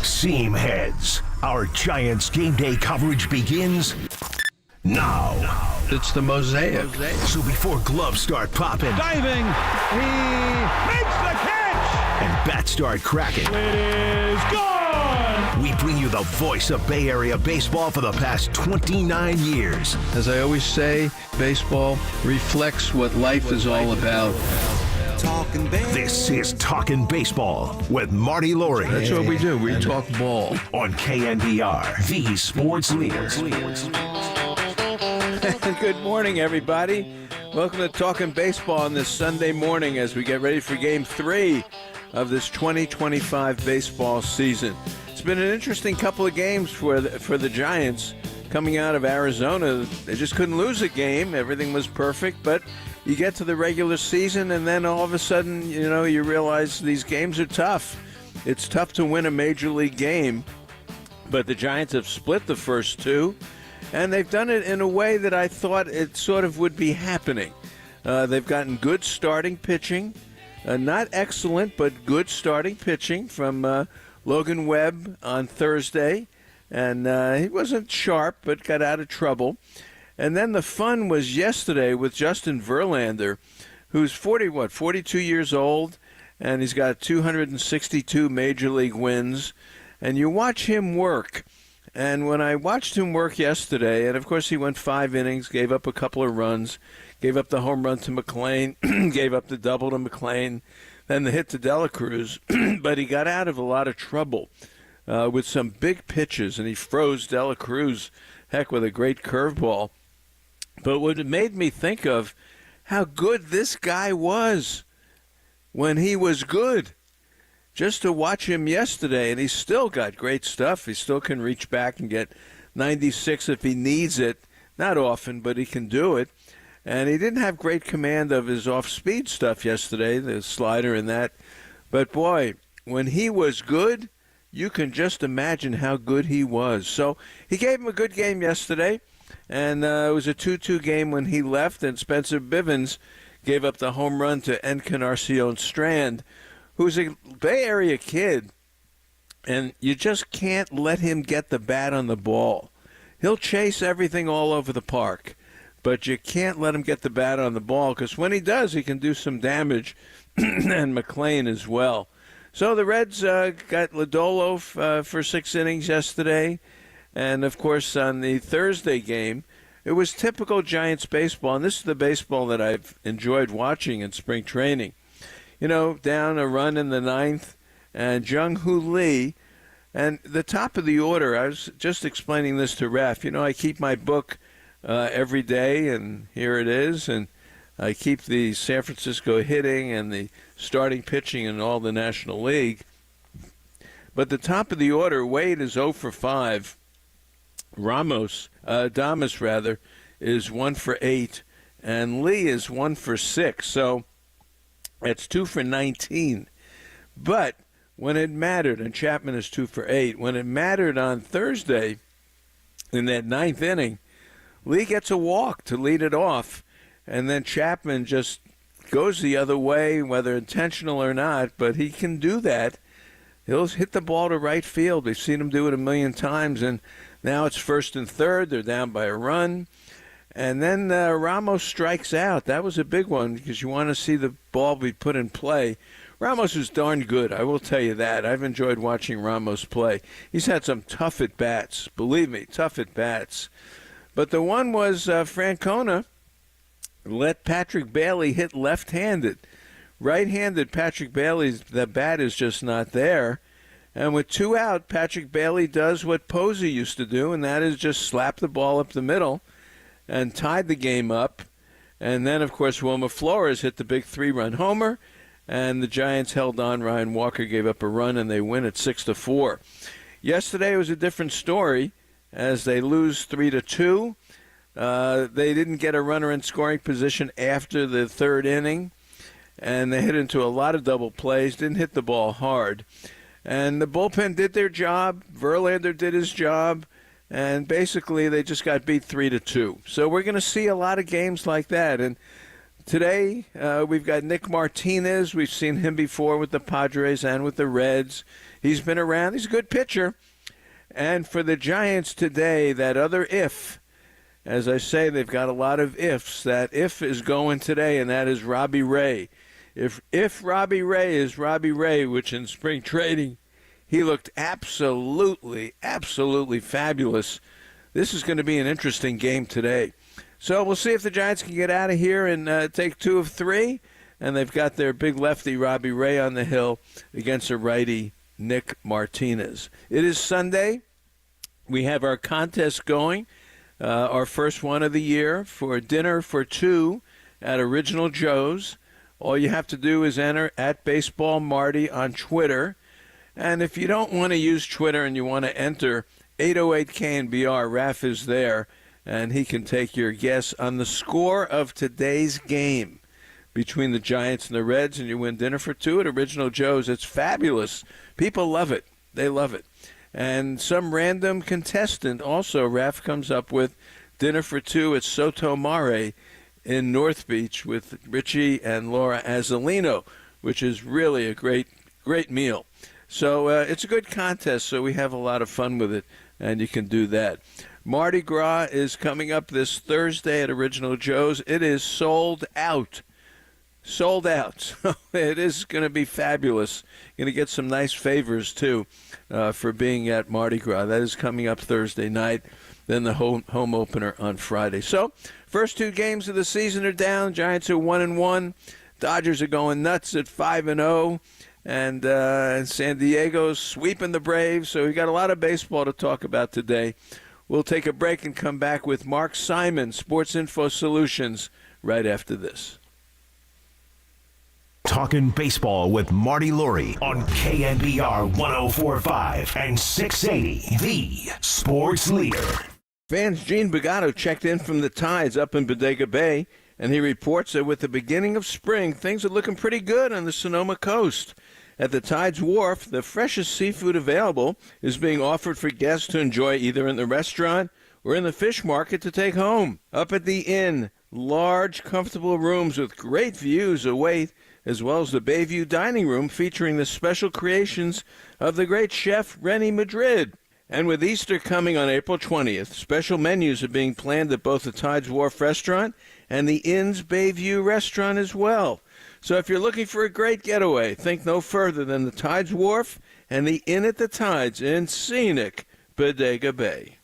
Seam heads, our Giants game day coverage begins now. It's the mosaic. So before gloves start popping, diving, he makes the catch, and bats start cracking, it is gone. We bring you the voice of Bay Area baseball for the past 29 years. As I always say, baseball reflects what life is all about. This is Talkin' Baseball with Marty Laurie. That's what we do. We talk ball. On KNBR, the sports leader. Good morning, everybody. Welcome to Talkin' Baseball on this Sunday morning as we get ready for Game 3 of this 2025 baseball season. It's been an interesting couple of games for the Giants coming out of Arizona. They just couldn't lose a game. Everything was perfect, but you get to the regular season, and then all of a sudden, you realize these games are tough. It's tough to win a major league game, but the Giants have split the first two, and they've done it in a way that I thought it sort of would be happening. They've gotten good starting pitching, not excellent, but good starting pitching from Logan Webb on Thursday, and he wasn't sharp, but got out of trouble. And then the fun was yesterday with Justin Verlander, who's 42 years old, and he's got 262 major league wins. And you watch him work. And when I watched him work yesterday, and of course he went 5 innings, gave up a couple of runs, gave up the home run to McClain, gave up the double to McClain, then the hit to Dela Cruz, but he got out of a lot of trouble with some big pitches, and he froze Dela Cruz, heck, with a great curveball. But what it made me think of how good this guy was when he was good. Just to watch him yesterday, and he's still got great stuff. He still can reach back and get 96 if he needs it. Not often, but he can do it. And he didn't have great command of his off-speed stuff yesterday, the slider and that. But, boy, when he was good, you can just imagine how good he was. So he gave him a good game yesterday. And it was a 2-2 game when he left, and Spencer Bivens gave up the home run to Encarnacion Strand, who's a Bay Area kid, and you just can't let him get the bat on the ball. He'll chase everything all over the park, but you can't let him get the bat on the ball, because when he does, he can do some damage, and McClain as well. So the Reds got Lodolo for 6 innings yesterday. And, of course, on the Thursday game, it was typical Giants baseball, and this is the baseball that I've enjoyed watching in spring training. Down a run in the 9th, and Jung-Hoo Lee, and the top of the order, I was just explaining this to Ref. I keep my book every day, and here it is, and I keep the San Francisco hitting and the starting pitching in all the National League. But the top of the order, Wade is 0 for 5. Adames is 1 for 8, and Lee is 1 for 6. So it's 2 for 19. But when it mattered, and Chapman is 2 for 8, when it mattered on Thursday in that 9th inning, Lee gets a walk to lead it off, and then Chapman just goes the other way, whether intentional or not, but he can do that. He'll hit the ball to right field. We've seen him do it a million times, and now it's 1st and 3rd. They're down by a run. And then Ramos strikes out. That was a big one because you want to see the ball be put in play. Ramos is darn good, I will tell you that. I've enjoyed watching Ramos play. He's had some tough at-bats. Believe me, tough at-bats. But the one was Francona let Patrick Bailey hit left-handed. Right-handed Patrick Bailey's, the bat is just not there. And with 2 out, Patrick Bailey does what Posey used to do, and that is just slap the ball up the middle and tied the game up. And then, of course, Wilmer Flores hit the big 3-run homer, and the Giants held on. Ryan Walker gave up a run, and they win at 6-4. Yesterday was a different story as they lose 3-2. They didn't get a runner in scoring position after the 3rd inning, and they hit into a lot of double plays, didn't hit the ball hard. And the bullpen did their job. Verlander did his job. And basically, they just got beat 3-2. So we're going to see a lot of games like that. And today, we've got Nick Martinez. We've seen him before with the Padres and with the Reds. He's been around. He's a good pitcher. And for the Giants today, that other if, as I say, they've got a lot of ifs. That if is going today, and that is Robbie Ray. If Robbie Ray is Robbie Ray, which in spring trading, he looked absolutely fabulous. This is going to be an interesting game today. So we'll see if the Giants can get out of here and take 2 of 3. And they've got their big lefty, Robbie Ray, on the hill against a righty, Nick Martinez. It is Sunday. We have our contest going, our first one of the year, for dinner for 2 at Original Joe's. All you have to do is enter at Baseball Marty on Twitter. And if you don't want to use Twitter and you want to enter 808 KNBR, Raf is there, and he can take your guess on the score of today's game between the Giants and the Reds, and you win dinner for 2 at Original Joe's. It's fabulous. People love it. They love it. And some random contestant also, Raf comes up with dinner for 2 at Soto Mare in North Beach with Richie and Laura Azzolino, which is really a great meal. So it's a good contest, so we have a lot of fun with it, and you can do that. Mardi Gras is coming up this Thursday at Original Joe's. It is sold out. Sold out. So it is going to be fabulous. Going to get some nice favors, too, for being at Mardi Gras. That is coming up Thursday night, then the home opener on Friday. So first 2 games of the season are down. Giants are 1-1. Dodgers are going nuts at 5-0. And San Diego's sweeping the Braves. So we got a lot of baseball to talk about today. We'll take a break and come back with Mark Simon, Sports Info Solutions, right after this. Talking baseball with Marty Lurie on KNBR 104.5 and 680, the sports leader. Fans Gene Bagato checked in from the Tides up in Bodega Bay, and he reports that with the beginning of spring, things are looking pretty good on the Sonoma coast. At the Tides Wharf, the freshest seafood available is being offered for guests to enjoy either in the restaurant or in the fish market to take home. Up at the inn, large, comfortable rooms with great views await, as well as the Bayview dining room featuring the special creations of the great chef Rennie Madrid. And with Easter coming on April 20th, special menus are being planned at both the Tides Wharf restaurant and the inn's Bayview restaurant as well. So if you're looking for a great getaway, think no further than the Tides Wharf and the Inn at the Tides in scenic Bodega Bay.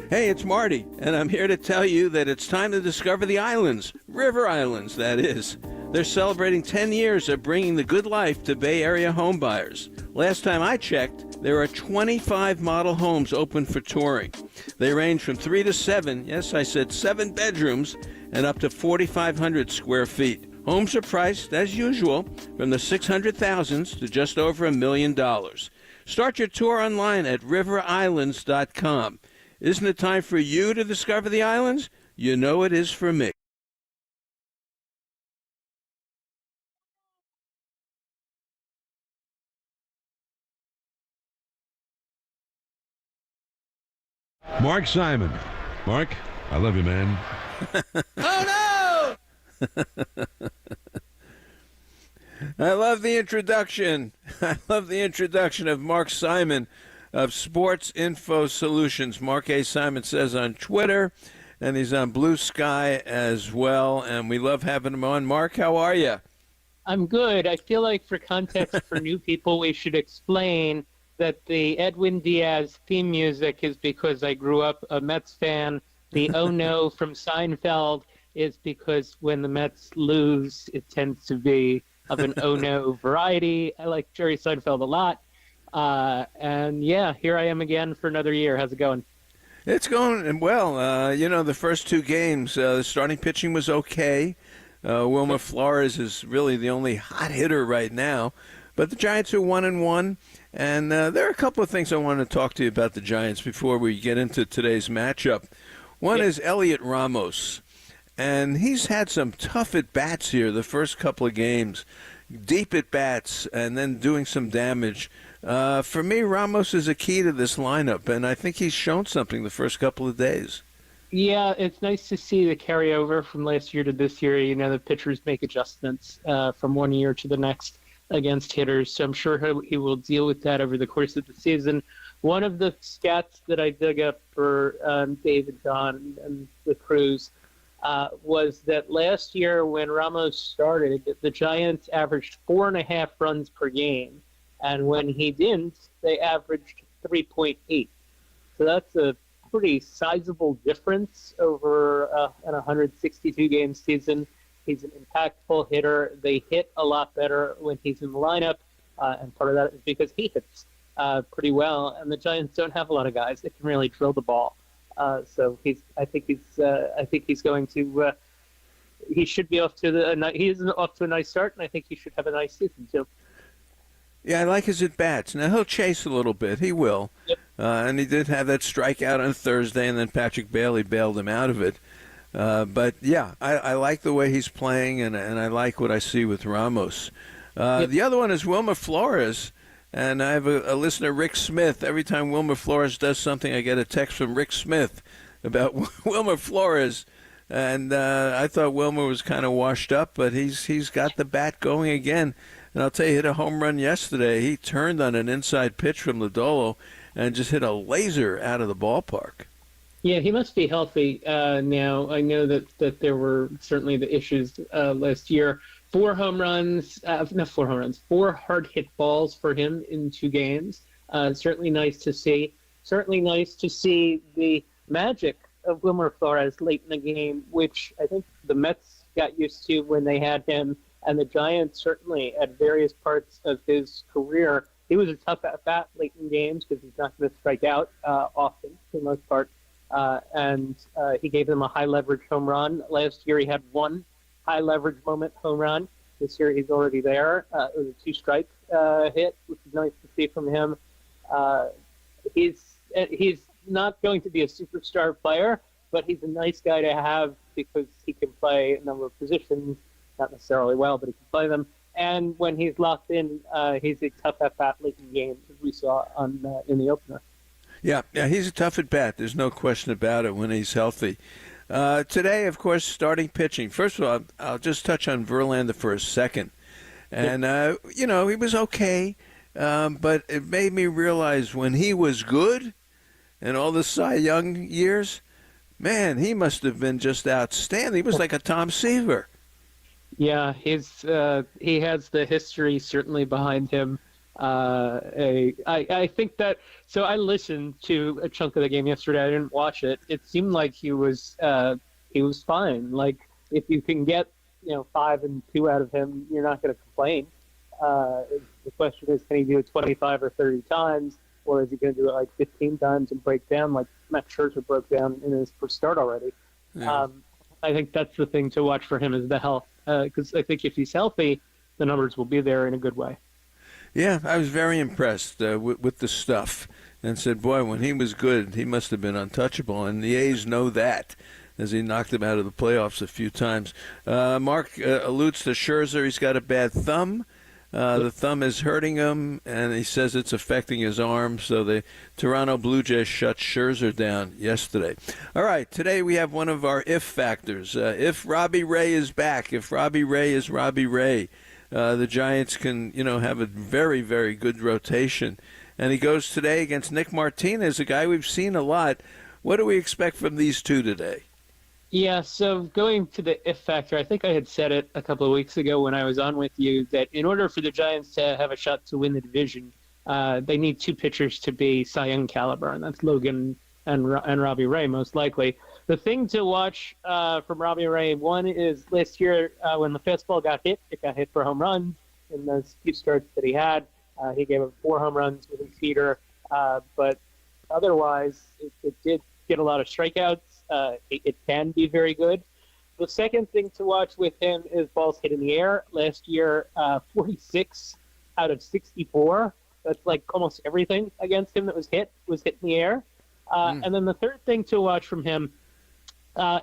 Hey, it's Marty, and I'm here to tell you that it's time to discover the islands, River Islands, that is. They're celebrating 10 years of bringing the good life to Bay Area homebuyers. Last time I checked, there are 25 model homes open for touring. They range from 3 to 7, yes, I said 7 bedrooms, and up to 4,500 square feet. Homes are priced, as usual, from the 600,000s to just over $1 million. Start your tour online at riverislands.com. Isn't it time for you to discover the islands? You know it is for me. Mark Simon. Mark, I love you, man. Oh, no! I love the introduction. I love the introduction of Mark Simon of Sports Info Solutions. Mark A. Simon says on Twitter, and he's on Blue Sky as well, and we love having him on. Mark, how are you? I'm good. I feel like for context for new people, we should explain that the Edwin Diaz theme music is because I grew up a Mets fan. The Oh No from Seinfeld is because when the Mets lose, it tends to be of an Oh No variety. I like Jerry Seinfeld a lot. And yeah, here I am again for another year. How's it going? It's going well. The first 2 games, the starting pitching was okay. Wilmer Flores is really the only hot hitter right now. But the Giants are 1-1. And there are a couple of things I want to talk to you about the Giants before we get into today's matchup. One is Elliot Ramos. And he's had some tough at-bats here the first couple of games. Deep at-bats and then doing some damage. For me, Ramos is a key to this lineup, and I think he's shown something the first couple of days. Yeah, it's nice to see the carryover from last year to this year. You know, the pitchers make adjustments from one year to the next against hitters, so I'm sure he will deal with that over the course of the season. One of the stats that I dug up for David, John, and the crews was that last year when Ramos started, the Giants averaged 4.5 runs per game, and when he didn't, they averaged 3.8. So that's a pretty sizable difference over an 162-game season. He's an impactful hitter. They hit a lot better when he's in the lineup, and part of that is because he hits pretty well. And the Giants don't have a lot of guys that can really drill the ball. So I think he's going to. He should be off to he is off to a nice start, and I think he should have a nice season too. Yeah, I like his at-bats. Now, he'll chase a little bit. He will. Yep. And he did have that strikeout on Thursday, and then Patrick Bailey bailed him out of it. But, yeah, I like the way he's playing, and I like what I see with Ramos. Yep. The other one is Wilmer Flores, and I have a listener, Rick Smith. Every time Wilmer Flores does something, I get a text from Rick Smith about Wilmer Flores. And I thought Wilmer was kind of washed up, but he's got the bat going again. And I'll tell you, he hit a home run yesterday. He turned on an inside pitch from Lodolo and just hit a laser out of the ballpark. Yeah, he must be healthy now. I know that there were certainly the issues last year. 4 hard hit balls for him in 2 games. Certainly nice to see. Certainly nice to see the magic of Wilmer Flores late in the game, which I think the Mets got used to when they had him, and the Giants certainly at various parts of his career. He was a tough at-bat late in games because he's not going to strike out often for the most part. And he gave them a high-leverage home run. Last year he had 1 high-leverage moment home run. This year he's already there. It was a 2-strike hit, which is nice to see from him. He's not going to be a superstar player, but he's a nice guy to have because he can play a number of positions, not necessarily well, but he can play them. And when he's locked in, he's a tough at-bat late in games, as we saw in the opener. Yeah, he's a tough at-bat. There's no question about it when he's healthy. Today, of course, starting pitching. First of all, I'll just touch on Verlander for a second. And, he was okay, but it made me realize when he was good in all the Cy Young years, man, he must have been just outstanding. He was like a Tom Seaver. Yeah, he has the history certainly behind him. I think that. So I listened to a chunk of the game yesterday. I didn't watch it. It seemed like he was fine. Like if you can get 5 and 2 out of him, you're not going to complain. The question is, can he do it 25 or 30 times, or is he going to do it like 15 times and break down like Max Scherzer broke down in his first start already? Yeah. I think that's the thing to watch for him is the health, because I think if he's healthy, the numbers will be there in a good way. Yeah, I was very impressed with the stuff and said, boy, when he was good, he must have been untouchable. And the A's know that as he knocked them out of the playoffs a few times. Mark alludes to Scherzer. He's got a bad thumb. The thumb is hurting him, and he says it's affecting his arm. So the Toronto Blue Jays shut Scherzer down yesterday. All right, today we have one of our if factors. If Robbie Ray is back, if Robbie Ray is Robbie Ray, the Giants can, have a very, very good rotation. And he goes today against Nick Martinez, a guy we've seen a lot. What do we expect from these two today? Yeah, so going to the if factor, I think I had said it a couple of weeks ago when I was on with you that in order for the Giants to have a shot to win the division, they need two pitchers to be Cy Young caliber, and that's Logan and Robbie Ray most likely. The thing to watch from Robbie Ray, one is last year when the fastball got hit, it got hit for home runs in those few starts that he had. He gave up 4 home runs with his heater, but otherwise it did get a lot of strikeouts. It can be very good. The second thing to watch with him is balls hit in the air. Last year, 46 out of 64. That's like almost everything against him that was hit in the air. And then the third thing to watch from him,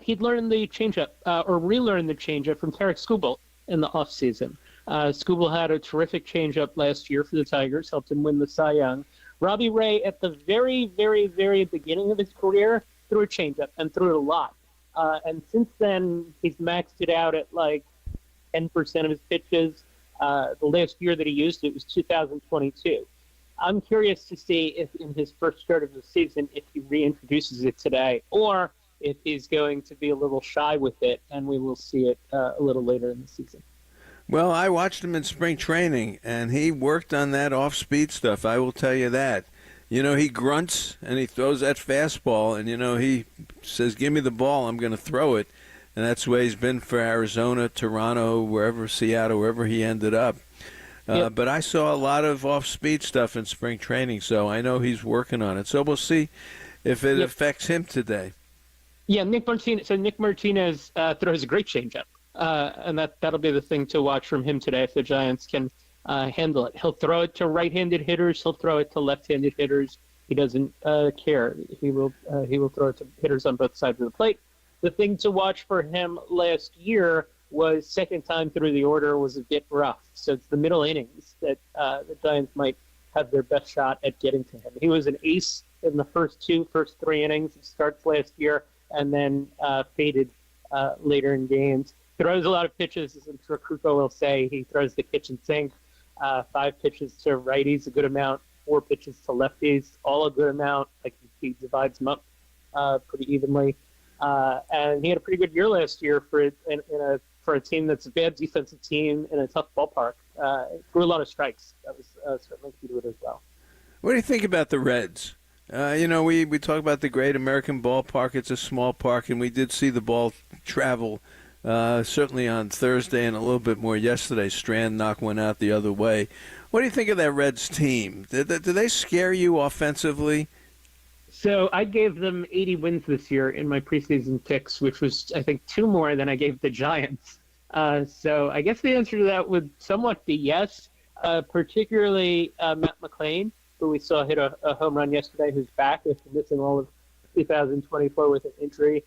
he'd learned the changeup or relearn the changeup from Tarek Skubal in the offseason. Skubal had a terrific changeup last year for the Tigers, helped him win the Cy Young. Robbie Ray, at the very, very, very beginning of his career, threw a changeup and threw it a lot. And since then, he's maxed it out at like 10% of his pitches. The last year that he used it was 2022. I'm curious to see if in his first start of the season, if he reintroduces it today, or if he's going to be a little shy with it, and we will see it a little later in the season. Well, I watched him in spring training, and he worked on that off-speed stuff, I will tell you that. He grunts, and he throws that fastball, and, he says, give me the ball, I'm going to throw it. And that's the way he's been for Arizona, Toronto, wherever, Seattle, wherever he ended up. Yep. But I saw a lot of off-speed stuff in spring training, so I know he's working on it. So we'll see if it affects him today. Yeah, Nick Martinez throws a great changeup, and that'll be the thing to watch from him today if the Giants can handle it. He'll throw it to right-handed hitters. He'll throw it to left-handed hitters. He doesn't care. He will throw it to hitters on both sides of the plate. The thing to watch for him last year was second time through the order was a bit rough. So it's the middle innings that the Giants might have their best shot at getting to him. He was an ace in the first 3 innings of starts last year, and then faded later in games. Throws a lot of pitches, as I'm sure Kruko will say. He throws the kitchen sink. 5 pitches to righties, a good amount. 4 pitches to lefties, all a good amount. Like he divides them up pretty evenly. And he had a pretty good year last year for a team that's a bad defensive team in a tough ballpark. Threw a lot of strikes. That was certainly key to it as well. What do you think about the Reds? We talk about the great American ballpark. It's a small park, and we did see the ball travel certainly on Thursday and a little bit more yesterday. Strand knocked one out the other way. What do you think of that Reds team? Do they scare you offensively? So I gave them 80 wins this year in my preseason picks, which was, I think, 2 more than I gave the Giants. So I guess the answer to that would somewhat be yes, particularly Matt McClain, who we saw hit a home run yesterday, who's back after missing all of 2024 with an injury.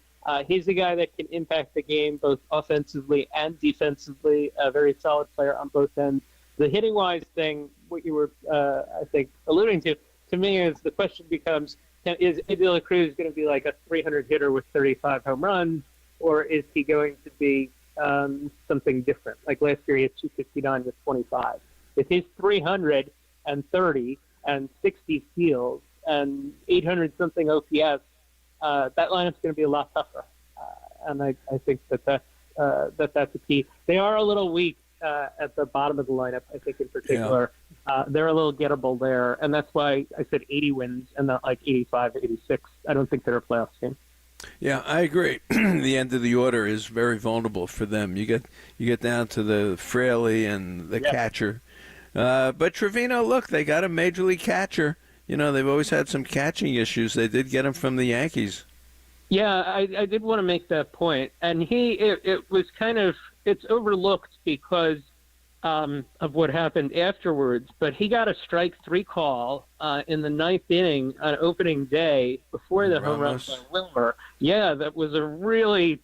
He's the guy that can impact the game both offensively and defensively, a very solid player on both ends. The hitting-wise thing, what you were, I think, alluding to me is the question becomes, is Eddie De La Cruz going to be like a 300 hitter with 35 home runs, or is he going to be something different? Like last year, he had 259 with 25. If he's 330 and 60 steals and 800-something OPS, that lineup's going to be a lot tougher. And I think that's a key. They are a little weak at the bottom of the lineup, I think, in particular. Yeah. They're a little gettable there, and that's why I said 80 wins and not like 85, 86. I don't think they're a playoff team. Yeah, I agree. The end of the order is very vulnerable for them. You get down to the Fraley and the catcher. But Trevino, look, they got a major league catcher. You know, they've always had some catching issues. They did get him from the Yankees. Yeah, I did want to make that point. And it was kind of, it's overlooked because of what happened afterwards. But he got a strike 3 call in the 9th inning on opening day before the home run by Wilmer. Yeah, that was a really,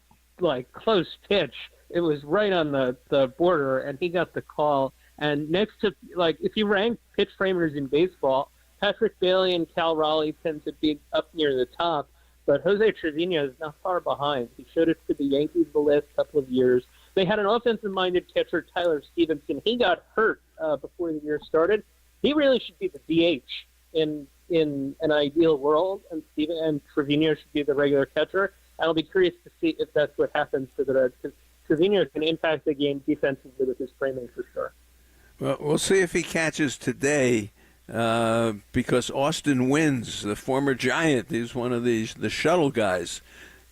close pitch. It was right on the border, and he got the call. And next to, if you rank pitch framers in baseball, Patrick Bailey and Cal Raleigh tend to be up near the top, but Jose Trevino is not far behind. He showed it to the Yankees the last couple of years. They had an offensive-minded catcher, Tyler Stevenson. He got hurt before the year started. He really should be the DH in an ideal world, and Trevino should be the regular catcher. I'll be curious to see if that's what happens to the Reds, because Trevino can impact the game defensively with his framing for sure. Well, we'll see if he catches today, because Austin Wynns, the former Giant, he's one of the shuttle guys,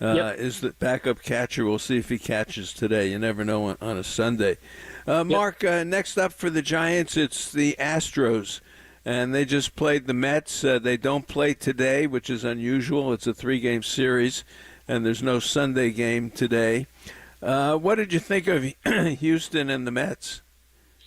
is the backup catcher. We'll see if he catches today. You never know on a Sunday. Mark, next up for the Giants, it's the Astros, and they just played the Mets. They don't play today, which is unusual. It's a 3-game series, and there's no Sunday game today. What did you think of Houston and the Mets?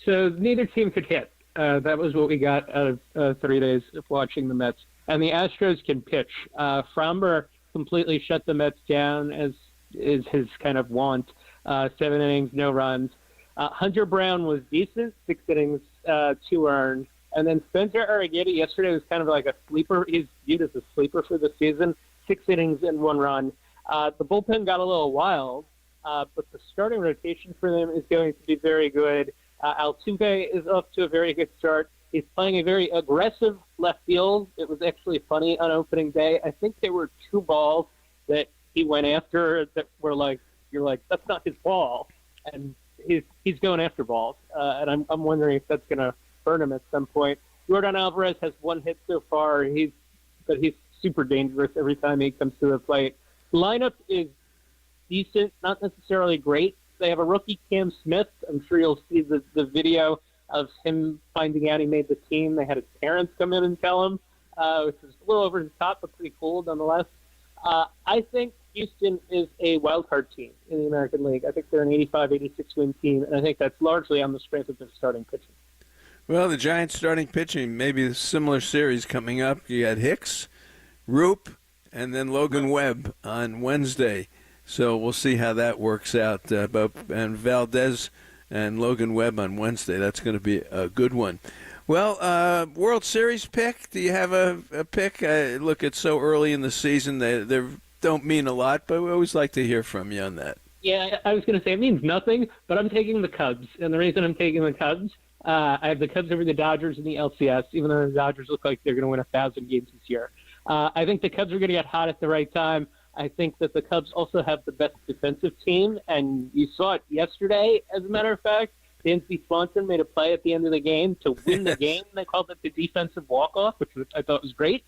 So neither team could hit. That was what we got out of 3 days of watching the Mets. And the Astros can pitch. Framber completely shut the Mets down, as is his kind of want. 7 innings, no runs. Hunter Brown was decent, 6 innings, 2 earned. And then Spencer Arrieta yesterday was kind of like a sleeper. He's viewed as a sleeper for the season, 6 innings and 1 run. The bullpen got a little wild, but the starting rotation for them is going to be very good. Altuve is off to a very good start. He's playing a very aggressive left field. It was actually funny on opening day. I think there were 2 balls that he went after that were you're like, that's not his ball. And he's going after balls. And I'm wondering if that's going to burn him at some point. Jordan Alvarez has 1 hit so far. But he's super dangerous every time he comes to the plate. Lineup is decent, not necessarily great. They have a rookie, Cam Smith. I'm sure you'll see the video of him finding out he made the team. They had his parents come in and tell him, which is a little over the top, but pretty cool nonetheless. I think Houston is a wild card team in the American League. I think they're an 85, 86 win team, and I think that's largely on the strength of their starting pitching. Well, the Giants starting pitching, maybe a similar series coming up. You got Hicks, Roop, and then Logan Webb on Wednesday. So we'll see how that works out. And Valdez and Logan Webb on Wednesday. That's going to be a good one. Well, World Series pick. Do you have a pick? Look, it's so early in the season. They don't mean a lot, but we always like to hear from you on that. Yeah, I was going to say it means nothing, but I'm taking the Cubs. And the reason I'm taking the Cubs, I have the Cubs over the Dodgers in the LCS, even though the Dodgers look like they're going to win 1,000 games this year. I think the Cubs are going to get hot at the right time. I think that the Cubs also have the best defensive team, and you saw it yesterday, as a matter of fact. Dansby Swanson made a play at the end of the game to win the game. They called it the defensive walk-off, which I thought was great.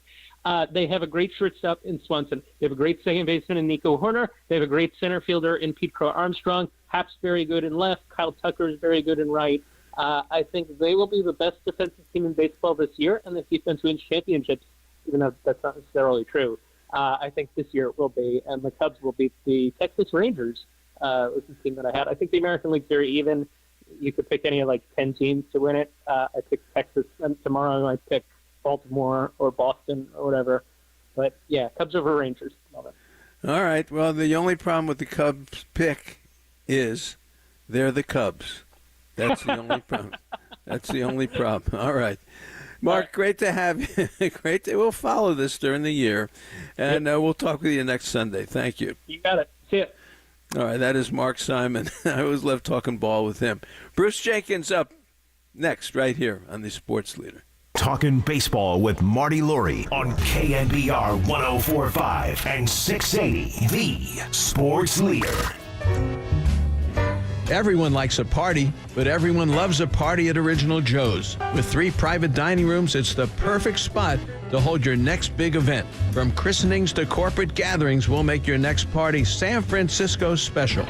They have a great shortstop in Swanson. They have a great second baseman in Nico Horner. They have a great center fielder in Pete Crow Armstrong. Hap's very good in left. Kyle Tucker is very good in right. I think they will be the best defensive team in baseball this year, and the defense wins championships, even though that's not necessarily true. I think this year it will be, and the Cubs will beat the Texas Rangers, was the team that I had. I think the American League's very even. You could pick any of 10 teams to win it. I picked Texas, and tomorrow I might pick Baltimore or Boston or whatever. But, yeah, Cubs over Rangers. Love it. All right. Well, the only problem with the Cubs pick is they're the Cubs. That's the only problem. That's the only problem. All right. Mark, great to have you. We'll follow this during the year, and we'll talk with you next Sunday. Thank you. You got it. See ya. All right, that is Mark Simon. I always love talking ball with him. Bruce Jenkins up next right here on the Sports Leader. Talking baseball with Marty Lurie on KNBR 104.5 and 680, the Sports Leader. Everyone likes a party, but everyone loves a party at Original Joe's. With 3 private dining rooms, it's the perfect spot to hold your next big event. From christenings to corporate gatherings, we'll make your next party San Francisco special.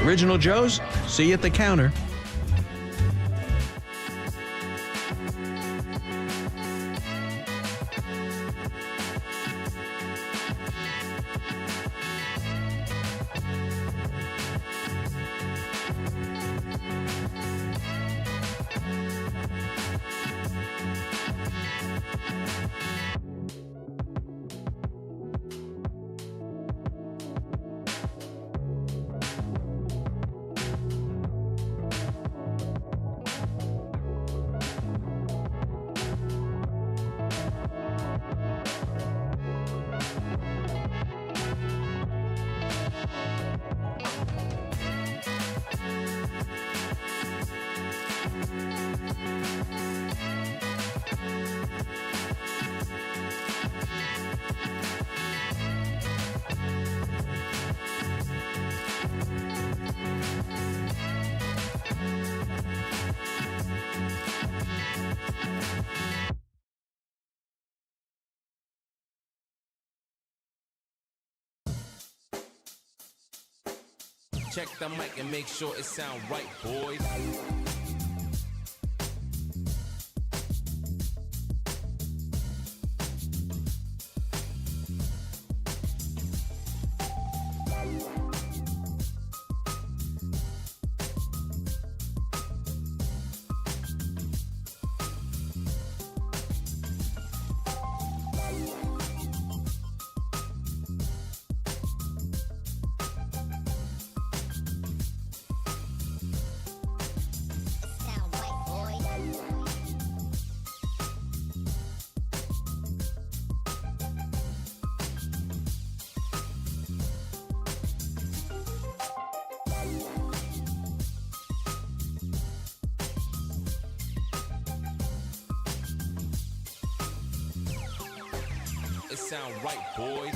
Original Joe's, see you at the counter. Check the mic and make sure it sound right, boys. It sound right, boys.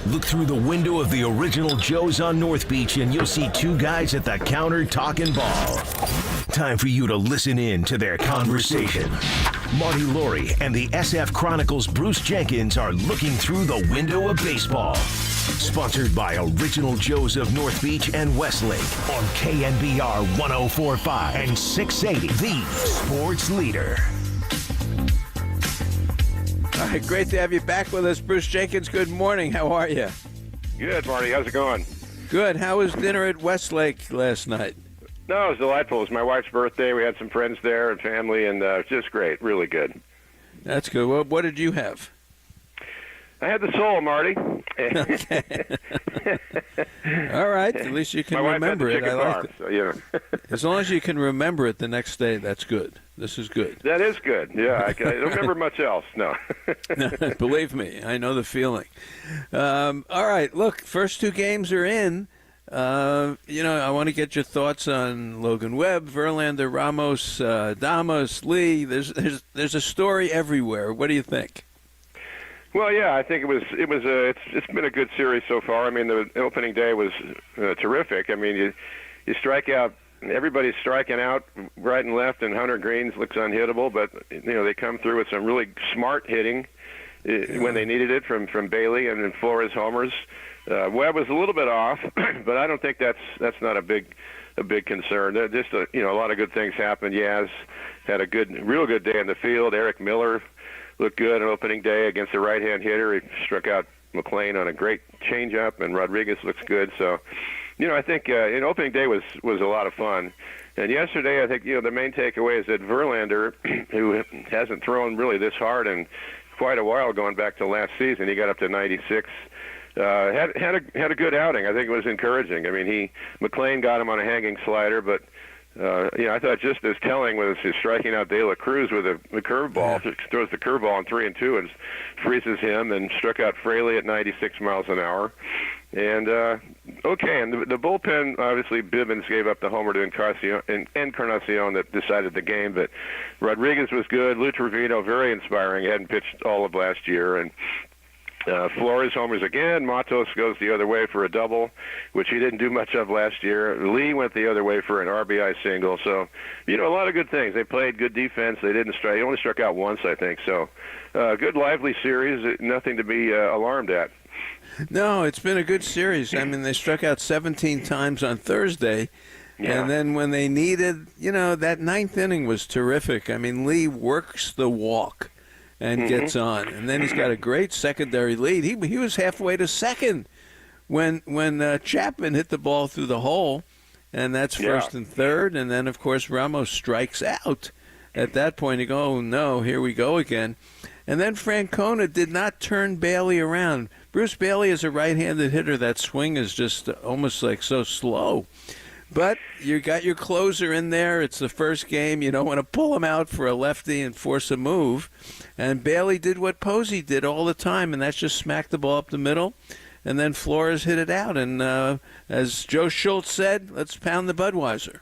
Look through the window of the original Joe's on North Beach and you'll see two guys at the counter talking ball. Time for you to listen in to their conversation. Marty Laurie and the SF Chronicles' Bruce Jenkins are looking through the window of baseball. Sponsored by Original Joe's of North Beach and Westlake on KNBR 104.5 and 680, the sports leader. All right, great to have you back with us, Bruce Jenkins. Good morning. How are you? Good, Marty. How's it going? Good. How was dinner at Westlake last night? No, it was delightful. It was my wife's birthday. We had some friends there and family, and it was just great. Really good. That's good. Well, what did you have? I had the soul, Marty. Okay. All right. At least you can my remember wife had it. the I like farm, it. so, you know. As long as you can remember it the next day, that's good. This is good. That is good. Yeah, I don't remember much else. No. Believe me, I know the feeling. All right. Look, first two games are in. I want to get your thoughts on Logan Webb, Verlander, Ramos, Damas, Lee. There's a story everywhere. What do you think? Well, yeah, I think it's been a good series so far. I mean, the opening day was terrific. I mean, you strike out. Everybody's striking out right and left, and Hunter Greens looks unhittable. But they come through with some really smart hitting when they needed it from Bailey and then Flores homers. Webb was a little bit off, but I don't think that's not a big concern. Just a lot of good things happened. Yaz had a real good day in the field. Eric Miller looked good on opening day against a right-hand hitter. He struck out McLean on a great changeup, and Rodriguez looks good. So, I think opening day was a lot of fun. And yesterday, I think the main takeaway is that Verlander, who hasn't thrown really this hard in quite a while, going back to last season, he got up to 96. Had a good outing. I think it was encouraging. I mean, McLean got him on a hanging slider, but I thought just as telling was his striking out De La Cruz with a curveball. Yeah. Throws the curveball on 3-2 and freezes him, and struck out Fraley at 96 miles an hour. And the bullpen, obviously Bibbins gave up the homer to Encarnacion that decided the game, but Rodriguez was good. Lou Trevino, very inspiring. He hadn't pitched all of last year, and Flores homers again. Matos goes the other way for a double, which he didn't do much of last year. Lee went the other way for an RBI single. So, a lot of good things. They played good defense. They didn't strike. He only struck out once, I think. So, good, lively series. Nothing to be alarmed at. No, it's been a good series. I mean, they struck out 17 times on Thursday. Yeah. And then when they needed, that ninth inning was terrific. I mean, Lee works the walk and gets on. And then he's got a great secondary lead. He was halfway to second when Chapman hit the ball through the hole, and that's first and third. And then, of course, Ramos strikes out. At that point, you go, oh, no, here we go again. And then Francona did not turn Bailey around. Bruce Bailey is a right-handed hitter. That swing is just almost like so slow. But you got your closer in there. It's the first game. You don't want to pull him out for a lefty and force a move. And Bailey did what Posey did all the time, and that's just smack the ball up the middle. And then Flores hit it out. And as Joe Schultz said, let's pound the Budweiser.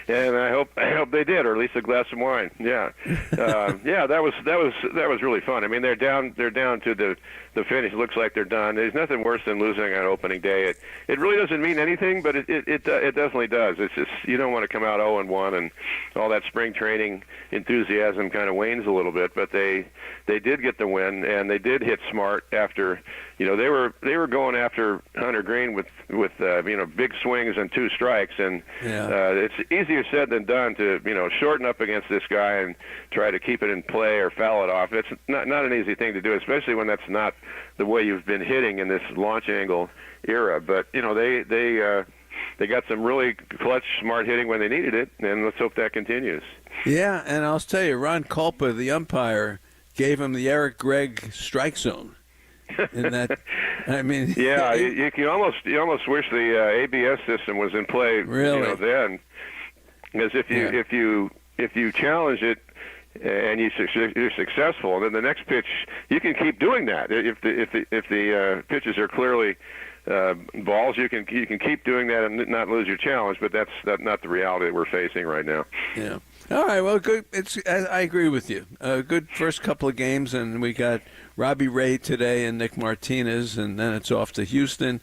And I hope they did, or at least a glass of wine. Yeah, yeah, that was really fun. I mean, they're down to the finish. It looks like they're done. There's nothing worse than losing on opening day. It really doesn't mean anything, but it definitely does. It's just you don't want to come out 0-1, and all that spring training enthusiasm kind of wanes a little bit. But they did get the win, and they did hit smart after. They were going after Hunter Green with big swings and 2 strikes, and it's easier said than done to shorten up against this guy and try to keep it in play or foul it off. It's not an easy thing to do, especially when that's not the way you've been hitting in this launch angle era. But they got some really clutch, smart hitting when they needed it, and let's hope that continues. Yeah, and I'll tell you, Ron Culpa, the umpire, gave him the Eric Gregg strike zone. In that, I mean, yeah, you almost wish the ABS system was in play. Really, then, because if you challenge it and you're successful, then the next pitch you can keep doing that. If the pitches are clearly balls, you can keep doing that and not lose your challenge. But that's not the reality that we're facing right now. Yeah. All right. Well, good. I agree with you. Good first couple of games, and we got Robbie Ray today and Nick Martinez, and then it's off to Houston.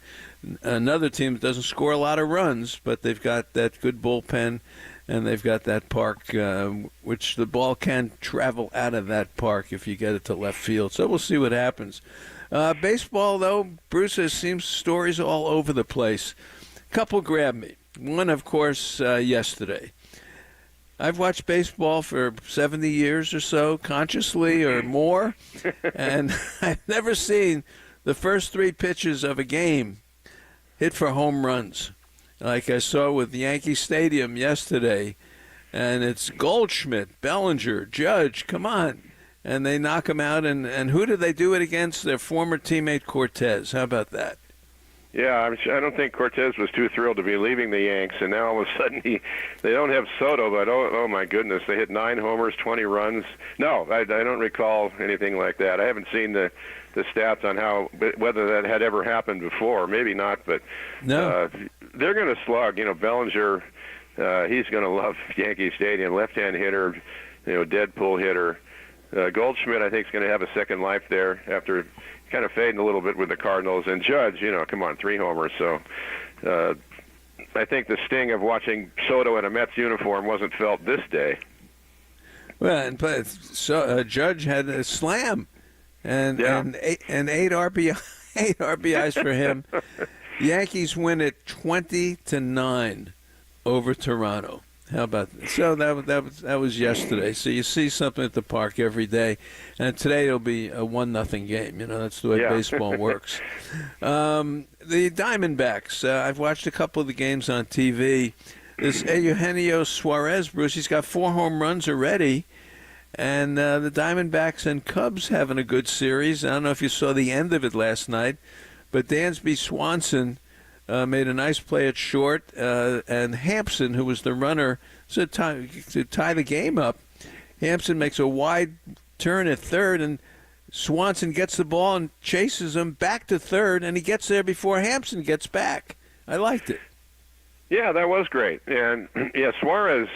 Another team that doesn't score a lot of runs, but they've got that good bullpen, and they've got that park, which the ball can travel out of that park if you get it to left field. So we'll see what happens. Baseball, though, Bruce, there seems stories all over the place. Couple grabbed me. One, of course, yesterday. I've watched baseball for 70 years or so, consciously or more, and I've never seen the first 3 pitches of a game hit for home runs, like I saw with Yankee Stadium yesterday. And it's Goldschmidt, Bellinger, Judge, come on. And they knock him out, and who do they do it against? Their former teammate Cortez. How about that? Yeah, I don't think Cortez was too thrilled to be leaving the Yanks, and now all of a sudden they don't have Soto, but oh my goodness, they hit 9 homers, 20 runs. No, I don't recall anything like that. I haven't seen the stats on whether that had ever happened before. Maybe not, but no. They're going to slug. Bellinger, he's going to love Yankee Stadium. Left-hand hitter, Deadpool hitter. Goldschmidt, I think, is going to have a second life there after kind of fading a little bit with the Cardinals. And Judge, come on, 3 homers. So I think the sting of watching Soto in a Mets uniform wasn't felt this day. Well, but Judge had a slam, and 8 RBIs for him. Yankees win it 20-9 over Toronto. How about that? So that was yesterday. So you see something at the park every day, and today it'll be a 1-0 game. That's the way baseball works. The Diamondbacks. I've watched a couple of the games on TV. This Eugenio Suarez, Bruce, he's got 4 home runs already, and the Diamondbacks and Cubs having a good series. I don't know if you saw the end of it last night, but Dansby Swanson made a nice play at short, and Hampson, who was the runner, to tie the game up. Hampson makes a wide turn at third, and Swanson gets the ball and chases him back to third, and he gets there before Hampson gets back. I liked it. Yeah, that was great. And, Suarez,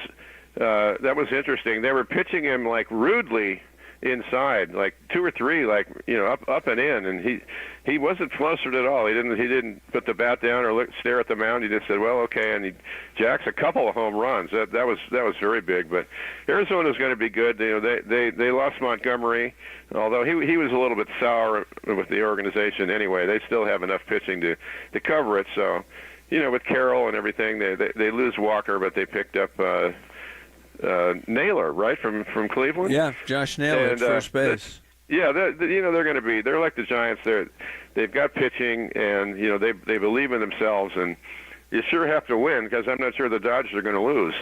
that was interesting. They were pitching him, rudely inside, 2 or 3, up and in, and he wasn't flustered at all. He didn't put the bat down or stare at the mound. He just said, "Well, okay," and he jacks a couple of home runs. That was very big. But Arizona's going to be good. They lost Montgomery, although he was a little bit sour with the organization anyway. They still have enough pitching to cover it. So, with Carroll and everything, they lose Walker, but they picked up Naylor, right, from Cleveland. Yeah, Josh Naylor at first base. Yeah, they're going to be. They're like the Giants. They've got pitching, and they believe in themselves. And you sure have to win, because I'm not sure the Dodgers are going to lose.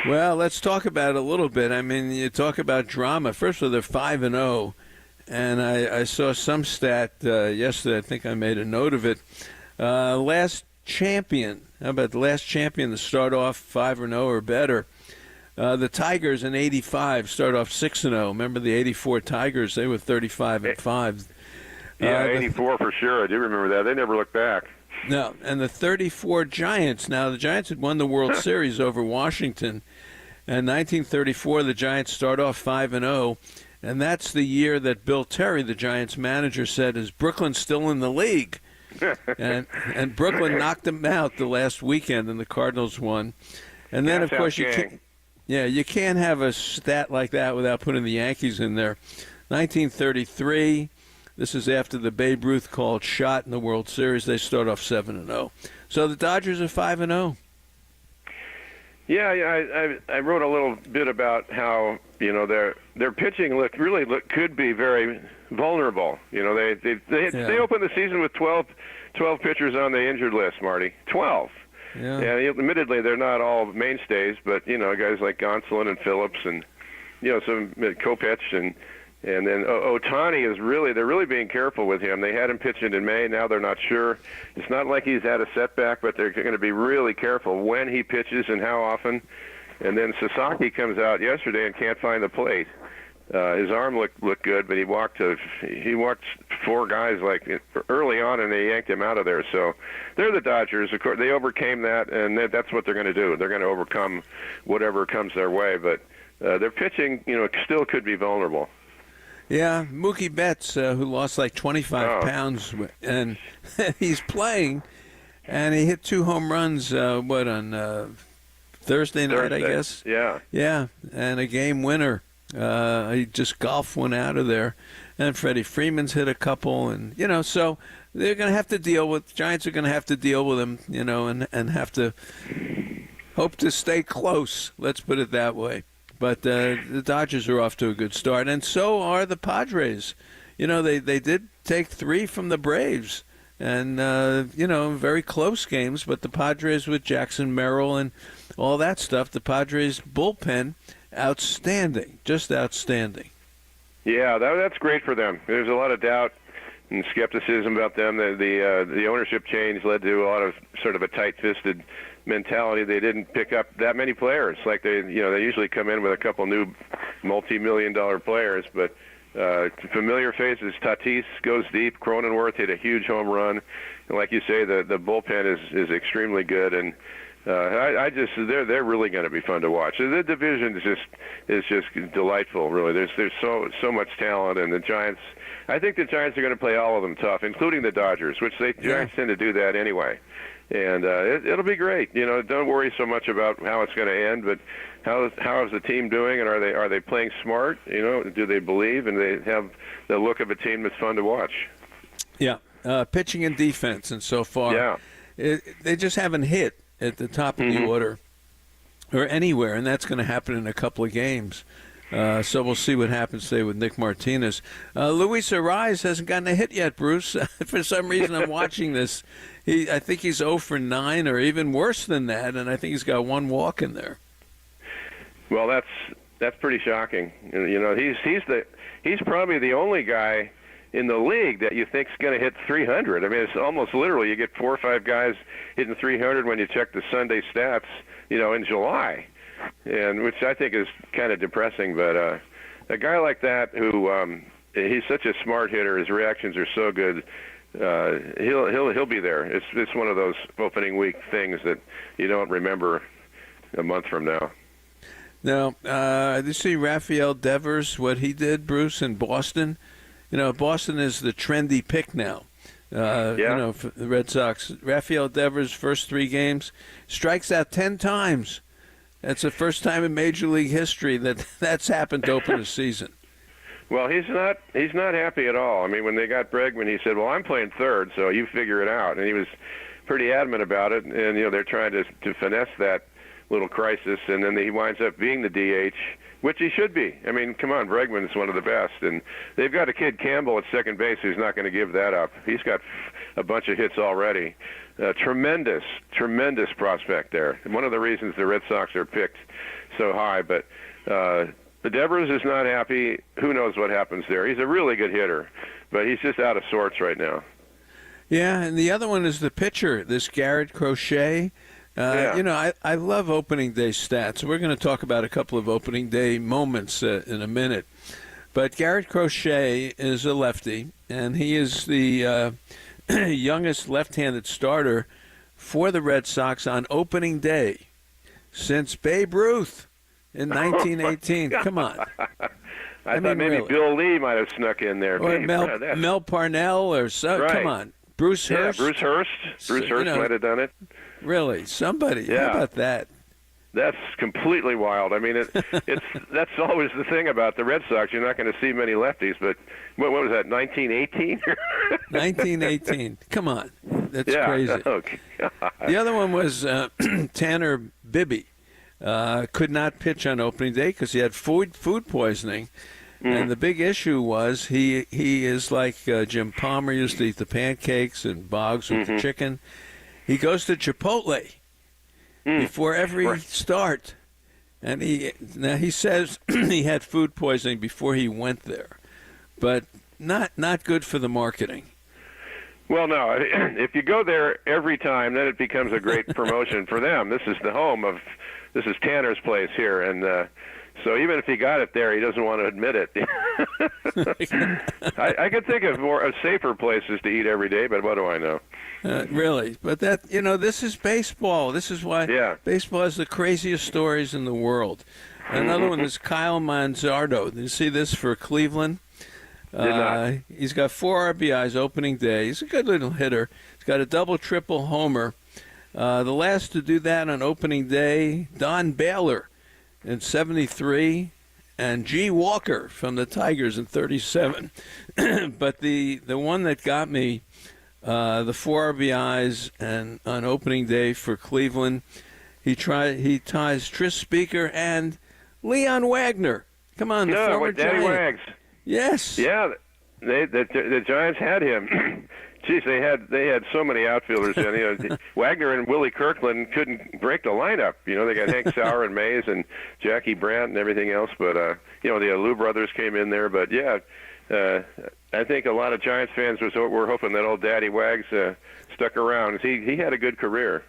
Well, let's talk about it a little bit. I mean, you talk about drama. First of all, they're 5-0, and I saw some stat yesterday. I think I made a note of it. Last champion. How about the last champion to start off 5-0 or better? The Tigers in '85 start off 6-0. Remember the '84 Tigers? They were 35-5. Yeah, '84 for sure. I do remember that. They never looked back. No, and the 34 Giants. Now, the Giants had won the World Series over Washington. In 1934, the Giants start off 5-0, and that's the year that Bill Terry, the Giants manager, said, "Is Brooklyn still in the league?" and Brooklyn knocked them out the last weekend, and the Cardinals won. And then, of course, you can't have a stat like that without putting the Yankees in there. 1933. This is after the Babe Ruth called shot in the World Series. They start off 7-0. So the Dodgers are 5-0. Yeah, I wrote a little bit about how their pitching could be very vulnerable. They opened the season with 12 pitchers on the injured list, Marty. 12. Yeah. And admittedly, they're not all mainstays, but guys like Gonsolin and Phillips and some Kopech and then Ohtani they're really being careful with him. They had him pitching in May. Now they're not sure. It's not like he's had a setback, but they're going to be really careful when he pitches and how often. And then Sasaki comes out yesterday and can't find the plate. His arm looked good, but he walked 4 guys early on, and they yanked him out of there. So they're the Dodgers. Of course, they overcame that, and that's what they're going to do. They're going to overcome whatever comes their way. But their pitching, still could be vulnerable. Yeah, Mookie Betts, who lost 25 pounds, and he's playing, and he hit 2 home runs, on Thursday night, I guess? Yeah. Yeah, and a game winner. He just golfed one out of there. And Freddie Freeman's hit a couple, and, so they're going to have to Giants are going to have to deal with him, and have to hope to stay close, let's put it that way. But the Dodgers are off to a good start, and so are the Padres. They did take 3 from the Braves, and, very close games. But the Padres with Jackson Merrill and all that stuff, the Padres bullpen, outstanding, just outstanding. Yeah, that's great for them. There's a lot of doubt and skepticism about them. The ownership change led to a lot of sort of a tight-fisted mentality. They didn't pick up that many players. They usually come in with a couple new multi-million-dollar players, but familiar faces. Tatis goes deep. Cronenworth hit a huge home run. And like you say, the bullpen is extremely good, and they're really going to be fun to watch. The division is just delightful. Really, there's so much talent, and the Giants. I think the Giants are going to play all of them tough, including the Dodgers, which Giants tend to do that anyway. And it'll be great. Don't worry so much about how it's going to end, but how is the team doing, and are they playing smart? Do they believe, and they have the look of a team that's fun to watch? Yeah, pitching and defense, and so far, they just haven't hit at the top of the order or anywhere, and that's going to happen in a couple of games. So we'll see what happens today with Nick Martinez. Luis Ariz hasn't gotten a hit yet, Bruce. For some reason, I'm watching this. I think he's 0 for 9, or even worse than that, and I think he's got 1 walk in there. Well, that's pretty shocking. He's probably the only guy in the league that you think's going to hit 300. I mean, it's almost literally you get 4 or 5 guys hitting 300 when you check the Sunday stats, in July, and which I think is kind of depressing. But a guy like that who he's such a smart hitter, his reactions are so good. He'll be there. It's one of those opening week things that you don't remember a month from now. Now, did you see Rafael Devers, what he did, Bruce, in Boston? Boston is the trendy pick now. For the Red Sox. Rafael Devers, first 3 games, strikes out 10 times. That's the first time in Major League history that's happened to open a season. Well, he's not happy at all. I mean, when they got Bregman, he said, "Well, I'm playing third, so you figure it out." And he was pretty adamant about it. And they're trying to finesse that little crisis, and then he winds up being the DH, which he should be. I mean, come on, Bregman's one of the best, and they've got a kid Campbell at second base who's not going to give that up. He's got a bunch of hits already. Tremendous prospect there. And one of the reasons the Red Sox are picked so high, but. The Devers is not happy. Who knows what happens there? He's a really good hitter, but he's just out of sorts right now. Yeah, and the other one is the pitcher, this Garrett Crochet. I love opening day stats. We're going to talk about a couple of opening day moments in a minute. But Garrett Crochet is a lefty, and he is the youngest left-handed starter for the Red Sox on opening day since Babe Ruth in 1918. Come on. I thought maybe really. Bill Lee might have snuck in there. Or Mel Parnell or so. Right. Come on. Bruce Hurst. Yeah, Bruce Hurst. Bruce Hurst might have done it. Really? Somebody. Yeah. How about that? That's completely wild. I mean, that's always the thing about the Red Sox. You're not going to see many lefties, but what was that, 1918? 1918. Come on. That's crazy. Oh, the other one was Tanner Bibby. Could not pitch on opening day because he had food poisoning. And the big issue was he is like Jim Palmer used to eat the pancakes and Boggs with the chicken. He goes to Chipotle before every start. And he says he had food poisoning before he went there. But not good for the marketing. Well, no. If you go there every time, then it becomes a great promotion for them. This is the home of – this is Tanner's place here, and so even if he got it there, he doesn't want to admit it. I could think of safer places to eat every day, but what do I know? Really, but this is baseball. This is why baseball has the craziest stories in the world. Another one is Kyle Manzardo. Did you see this for Cleveland? Did not. He's got 4 RBIs opening day. He's a good little hitter. He's got a double, triple homer. The last to do that on opening day, Don Baylor in 73, and G. Walker from the Tigers in 37. But the one that got me, the 4 RBIs and on opening day for Cleveland, he ties Tris Speaker and Leon Wagner. Come on, the former Daddy Giant. Wags. Yes. Yeah, the Giants had him. Geez, they had so many outfielders. And, Wagner and Willie Kirkland couldn't break the lineup. They got Hank Sauer and Mays and Jackie Brandt and everything else. But the Alou brothers came in there. But I think a lot of Giants fans were hoping that old Daddy Wags stuck around. He had a good career.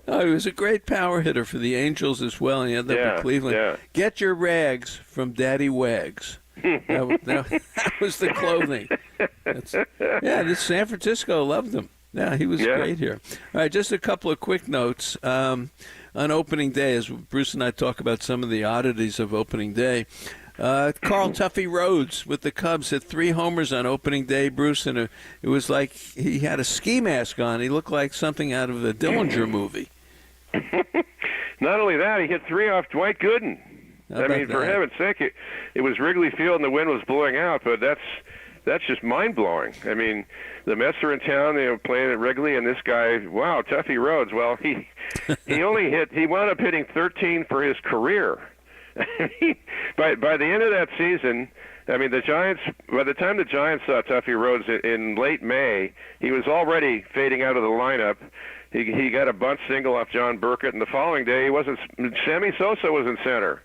Oh, he was a great power hitter for the Angels as well. And he ended up in Cleveland. Yeah. Get your rags from Daddy Wags. That was the clothing. This San Francisco loved him. Yeah, he was great here. All right, just a couple of quick notes. On opening day, as Bruce and I talk about some of the oddities of opening day, Carl Tuffy Rhodes with the Cubs hit 3 homers on opening day, Bruce, and it was like he had a ski mask on. He looked like something out of the Dillinger movie. Not only that, he hit 3 off Dwight Gooden. For heaven's sake, it was Wrigley Field and the wind was blowing out, but that's just mind-blowing. I mean, the Mets are in town, playing at Wrigley, and this guy, wow, Tuffy Rhodes, well, he wound up hitting 13 for his career. By the end of that season, I mean, by the time the Giants saw Tuffy Rhodes in late May, he was already fading out of the lineup. He got a bunt single off John Burkett, and the following day, Sammy Sosa was in center.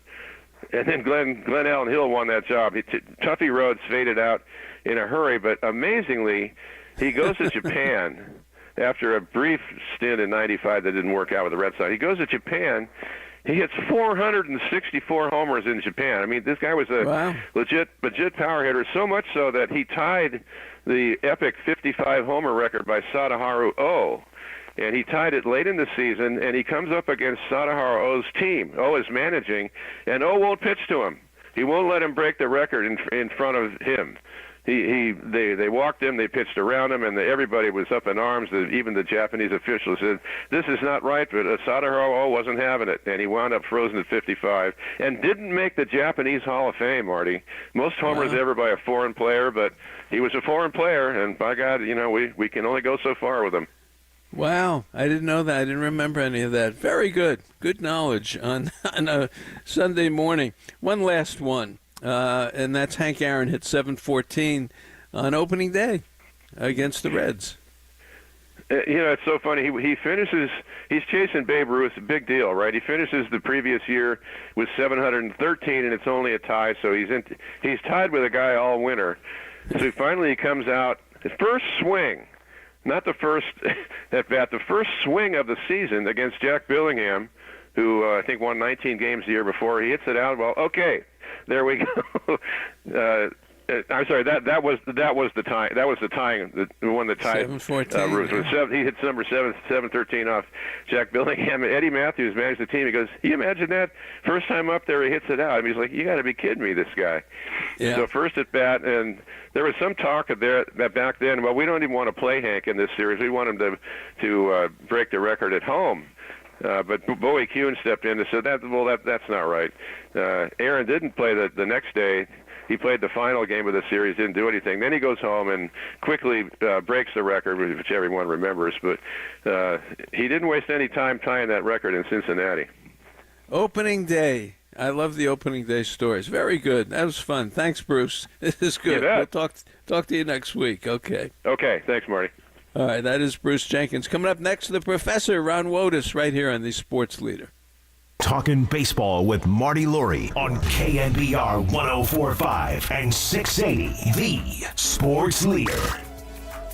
And then Glenn Allen Hill won that job. Tuffy Rhodes faded out in a hurry, but amazingly, he goes to Japan after a brief stint in '95 that didn't work out with the Red Sox. He goes to Japan. He hits 464 homers in Japan. I mean, this guy was a legit power hitter, so much so that he tied the epic 55 homer record by Sadaharu Oh. And he tied it late in the season, and he comes up against Sadaharu Oh's team. Oh is managing, and Oh won't pitch to him. He won't let him break the record in front of him. They walked him, they pitched around him, and everybody was up in arms. Even the Japanese officials said, this is not right, but Sadaharu Oh wasn't having it, and he wound up frozen at 55 and didn't make the Japanese Hall of Fame, Marty. Most homers ever by a foreign player, but he was a foreign player, and by God, we can only go so far with him. Wow, I didn't know that. I didn't remember any of that. Very good. Good knowledge on a Sunday morning. One last one, and that's Hank Aaron hit 714 on opening day against the Reds. It's so funny. He finishes, he's chasing Babe Ruth, a big deal, right? He finishes the previous year with 713, and it's only a tie, so he's tied with a guy all winter. So finally he comes out, the first swing, not the first at bat, the first swing of the season against Jack Billingham, who I think won 19 games the year before. He hits it out. Well, okay, there we go. I'm sorry. That was the tie. That was the tying. The one that tied. 7-14. He hits number 713 off Jack Billingham. Eddie Matthews managed the team. He goes, "You imagine that? First time up there, he hits it out." I mean, he's like, "You got to be kidding me, this guy." Yeah. So first at bat, and there was some talk there that back then. Well, we don't even want to play Hank in this series. We want him to break the record at home. But Bowie Kuhn stepped in and said, that's not right. Aaron didn't play the next day. He played the final game of the series, didn't do anything. Then he goes home and quickly breaks the record, which everyone remembers. But he didn't waste any time tying that record in Cincinnati. Opening day. I love the opening day stories. Very good. That was fun. Thanks, Bruce. This is good. We'll talk to you next week. Okay. Okay. Thanks, Marty. All right. That is Bruce Jenkins. Coming up next, the Professor, Ron Wotus, right here on the Sports Leader. Talking baseball with Marty Lurie on KNBR 104.5 and 680, the Sports Leader.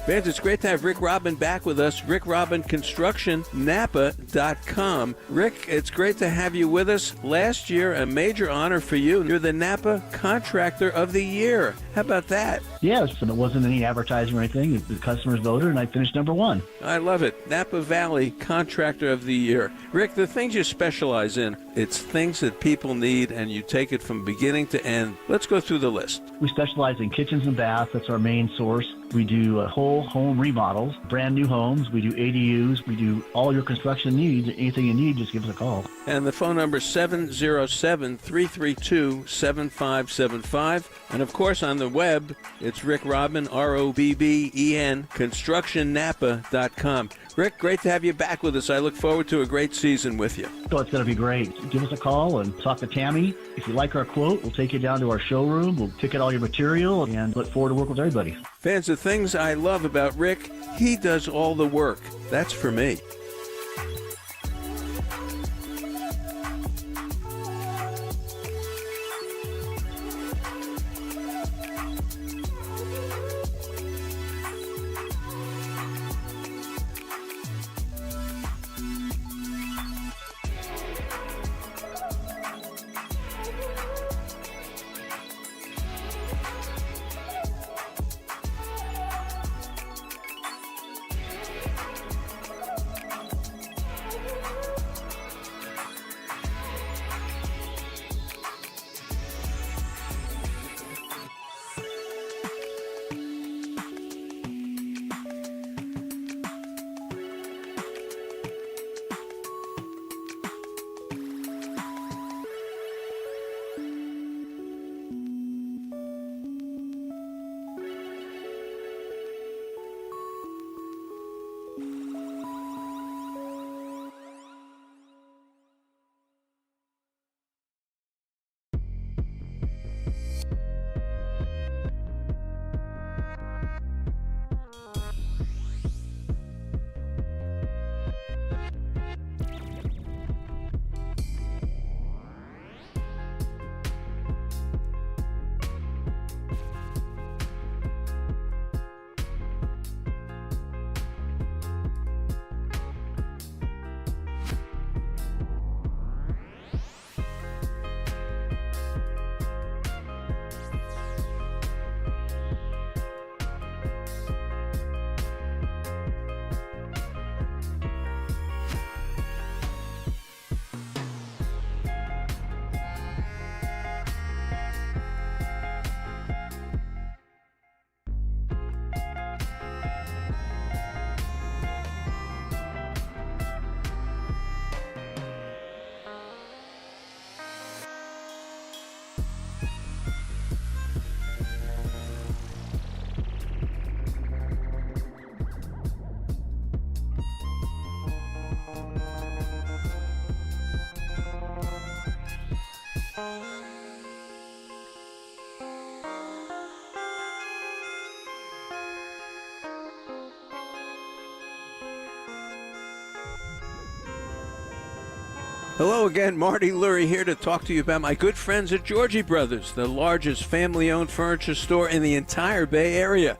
Fans, it's great to have Rick Robin back with us. Rick Robin Construction, Napa.com. Rick, it's great to have you with us. Last year, a major honor for you. You're the Napa Contractor of the Year. How about that? Yes, and it wasn't any advertising or anything. The customers voted, and I finished number one. I love it. Napa Valley Contractor of the Year. Rick, the things you specialize in, it's things that people need, and you take it from beginning to end. Let's go through the list. We specialize in kitchens and baths. That's our main source. We do whole home remodels, brand new homes. We do ADUs. We do all your construction needs. Anything you need, just give us a call. And the phone number is 707-332-7575. And, of course, on the web, it's Rick Robin, ROBBEN, ConstructionNapa.com. Rick, great to have you back with us. I look forward to a great season with you. So it's going to be great. Give us a call and talk to Tammy. If you like our quote, we'll take you down to our showroom. We'll pick out all your material and look forward to working with everybody. Fans, the things I love about Rick, he does all the work. That's for me. Hello again, Marty Lurie here to talk to you about my good friends at Georgie Brothers, the largest family-owned furniture store in the entire Bay Area.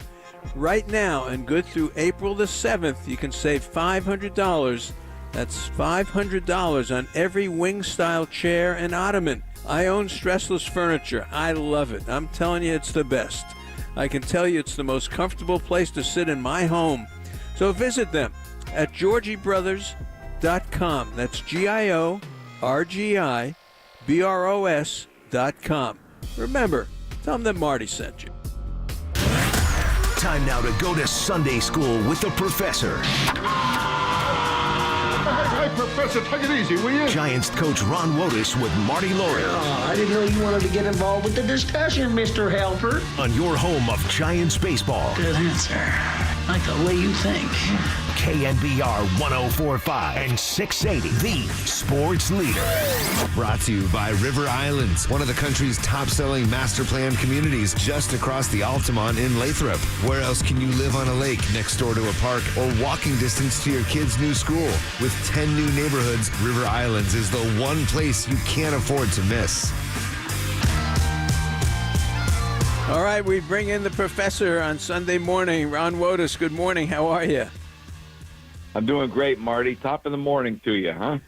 Right now and good through April the 7th, you can save $500 That's $500 on every wing-style chair and ottoman. I own Stressless Furniture. I love it. I'm telling you, it's the best. I can tell you it's the most comfortable place to sit in my home. So visit them at GeorgieBrothers.com. That's GIORGIBROS.com. Remember, tell them that Marty sent you. Time now to go to Sunday school with the professor. Hey, Professor, take it easy, will you? Giants coach Ron Wotus with Marty Laurie. Oh, I didn't know you wanted to get involved with the discussion, Mr. Helper. On your home of Giants baseball. Good answer. I like the way you think. KNBR 104.5 and 680, the sports leader. Brought to you by River Islands, one of the country's top-selling master plan communities just across the Altamont in Lathrop. Where else can you live on a lake next door to a park or walking distance to your kid's new school? With 10 new neighborhoods, River Islands is the one place you can't afford to miss. All right, we bring in the professor on Sunday morning. Ron Wotus, good morning. How are you? I'm doing great, Marty. Top of the morning to you, huh?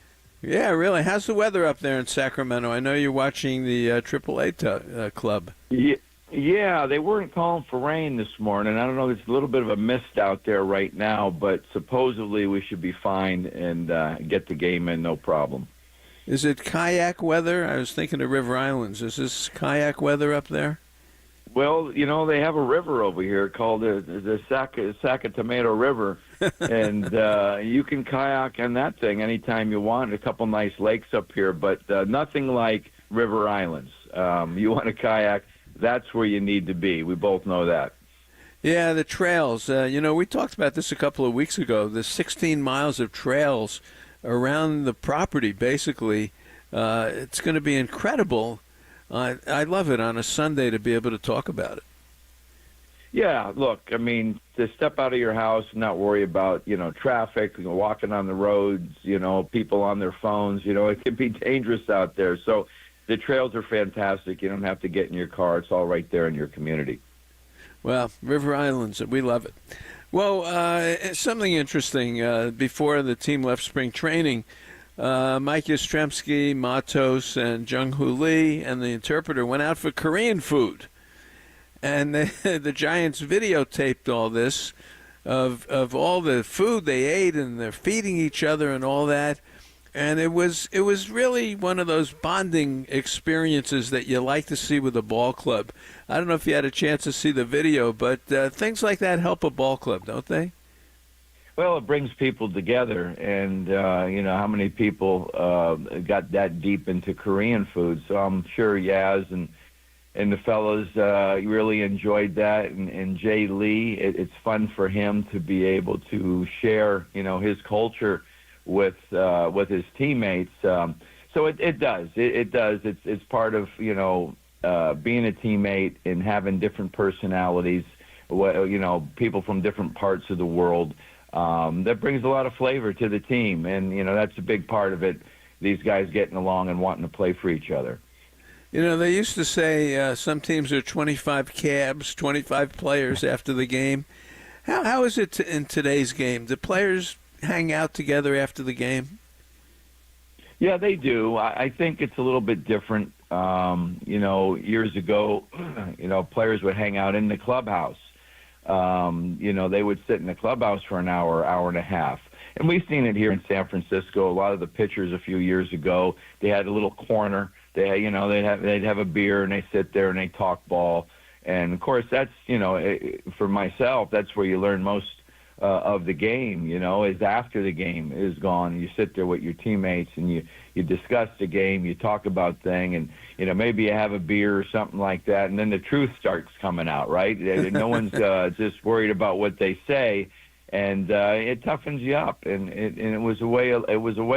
Yeah, really. How's the weather up there in Sacramento? I know you're watching the AAA club. Yeah, they weren't calling for rain this morning. I don't know. There's a little bit of a mist out there right now, but supposedly we should be fine and get the game in, no problem. Is it kayak weather? I was thinking of River Islands. Is this kayak weather up there? Well, you know, they have a river over here called the Sacramento River, and you can kayak on that thing anytime you want. A couple nice lakes up here, but nothing like River Islands. You want to kayak, that's where you need to be. We both know that. Yeah, the trails. We talked about this a couple of weeks ago. The 16 miles of trails around the property, basically. It's going to be incredible. I love it on a Sunday to be able to talk about it. Yeah, look, I mean, to step out of your house and not worry about, traffic, walking on the roads, people on their phones, it can be dangerous out there. So the trails are fantastic. You don't have to get in your car. It's all right there in your community. Well, River Islands, we love it. Well, something interesting. Before the team left spring training, Mike Yastrzemski, Matos, and Jung-Hoo Lee, and the interpreter went out for Korean food. And the Giants videotaped all this of all the food they ate, and they're feeding each other and all that. And it was really one of those bonding experiences that you like to see with a ball club. I don't know if you had a chance to see the video, but things like that help a ball club, don't they? Well, it brings people together, and how many people got that deep into Korean food. So I'm sure Yaz and the fellows really enjoyed that, and Jay Lee. It's fun for him to be able to share, his culture with his teammates. So it does. It does. It's part of being a teammate and having different personalities. People from different parts of the world. That brings a lot of flavor to the team, and that's a big part of it. These guys getting along and wanting to play for each other. They used to say some teams are 25 cabs, 25 players after the game. How is it in today's game? Do players hang out together after the game? Yeah, they do. I think it's a little bit different. Years ago, players would hang out in the clubhouse. They would sit in the clubhouse for an hour and a half. And we've seen it here in San Francisco. A lot of the pitchers a few years ago, they had a little corner. They'd have a beer and they sit there and they talk ball. And of course, that's for myself, that's where you learn most of the game. Is after the game is gone. You sit there with your teammates and you discuss the game. You talk about things, and maybe you have a beer or something like that. And then the truth starts coming out, right? No one's just worried about what they say, and it toughens you up. And it was a way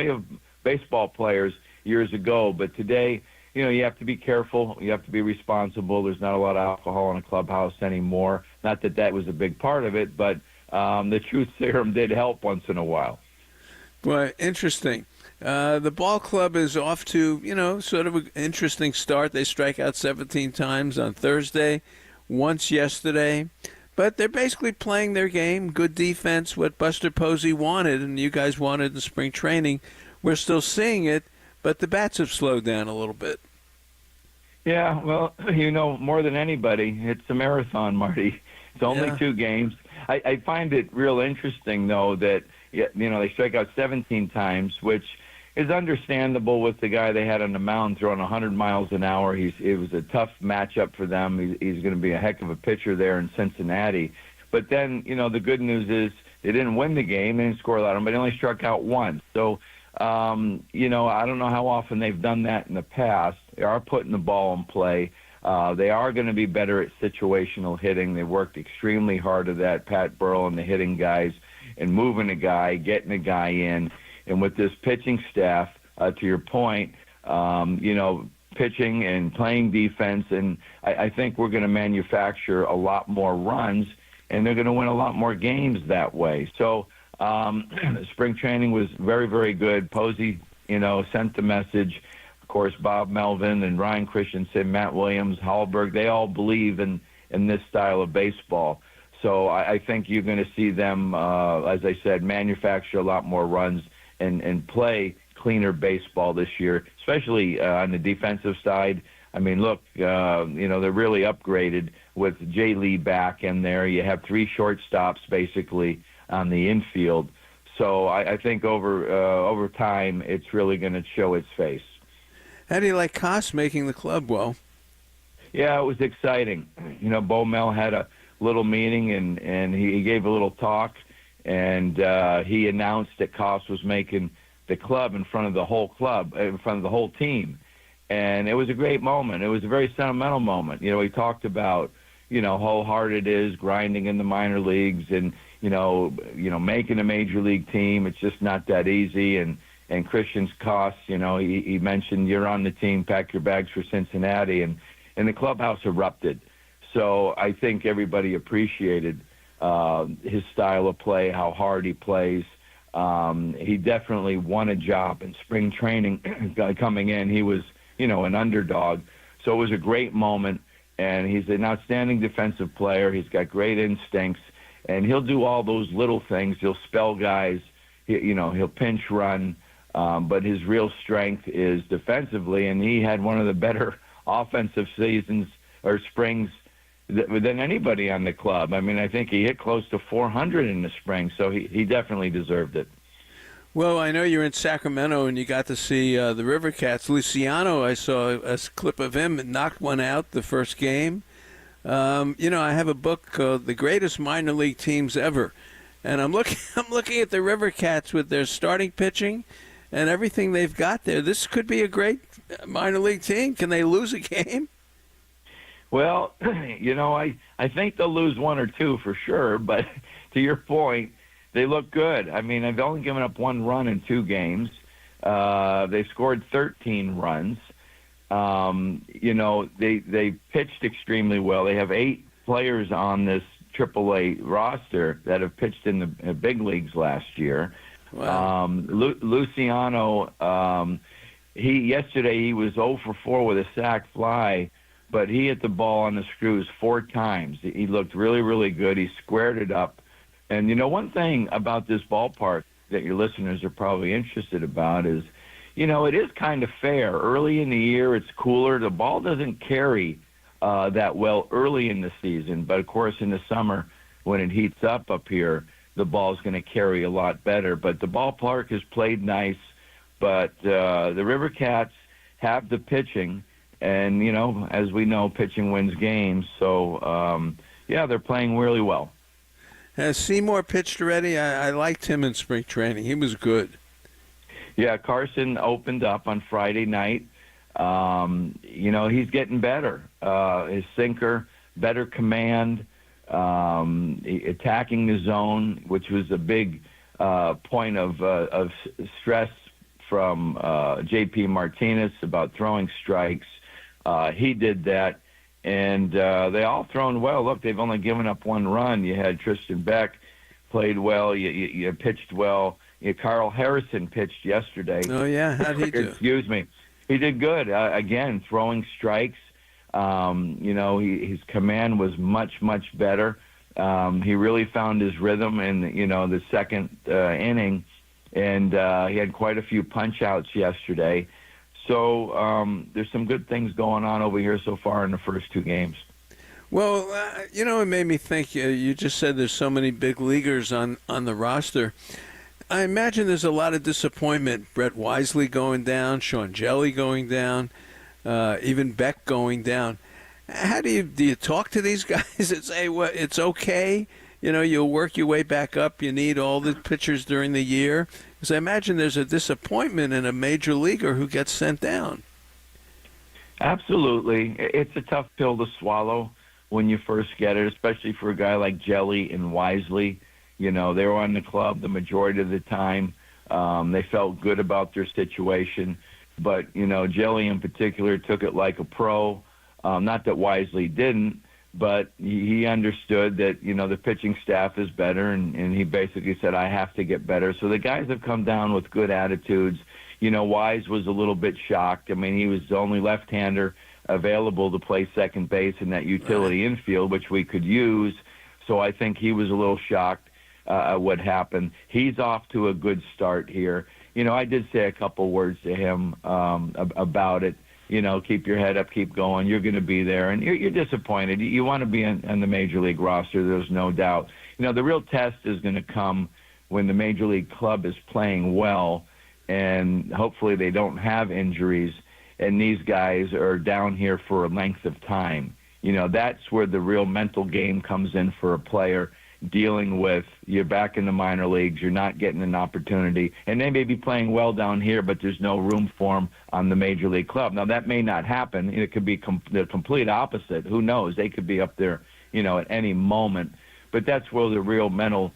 of baseball players years ago, but today, you have to be careful. You have to be responsible. There's not a lot of alcohol in a clubhouse anymore. Not that was a big part of it, but the truth serum did help once in a while. Well, interesting. The ball club is off to, sort of an interesting start. They strike out 17 times on Thursday, once yesterday. But they're basically playing their game, good defense, what Buster Posey wanted, and you guys wanted in spring training. We're still seeing it, but the bats have slowed down a little bit. Yeah, well, more than anybody, it's a marathon, Marty. It's only 2 games. I find it real interesting, though, that they strike out 17 times, which is understandable with the guy they had on the mound throwing 100 miles an hour. It was a tough matchup for them. He's going to be a heck of a pitcher there in Cincinnati. But then, the good news is they didn't win the game. They didn't score a lot of them, but they only struck out once. So, I don't know how often they've done that in the past. They are putting the ball in play. They are going to be better at situational hitting. They worked extremely hard at that, Pat Burrell and the hitting guys, and moving a guy, getting a guy in. And with this pitching staff, to your point, pitching and playing defense, and I think we're going to manufacture a lot more runs, and they're going to win a lot more games that way. So spring training was very, very good. Posey, sent the message. Of course, Bob Melvin and Ryan Christensen, Matt Williams, Hallberg, they all believe in this style of baseball. So I think you're going to see them, as I said, manufacture a lot more runs and play cleaner baseball this year, especially on the defensive side. I mean, look, they're really upgraded with Jay Lee back in there. You have 3 shortstops basically on the infield. So I think over time it's really going to show its face. How do you like Koss making the club well? Yeah, it was exciting. Bo Mel had a little meeting and he gave a little talk. And he announced that Koss was making the club in front of the whole club, in front of the whole team. And it was a great moment. It was a very sentimental moment. He talked about, how hard it is grinding in the minor leagues and, making a major league team. It's just not that easy. And Christian's Koss, he mentioned, you're on the team, pack your bags for Cincinnati. And the clubhouse erupted. So I think everybody appreciated his style of play, how hard he plays. He definitely won a job in spring training coming in. He was, an underdog. So it was a great moment, and he's an outstanding defensive player. He's got great instincts, and he'll do all those little things. He'll spell guys. He'll pinch run, but his real strength is defensively, and he had one of the better offensive seasons or springs than anybody on the club. I mean, I think he hit close to 400 in the spring, so he definitely deserved it. Well, I know you're in Sacramento and you got to see the River Cats. Luciano, I saw a clip of him and knocked one out the first game. I have a book called The Greatest Minor League Teams Ever, and I'm looking at the River Cats with their starting pitching and everything they've got there. This could be a great minor league team. Can they lose a game? Well, I think they'll lose 1 or 2 for sure, but to your point, they look good. I mean, they've only given up 1 run in 2 games. They've scored 13 runs. They pitched extremely well. They have 8 players on this AAA roster that have pitched in the big leagues last year. Wow. Luciano, yesterday he was 0 for 4 with a sac fly, but he hit the ball on the screws 4 times. He looked really, really good. He squared it up. And, one thing about this ballpark that your listeners are probably interested about is, it is kind of fair. Early in the year, it's cooler. The ball doesn't carry that well early in the season. But, of course, in the summer, when it heats up here, the ball's going to carry a lot better. But the ballpark has played nice. But the River Cats have the pitching. And, as we know, pitching wins games. So, they're playing really well. Has Seymour pitched already? I liked him in spring training. He was good. Yeah, Carson opened up on Friday night. He's getting better. His sinker, better command, attacking the zone, which was a big point of stress from J.P. Martinez about throwing strikes. He did that. And they all thrown well. Look, they've only given up 1 run. You had Tristan Beck played well. You pitched well. Carl Harrison pitched yesterday. Oh, yeah. How'd he do? Excuse me. He did good. Again, throwing strikes. His command was much, much better. He really found his rhythm in, the second inning, and he had quite a few punch-outs yesterday. So there's some good things going on over here so far in the first two games. Well, it made me think, you just said there's so many big leaguers on the roster. I imagine there's a lot of disappointment. Brett Wisely going down, Sean Jelly going down, even Beck going down. How do you talk to these guys and say, well, it's okay? You'll work your way back up. You need all the pitchers during the year. Because I imagine there's a disappointment in a major leaguer who gets sent down. Absolutely. It's a tough pill to swallow when you first get it, especially for a guy like Jelly and Wisely. They were on the club the majority of the time. They felt good about their situation. But, Jelly in particular took it like a pro. Not that Wisely didn't, but he understood that, the pitching staff is better, and he basically said, I have to get better. So the guys have come down with good attitudes. Wise was a little bit shocked. I mean, he was the only left-hander available to play second base in that utility infield, which we could use. So I think he was a little shocked at what happened. He's off to a good start here. I did say a couple words to him about it. Keep your head up, keep going. You're going to be there. And you're disappointed. You want to be on the Major League roster, there's no doubt. The real test is going to come when the Major League club is playing well, and hopefully they don't have injuries, and these guys are down here for a length of time. That's where the real mental game comes in for a player, dealing with you're back in the minor leagues, you're not getting an opportunity, and they may be playing well down here, but there's no room for them on the Major League club. Now, that may not happen. It could be the complete opposite. Who knows? They could be up there, at any moment. But that's where the real mental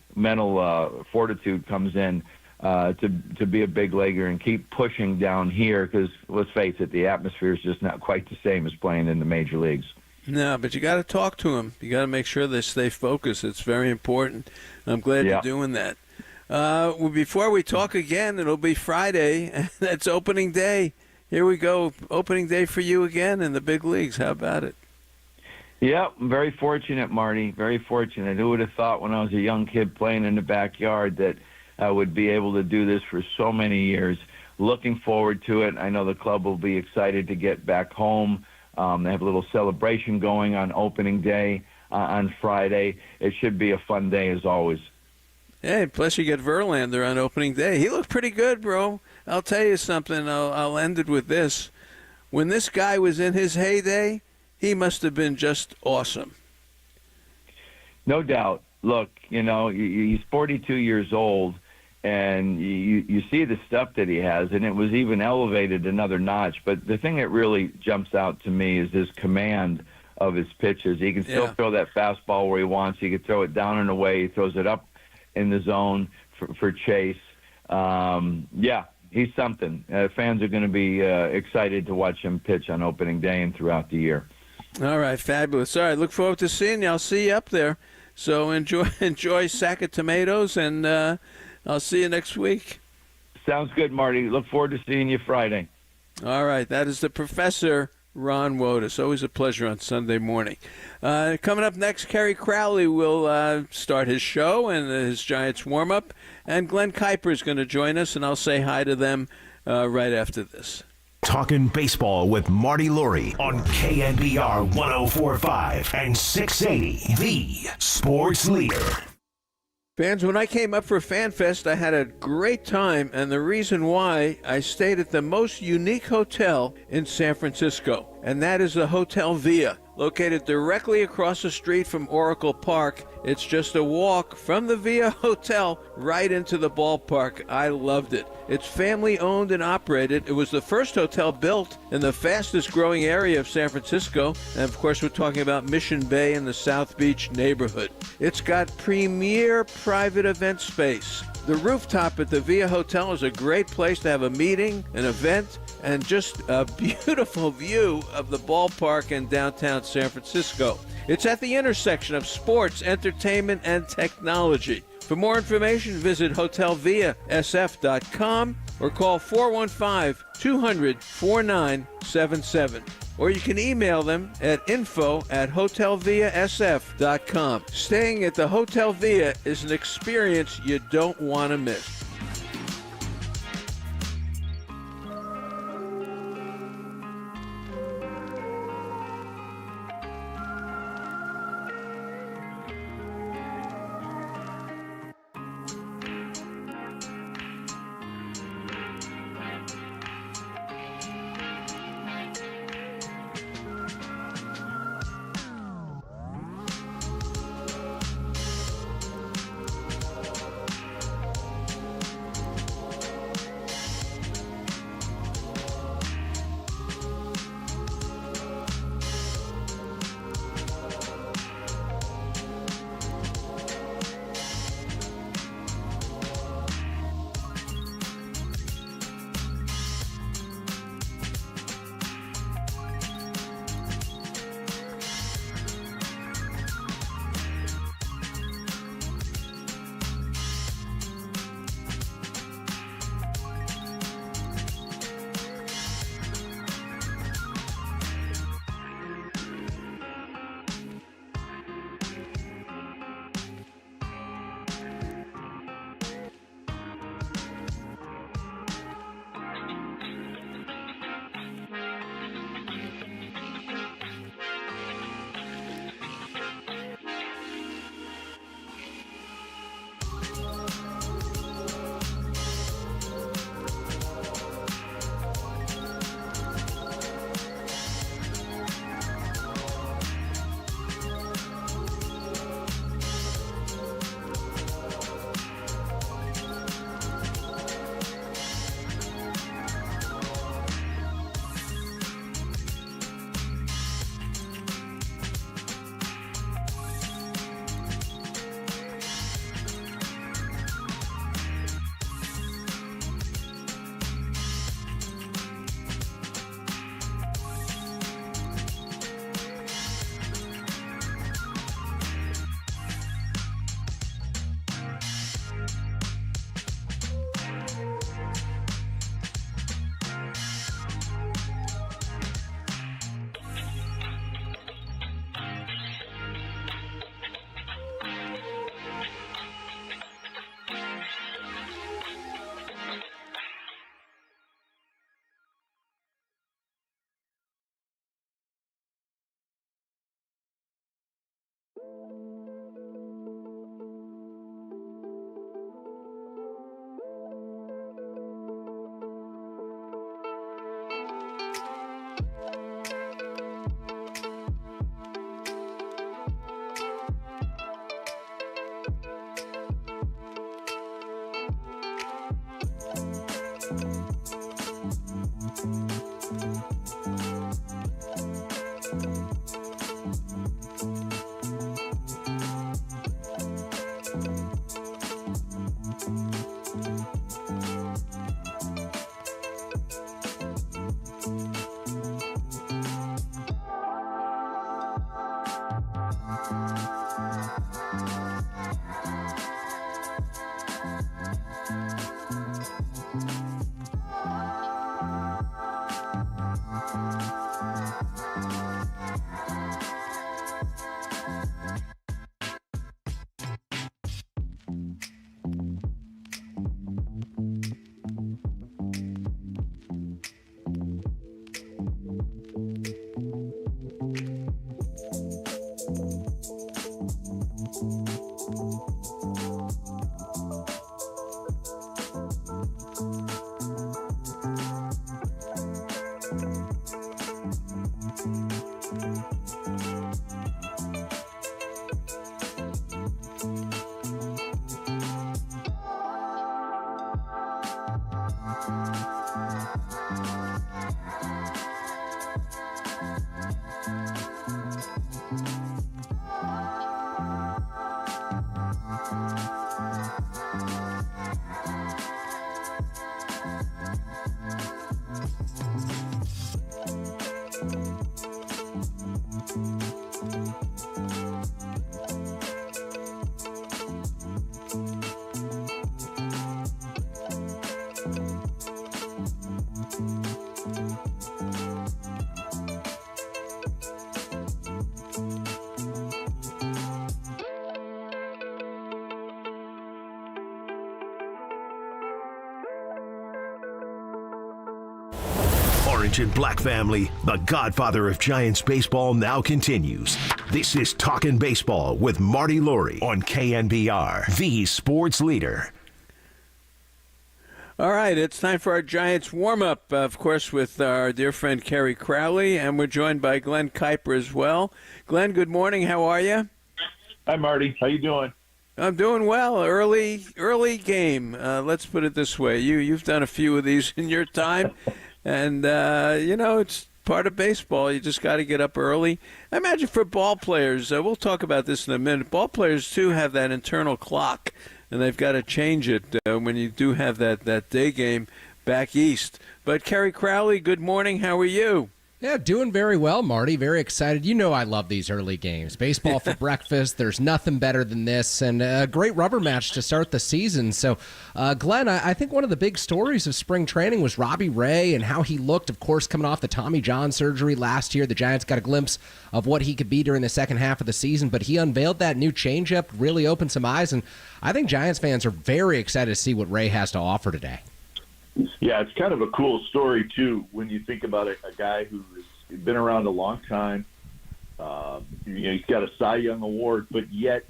fortitude comes in to be a big leaguer and keep pushing down here, because let's face it, the atmosphere is just not quite the same as playing in the major leagues. No, but you got to talk to them. You got to make sure they stay focused. It's very important. I'm glad you're doing that. Well, before we talk again, it'll be Friday, and that's opening day. Here we go, opening day for you again in the big leagues. How about it? Yeah, I'm very fortunate, Marty, very fortunate. Who would have thought when I was a young kid playing in the backyard that I would be able to do this for so many years. Looking forward to it. I know the club will be excited to get back home. They have a little celebration going on opening day on Friday. It should be a fun day as always. Hey, plus you get Verlander on opening day. He looked pretty good, bro. I'll tell you something. I'll end it with this. When this guy was in his heyday, he must have been just awesome. No doubt. Look, he's 42 years old, and you see the stuff that he has, and it was even elevated another notch. But the thing that really jumps out to me is his command of his pitches. He can still throw that fastball where he wants. He can throw it down and away. He throws it up in the zone for chase. He's something. Fans are going to be excited to watch him pitch on opening day and throughout the year. All right, fabulous. All right, look forward to seeing you. I'll see you up there. So enjoy sack of tomatoes, and I'll see you next week. Sounds good, Marty. Look forward to seeing you Friday. All right, that is the Professor Ron Wotus. Always a pleasure on Sunday morning. Coming up next, Kerry Crowley will start his show and his Giants warm-up, and Glenn Kuiper is going to join us, and I'll say hi to them right after this. Talking baseball with Marty Lurie on KNBR 104.5 and 680, the sports leader. Fans, when I came up for FanFest, I had a great time, and the reason why, I stayed at the most unique hotel in San Francisco, and that is the Hotel Via. Located directly across the street from Oracle Park, it's just a walk from the Via Hotel right into the ballpark. I loved it. It's family owned and operated. It was the first hotel built in the fastest growing area of San Francisco. And of course, we're talking about Mission Bay in the South Beach neighborhood. It's got premier private event space. The rooftop at the Via Hotel is a great place to have a meeting, an event, and just a beautiful view of the ballpark in downtown San Francisco. It's at the intersection of sports, entertainment, and technology. For more information, visit hotelviasf.com or call 415-200-4977. or you can email them at info@hotelviasf.com. Staying at the Hotel Via is an experience you don't want to miss. Orange and Black family, the godfather of Giants baseball now continues. This is Talkin' Baseball with Marty Laurie on KNBR, the sports leader. All right, it's time for our Giants warm-up, of course, with our dear friend Kerry Crowley, and we're joined by Glenn Kuiper as well. Glenn, good morning. How are you? Hi, Marty. How you doing? I'm doing well. Early game. Let's put it this way. You've done a few of these in your time, and it's part of baseball. You just got to get up early. I imagine for ball players, we'll talk about this in a minute. Ball players too have that internal clock, and they've got to change it when you do have that day game back east. But Kerry Crowley, good morning. How are you? Yeah, doing very well, Marty. Very excited. You know I love these early games. Baseball for breakfast. There's nothing better than this, and a great rubber match to start the season. So, Glenn, I think one of the big stories of spring training was Robbie Ray and how he looked, of course, coming off the Tommy John surgery last year. The Giants got a glimpse of what he could be during the second half of the season, but he unveiled that new changeup, really opened some eyes, and I think Giants fans are very excited to see what Ray has to offer today. Yeah, it's kind of a cool story, too, when you think about a guy who has been around a long time. He's got a Cy Young award, but yet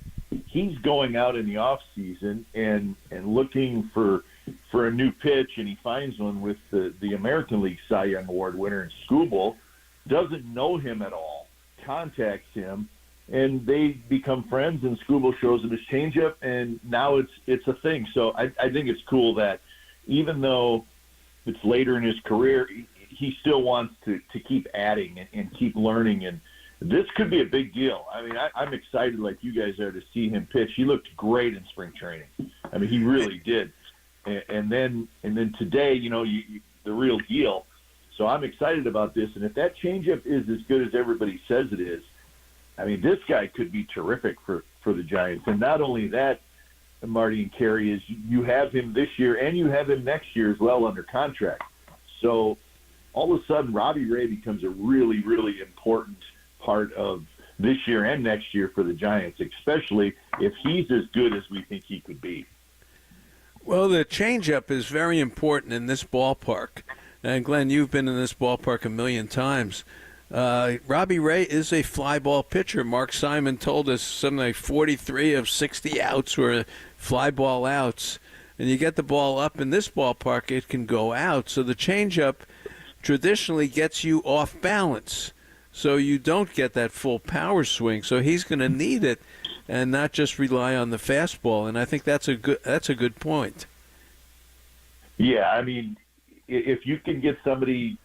he's going out in the offseason and looking for a new pitch, and he finds one with the American League Cy Young Award winner in Skubal, doesn't know him at all, contacts him, and they become friends, and Skubal shows him his changeup, and now it's a thing. So I think it's cool that even though it's later in his career, he still wants to keep adding and keep learning. And this could be a big deal. I mean, I'm excited like you guys are to see him pitch. He looked great in spring training. I mean, he really did. And then today, the real deal. So I'm excited about this. And if that changeup is as good as everybody says it is, I mean, this guy could be terrific for the Giants. And not only that, Marty and Kerry, is you have him this year and you have him next year as well under contract. So all of a sudden, Robbie Ray becomes a really, really important part of this year and next year for the Giants, especially if he's as good as we think he could be. Well, the changeup is very important in this ballpark. And, Glenn, you've been in this ballpark a million times. Robbie Ray is a fly ball pitcher. Mark Simon told us something like 43 of 60 outs were fly ball outs. And you get the ball up in this ballpark, it can go out. So the changeup traditionally gets you off balance. So you don't get that full power swing. So he's going to need it and not just rely on the fastball. And I think that's a good point. Yeah, I mean, if you can get somebody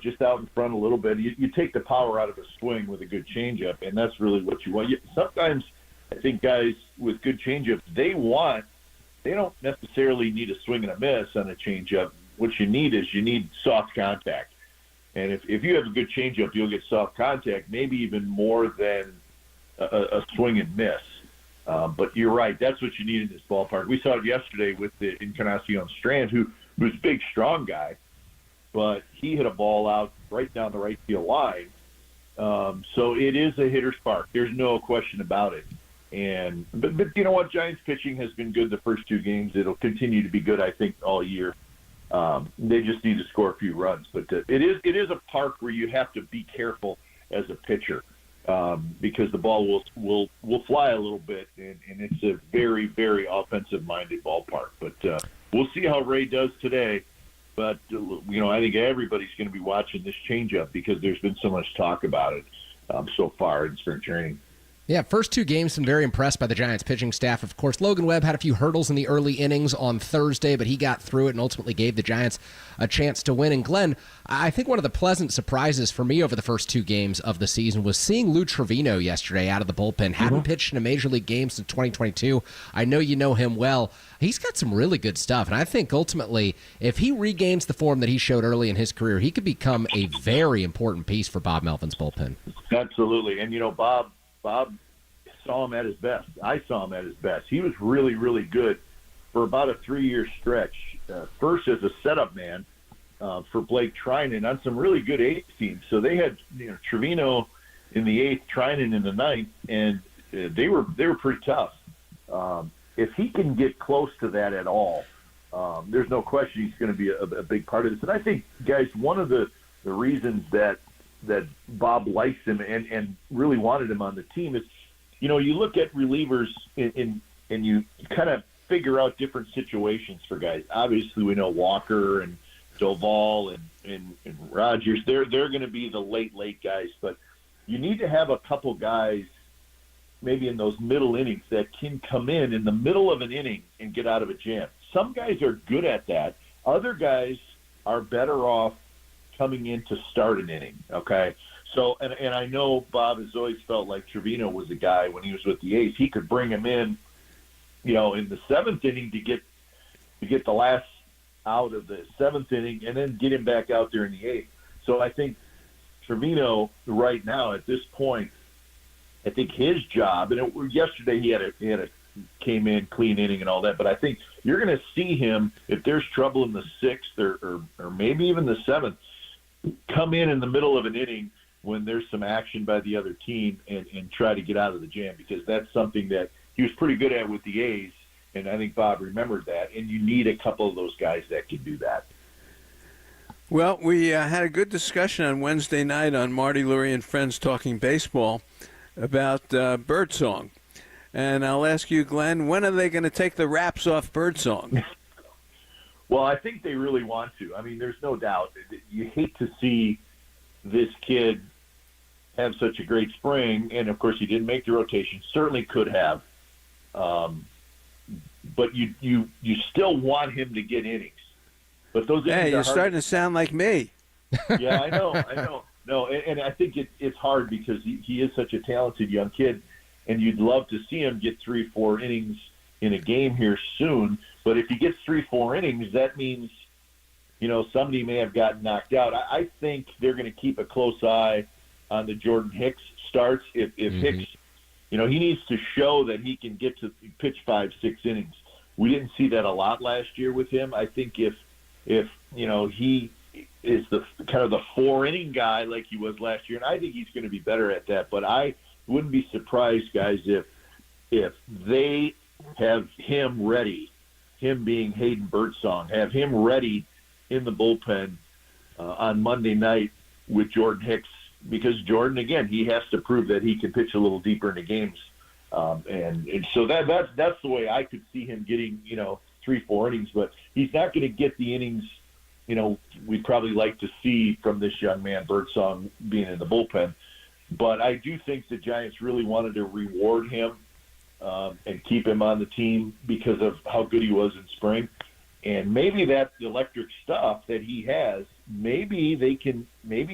just out in front a little bit, you take the power out of a swing with a good changeup, and that's really what you want. Sometimes I think guys with good changeups, they don't necessarily need a swing and a miss on a changeup. What you need soft contact. And if you have a good changeup, you'll get soft contact, maybe even more than a swing and miss. But you're right, that's what you need in this ballpark. We saw it yesterday with the Encarnacion Strand, who was a big, strong guy, but he hit a ball out right down the right field line. So it is a hitter's park. There's no question about it. But you know what? Giants pitching has been good the first two games. It'll continue to be good, I think, all year. They just need to score a few runs. But it is a park where you have to be careful as a pitcher because the ball will fly a little bit, and it's a very, very offensive-minded ballpark. But we'll see how Ray does today. But, I think everybody's going to be watching this changeup because there's been so much talk about it so far in spring training. Yeah, first two games, I'm very impressed by the Giants pitching staff. Of course, Logan Webb had a few hurdles in the early innings on Thursday, but he got through it and ultimately gave the Giants a chance to win. And Glenn, I think one of the pleasant surprises for me over the first two games of the season was seeing Lou Trevino yesterday out of the bullpen. Hadn't pitched in a major league game since 2022. I know you know him well. He's got some really good stuff, and I think ultimately, if he regains the form that he showed early in his career, he could become a very important piece for Bob Melvin's bullpen. Absolutely. And, Bob saw him at his best. I saw him at his best. He was really, really good for about a 3-year stretch. First as a setup man for Blake Trinan on some really good eighth teams. So they had Trevino in the eighth, Trinan in the ninth, and they were pretty tough. If he can get close to that at all, there's no question he's going to be a big part of this. And I think, guys, one of the reasons that Bob likes him and really wanted him on the team is, you look at relievers and you kind of figure out different situations for guys. Obviously, we know Walker and Doval and Rogers. They're going to be the late guys, but you need to have a couple guys maybe in those middle innings that can come in the middle of an inning and get out of a jam. Some guys are good at that. Other guys are better off coming in to start an inning, okay? So, and I know Bob has always felt like Trevino was a guy when he was with the A's. He could bring him in, in the seventh inning to get the last out of the seventh inning and then get him back out there in the eighth. So I think Trevino right now at this point, I think his job, and yesterday he had a came in clean inning and all that, but I think you're going to see him, if there's trouble in the sixth or maybe even the seventh, come in the middle of an inning when there's some action by the other team and try to get out of the jam, because that's something that he was pretty good at with the A's, and I think Bob remembered that, and you need a couple of those guys that can do that. Well, we had a good discussion on Wednesday night on Marty Lurie and Friends Talking Baseball about Birdsong. And I'll ask you, Glenn, when are they going to take the wraps off Birdsong? Well, I think they really want to. I mean, there's no doubt. You hate to see this kid have such a great spring, and, of course, he didn't make the rotation. Certainly could have. But you still want him to get innings. But those innings you're are starting to sound like me. Yeah, I know. No, and I think it's hard because he is such a talented young kid, and you'd love to see him get 3-4 innings in a game here soon. But if he gets 3-4 innings, that means, somebody may have gotten knocked out. I think they're going to keep a close eye on the Jordan Hicks starts. If Hicks, he needs to show that he can get to pitch 5-6 innings. We didn't see that a lot last year with him. I think if he is the kind of the 4-inning guy like he was last year, and I think he's going to be better at that. But I wouldn't be surprised, guys, if they have him ready, him being Hayden Birdsong, have him ready in the bullpen on Monday night with Jordan Hicks, because Jordan, again, he has to prove that he can pitch a little deeper into games. And so that's the way I could see him getting, 3-4 innings, but he's not going to get the innings, we'd probably like to see from this young man, Birdsong, being in the bullpen. But I do think the Giants really wanted to reward him and keep him on the team because of how good he was in spring. And maybe that electric stuff that he has, maybe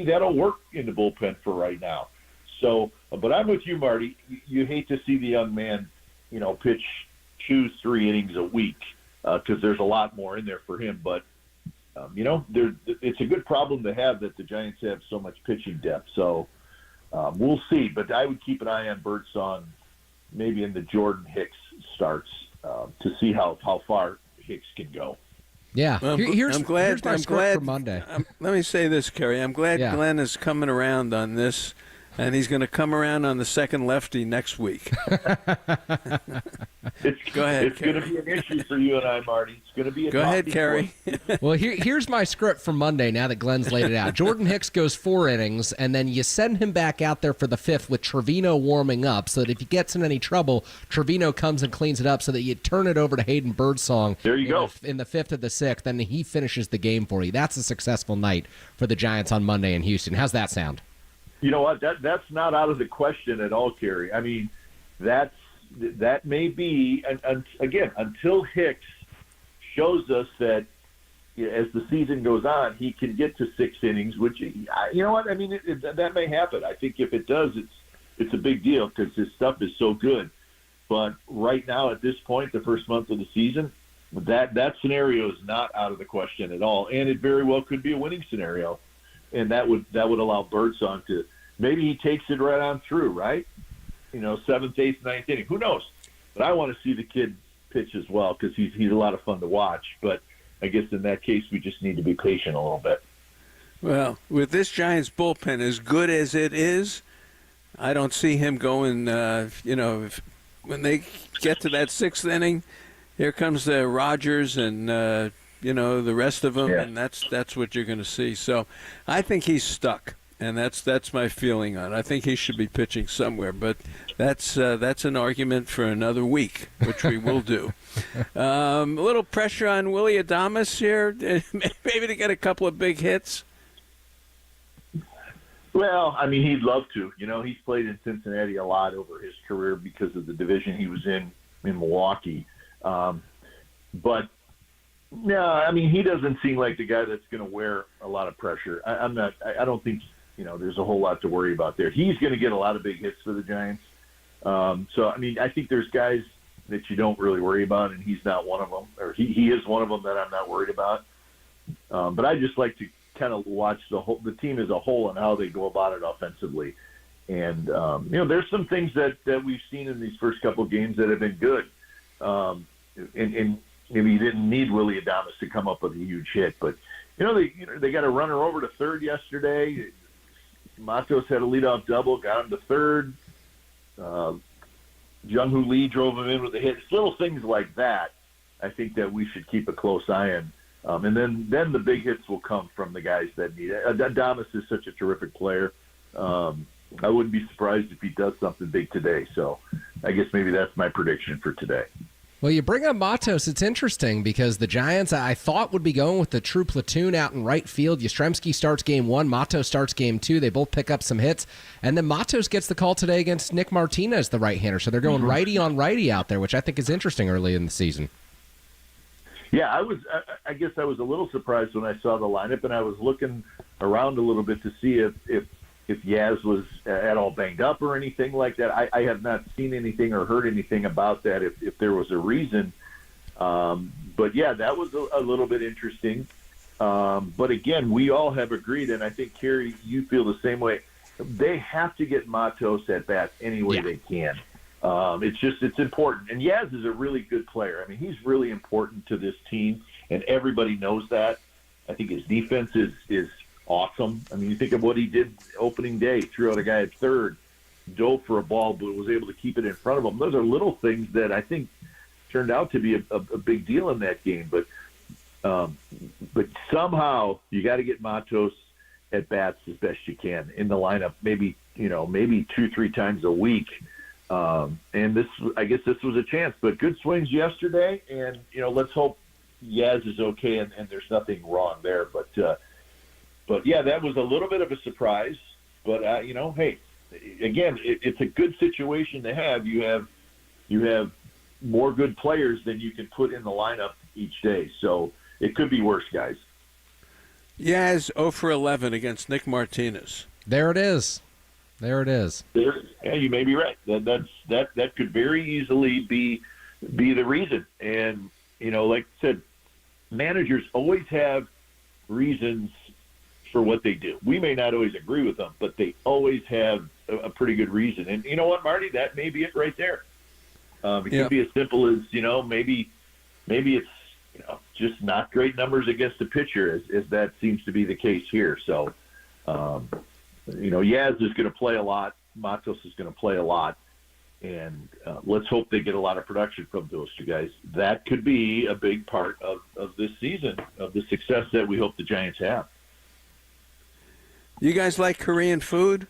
that'll work in the bullpen for right now. So, but I'm with you, Marty. You hate to see the young man, pitch 2-3 innings a week because there's a lot more in there for him. But, it's a good problem to have that the Giants have so much pitching depth. So we'll see. But I would keep an eye on Birdsong maybe in the Jordan Hicks starts to see how far Hicks can go. Yeah, here's my script for Monday. Let me say this, Kerry. I'm glad Glenn is coming around on this, and he's going to come around on the second lefty next week. Go ahead. It's going to be an issue for you and I, Marty. It's going to be a Go ahead, Kerry. Well, here's my script for Monday now that Glenn's laid it out. Jordan Hicks goes 4 innings, and then you send him back out there for the 5th with Trevino warming up so that if he gets in any trouble, Trevino comes and cleans it up so that you turn it over to Hayden Birdsong. There you go. In the 5th or the 6th, and he finishes the game for you. That's a successful night for the Giants on Monday in Houston. How's that sound? You know what? That's not out of the question at all, Kerry. I mean, that may be, and again, until Hicks shows us that as the season goes on, he can get to 6 innings, which, you know what? I mean, that may happen. I think if it does, it's a big deal because his stuff is so good. But right now, at this point, the first month of the season, that scenario is not out of the question at all, and it very well could be a winning scenario. And that would allow Birdsong to maybe he takes it right on through, right? 7th, 8th, 9th inning. Who knows? But I want to see the kid pitch as well because he's a lot of fun to watch. But I guess in that case, we just need to be patient a little bit. Well, with this Giants bullpen as good as it is, I don't see him going. When they get to that 6th inning, here comes the Rogers and the rest of them, Yeah. and that's what you're going to see. So I think he's stuck, and that's my feeling on it. I think he should be pitching somewhere, but that's an argument for another week, which we will do. A little pressure on Willie Adames here, maybe to get a couple of big hits. Well, I mean, he'd love to. He's played in Cincinnati a lot over his career because of the division he was in Milwaukee. But no, I mean, he doesn't seem like the guy that's going to wear a lot of pressure. I don't think, there's a whole lot to worry about there. He's going to get a lot of big hits for the Giants. So, I mean, I think there's guys that you don't really worry about, and he's not one of them, or he is one of them that I'm not worried about. But I just like to kind of watch the team as a whole and how they go about it offensively. And, there's some things that we've seen in these first couple of games that have been good. And maybe you didn't need Willie Adames to come up with a huge hit, but they got a runner over to third yesterday. Matos had a leadoff double, got him to third. Jung-Hoo Lee drove him in with a hit. It's little things like that I think that we should keep a close eye on. And then the big hits will come from the guys that need it. Adames is such a terrific player. I wouldn't be surprised if he does something big today. So I guess maybe that's my prediction for today. Well, you bring up Matos. It's interesting because the Giants, I thought, would be going with the true platoon out in right field. Yastrzemski starts game 1. Matos starts game 2. They both pick up some hits. And then Matos gets the call today against Nick Martinez, the right-hander. So they're going righty on righty out there, which I think is interesting early in the season. Yeah, I guess I was a little surprised when I saw the lineup, and I was looking around a little bit to see if Yaz was at all banged up or anything like that. I have not seen anything or heard anything about that, if there was a reason. But, yeah, that was a little bit interesting. But, again, we all have agreed, and I think, Kerry, you feel the same way. They have to get Matos at bat any way they can. It's important. And Yaz is a really good player. I mean, he's really important to this team, and everybody knows that. I think his defense is awesome. I mean, you think of what he did opening day, threw out a guy at third, dove for a ball, but was able to keep it in front of him. Those are little things that I think turned out to be a big deal in that game. But somehow you got to get Matos at bats as best you can in the lineup, maybe 2-3 times a week. And I guess this was a chance, but good swings yesterday, and let's hope Yaz is okay and there's nothing wrong there. But yeah, that was a little bit of a surprise. But hey, again, it's a good situation to have. You have more good players than you can put in the lineup each day, so it could be worse, guys. Yaz 0 for 11 against Nick Martinez. There it is. Yeah, you may be right. That could very easily be the reason. And like I said, managers always have reasons for what they do. We may not always agree with them, but they always have a pretty good reason. And you know what, Marty? That may be it right there. It could be as simple as maybe it's just not great numbers against the pitcher, as that seems to be the case here. So. Yaz is going to play a lot. Matos is going to play a lot. And let's hope they get a lot of production from those two guys. That could be a big part of this season, of the success that we hope the Giants have. You guys like Korean food?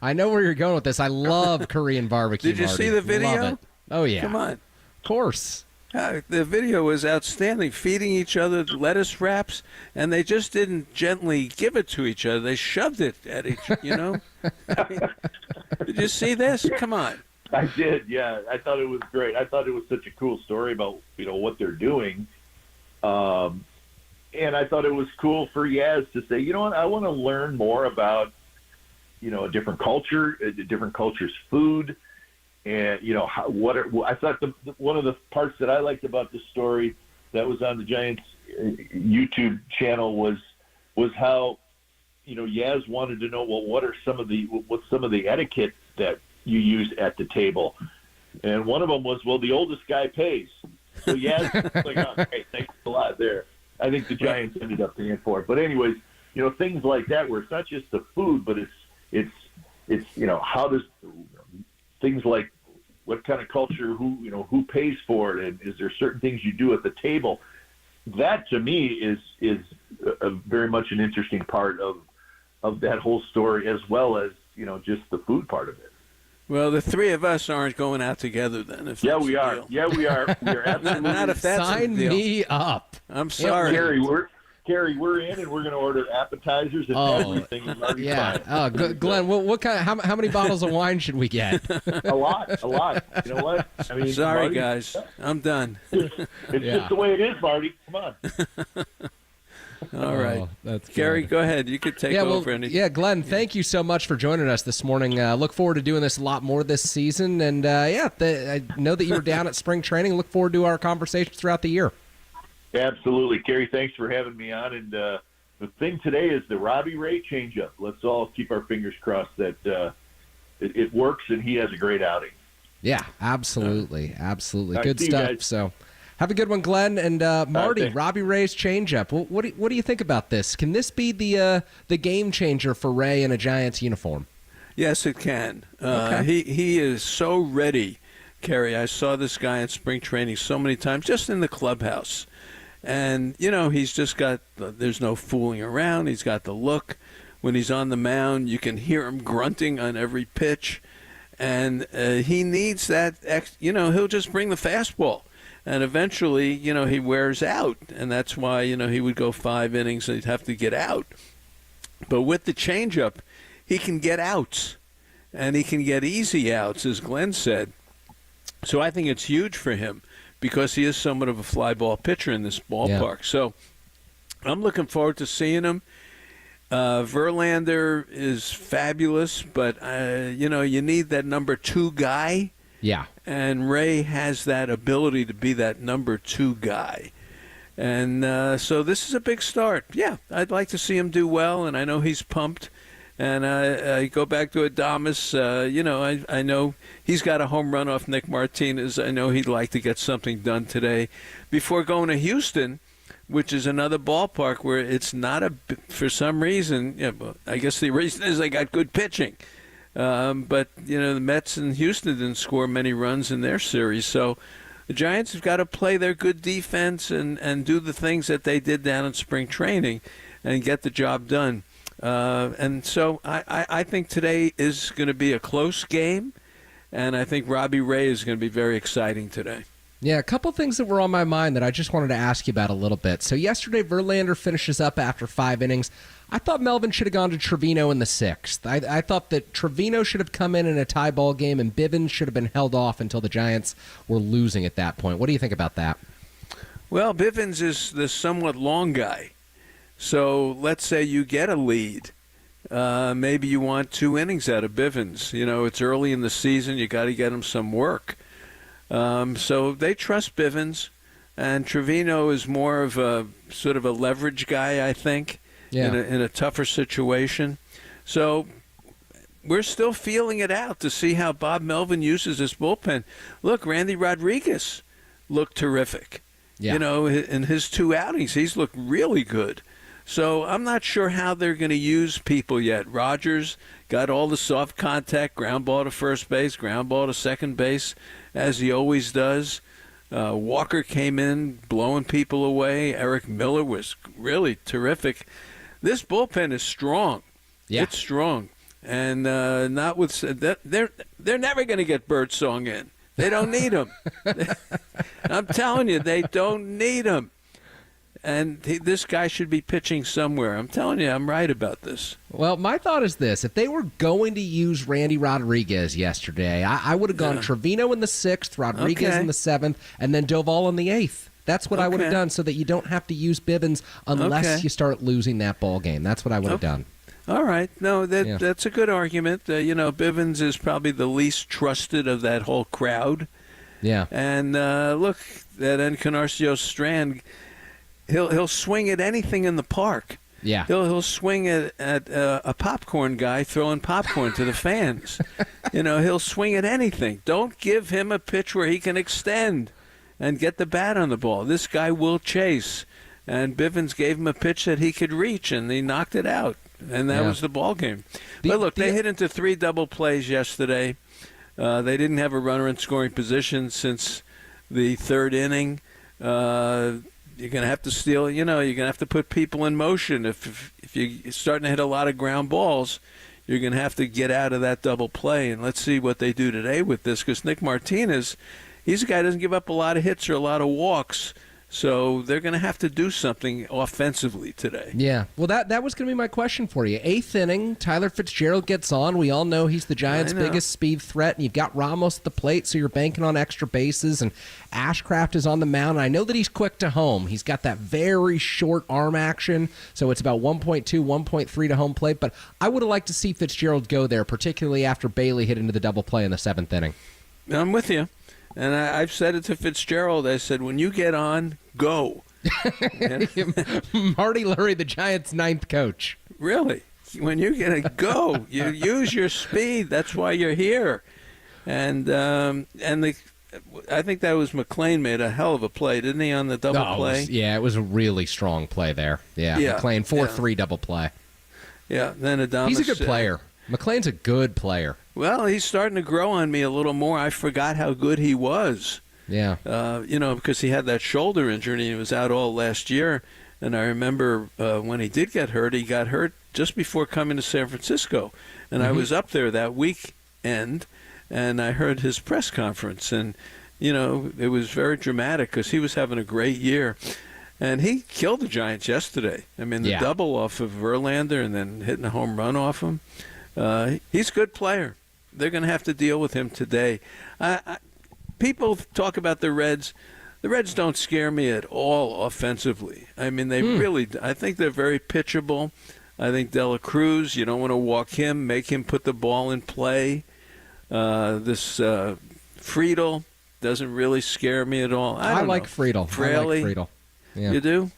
I know where you're going with this. I love Korean barbecue. Did you see the video? Love it. Oh, yeah. Come on. Of course. The video was outstanding, feeding each other lettuce wraps, and they just didn't gently give it to each other. They shoved it at each, I mean, did you see this? Come on. I did, yeah. I thought it was great. I thought it was such a cool story about, what they're doing. And I thought it was cool for Yaz to say, I want to learn more about, a different culture, a different culture's food. And, I thought one of the parts that I liked about the story that was on the Giants YouTube channel was how, Yaz wanted to know, well, what's some of the etiquette that you use at the table? And one of them was, well, the oldest guy pays. So Yaz was like, oh, hey, thanks a lot there. I think the Giants ended up paying for it. But anyways, things like that where it's not just the food, but it's how does things like what kind of culture, who pays for it, and is there certain things you do at the table? that to me is a very much an interesting part of that whole story, as well as just the food part of it. Well, the three of us aren't going out together then. If Yeah, that's we the are. deal. Yeah, we are. We are absolutely. Not if that's Sign the deal. me up. I'm sorry. Gary, we're in, and we're going to order appetizers and everything. Is already Yeah. fine. Glenn, what kind? How many bottles of wine should we get? A lot. You know what? I mean, Sorry, Marty, guys. I'm done. It's just the way it is, Marty. Come on. All right. That's Gary, good. go ahead. You could take over anything. Yeah, Glenn, thank you so much for joining us this morning. Look forward to doing this a lot more this season. And, I know that you were down at spring training. Look forward to our conversations throughout the year. Absolutely. Gary, thanks for having me on. And the thing today is the Robbie Ray changeup. Let's all keep our fingers crossed that it works and he has a great outing. Yeah, absolutely. Absolutely. All right, Good see you stuff. guys. So have a good one, Glenn. And Marty, thanks. Robbie Ray's changeup. What do you think about this? Can this be the game changer for Ray in a Giants uniform? Yes, it can. Okay. He is so ready, Kerry. I saw this guy in spring training so many times, just in the clubhouse. And, he's just got there's no fooling around. He's got the look. When he's on the mound, you can hear him grunting on every pitch. And he needs that, he'll just bring the fastball. And eventually, he wears out. And that's why, he would go 5 innings and he'd have to get out. But with the changeup, he can get outs. And he can get easy outs, as Glenn said. So I think it's huge for him, because he is somewhat of a fly ball pitcher in this ballpark. Yeah. So I'm looking forward to seeing him. Verlander is fabulous, but, you need that number 2 guy. Yeah. And Ray has that ability to be that number 2 guy. And so this is a big start. Yeah, I'd like to see him do well, and I know he's pumped. And I go back to Adames. I know he's got a home run off Nick Martinez. I know he'd like to get something done today before going to Houston, which is another ballpark where it's not for some reason. I guess the reason is they got good pitching. But, the Mets and Houston didn't score many runs in their series. So the Giants have got to play their good defense and do the things that they did down in spring training and get the job done. And so I think today is going to be a close game, and I think Robbie Ray is going to be very exciting today. Yeah, a couple things that were on my mind that I just wanted to ask you about a little bit. So yesterday, Verlander finishes up after 5 innings. I thought Melvin should have gone to Trevino in the 6th. I thought that Trevino should have come in a tie ball game, and Bivens should have been held off until the Giants were losing at that point. What do you think about that? Well, Bivens is the somewhat long guy. So let's say you get a lead. Maybe you want 2 innings out of Bivens. It's early in the season. You got to get him some work. So they trust Bivens, and Trevino is more of a sort of a leverage guy, I think, in a tougher situation. So we're still feeling it out to see how Bob Melvin uses his bullpen. Look, Randy Rodriguez looked terrific. Yeah. In his 2 outings, he's looked really good. So I'm not sure how they're going to use people yet. Rogers got all the soft contact, ground ball to first base, ground ball to second base, as he always does. Walker came in blowing people away. Eric Miller was really terrific. This bullpen is strong. Yeah. It's strong. And they're never going to get Birdsong in. They don't need him. I'm telling you, they don't need him. And this guy should be pitching somewhere. I'm telling you, I'm right about this. Well, my thought is this. If they were going to use Randy Rodriguez yesterday, I would have gone Trevino in the 6th, Rodriguez in the 7th, and then Doval in the 8th. That's what I would have done, so that you don't have to use Bivens unless you start losing that ball game. That's what I would have done. All right. No, that's a good argument. Bivens is probably the least trusted of that whole crowd. Yeah. And look, that Encarnacion Strand, he'll swing at anything in the park. Yeah. He'll swing at a popcorn guy throwing popcorn to the fans. He'll swing at anything. Don't give him a pitch where he can extend and get the bat on the ball. This guy will chase. And Bivens gave him a pitch that he could reach, and he knocked it out. And that was the ball game. But look, they hit into 3 double plays yesterday. They didn't have a runner in scoring position since the 3rd inning. you're going to have to steal. You're going to have to put people in motion. If you're starting to hit a lot of ground balls, you're going to have to get out of that double play. And let's see what they do today with this, because Nick Martinez, he's a guy who doesn't give up a lot of hits or a lot of walks. So they're going to have to do something offensively today. Yeah. Well, that was going to be my question for you. 8th inning, Tyler Fitzgerald gets on. We all know he's the Giants' biggest speed threat, and you've got Ramos at the plate, so you're banking on extra bases, and Ashcraft is on the mound. I know that he's quick to home. He's got that very short arm action, so it's about 1.2, 1.3 to home plate, but I would have liked to see Fitzgerald go there, particularly after Bailey hit into the double play in the 7th inning. I'm with you. And I've said it to Fitzgerald. I said, when you get on, go. Marty Lurie, the Giants' 9th coach. Really? When you get a go, you use your speed. That's why you're here. And I think that was McClain made a hell of a play, didn't he, on the double play? It was a really strong play there. Yeah. McClain 4-3 double play. Yeah, then Adames. He's a good player. McClain's a good player. Well, he's starting to grow on me a little more. I forgot how good he was. Yeah. Because he had that shoulder injury and he was out all last year. And I remember when he did get hurt, he got hurt just before coming to San Francisco. And I was up there that weekend, and I heard his press conference. And, it was very dramatic because he was having a great year. And he killed the Giants yesterday. I mean, the double off of Verlander and then hitting a home run off him. He's a good player. They're going to have to deal with him today. People talk about the Reds. The Reds don't scare me at all offensively. I mean, they really – I think they're very pitchable. I think De La Cruz, you don't want to walk him, make him put the ball in play. This Friedel doesn't really scare me at all. I like Friedel. Fraley. I like Friedel. Yeah. You do?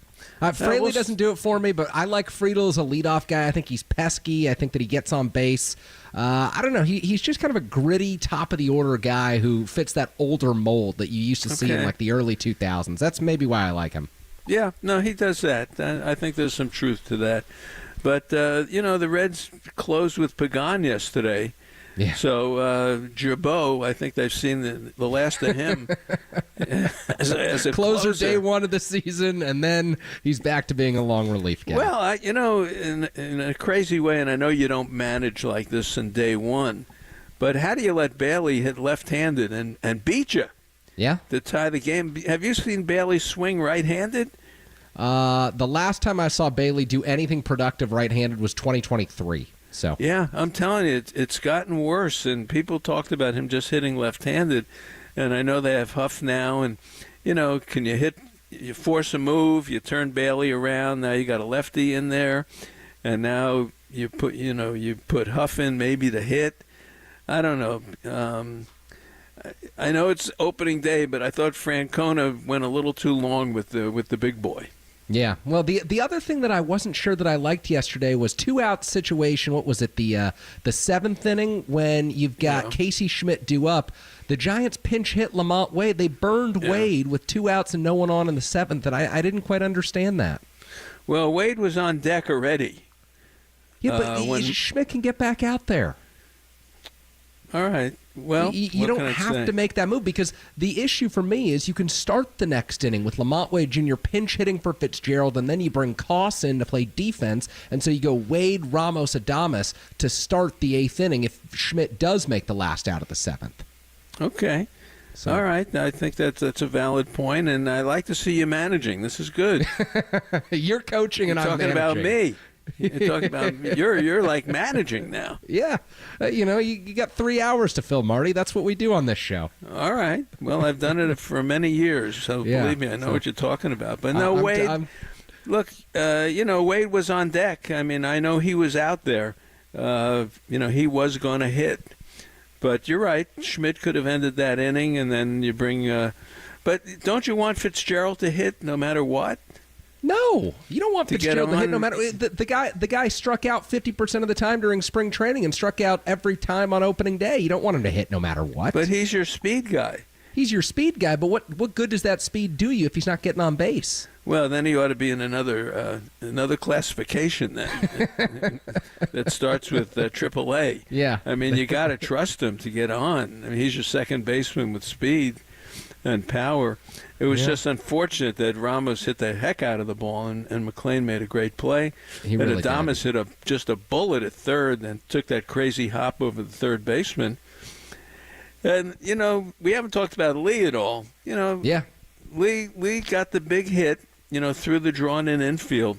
Fraley doesn't do it for me, but I like Friedel as a leadoff guy. I think he's pesky. I think that he gets on base. I don't know. He's just kind of a gritty, top-of-the-order guy who fits that older mold that you used to see in like the early 2000s. That's maybe why I like him. Yeah, no, he does that. I think there's some truth to that. But, the Reds closed with Pagan yesterday. Yeah. So, Jabot, I think they've seen the last of him as a closer. Day one of the season, and then he's back to being a long relief guy. Well, in a crazy way, and I know you don't manage like this in day one, but how do you let Bailey hit left-handed and beat you? Yeah. To tie the game. Have you seen Bailey swing right-handed? The last time I saw Bailey do anything productive right-handed was 2023. So yeah, I'm telling you, it's gotten worse, and people talked about him just hitting left-handed, and I know they have Huff now, and can you force a move, you turn Bailey around, now you got a lefty in there, and now you put Huff in maybe to hit. I don't know. I know it's opening day, but I thought Francona went a little too long with the big boy. Yeah. Well, the other thing that I wasn't sure that I liked yesterday was 2-out situation. What was it? The 7th inning when you've got Casey Schmidt due up. The Giants pinch hit Lamont Wade. They burned Wade with 2 outs and no one on in the 7th, and I didn't quite understand that. Well, Wade was on deck already. Yeah, but Schmidt can get back out there. All right. Well, you don't have to make that move, because the issue for me is you can start the next inning with Lamont Wade Jr. pinch hitting for Fitzgerald, and then you bring Koss in to play defense, and so you go Wade, Ramos, Adames to start the 8th inning if Schmidt does make the last out of the 7th. Okay. So. All right. I think that's a valid point, and I like to see you managing. This is good. You're coaching, and I'm talking managing. About me. You're talking about you're like managing now. Yeah, you got 3 hours to fill, Marty. That's what we do on this show. All right. Well, I've done it for many years, so believe me, I know what you're talking about. But no, Wade. Look, Wade was on deck. I mean, I know he was out there. He was going to hit. But you're right. Schmidt could have ended that inning, and then you bring. But don't you want Fitzgerald to hit no matter what? No, you don't want Fitzgerald to hit no matter. The guy struck out 50% of the time during spring training and struck out every time on opening day. You don't want him to hit no matter what. But he's your speed guy. He's your speed guy, but what good does that speed do you if he's not getting on base? Well, then he ought to be in another classification then that starts with AAA. Yeah. I mean, you got to trust him to get on. I mean, he's your second baseman with speed. and power. It was Yeah. just unfortunate that Ramos hit the heck out of the ball, and McLean made a great play. He and really Adames hit just a bullet at third and took that crazy hop over the third baseman. And, we haven't talked about Lee at all. Yeah. Lee got the big hit, through the drawn-in infield.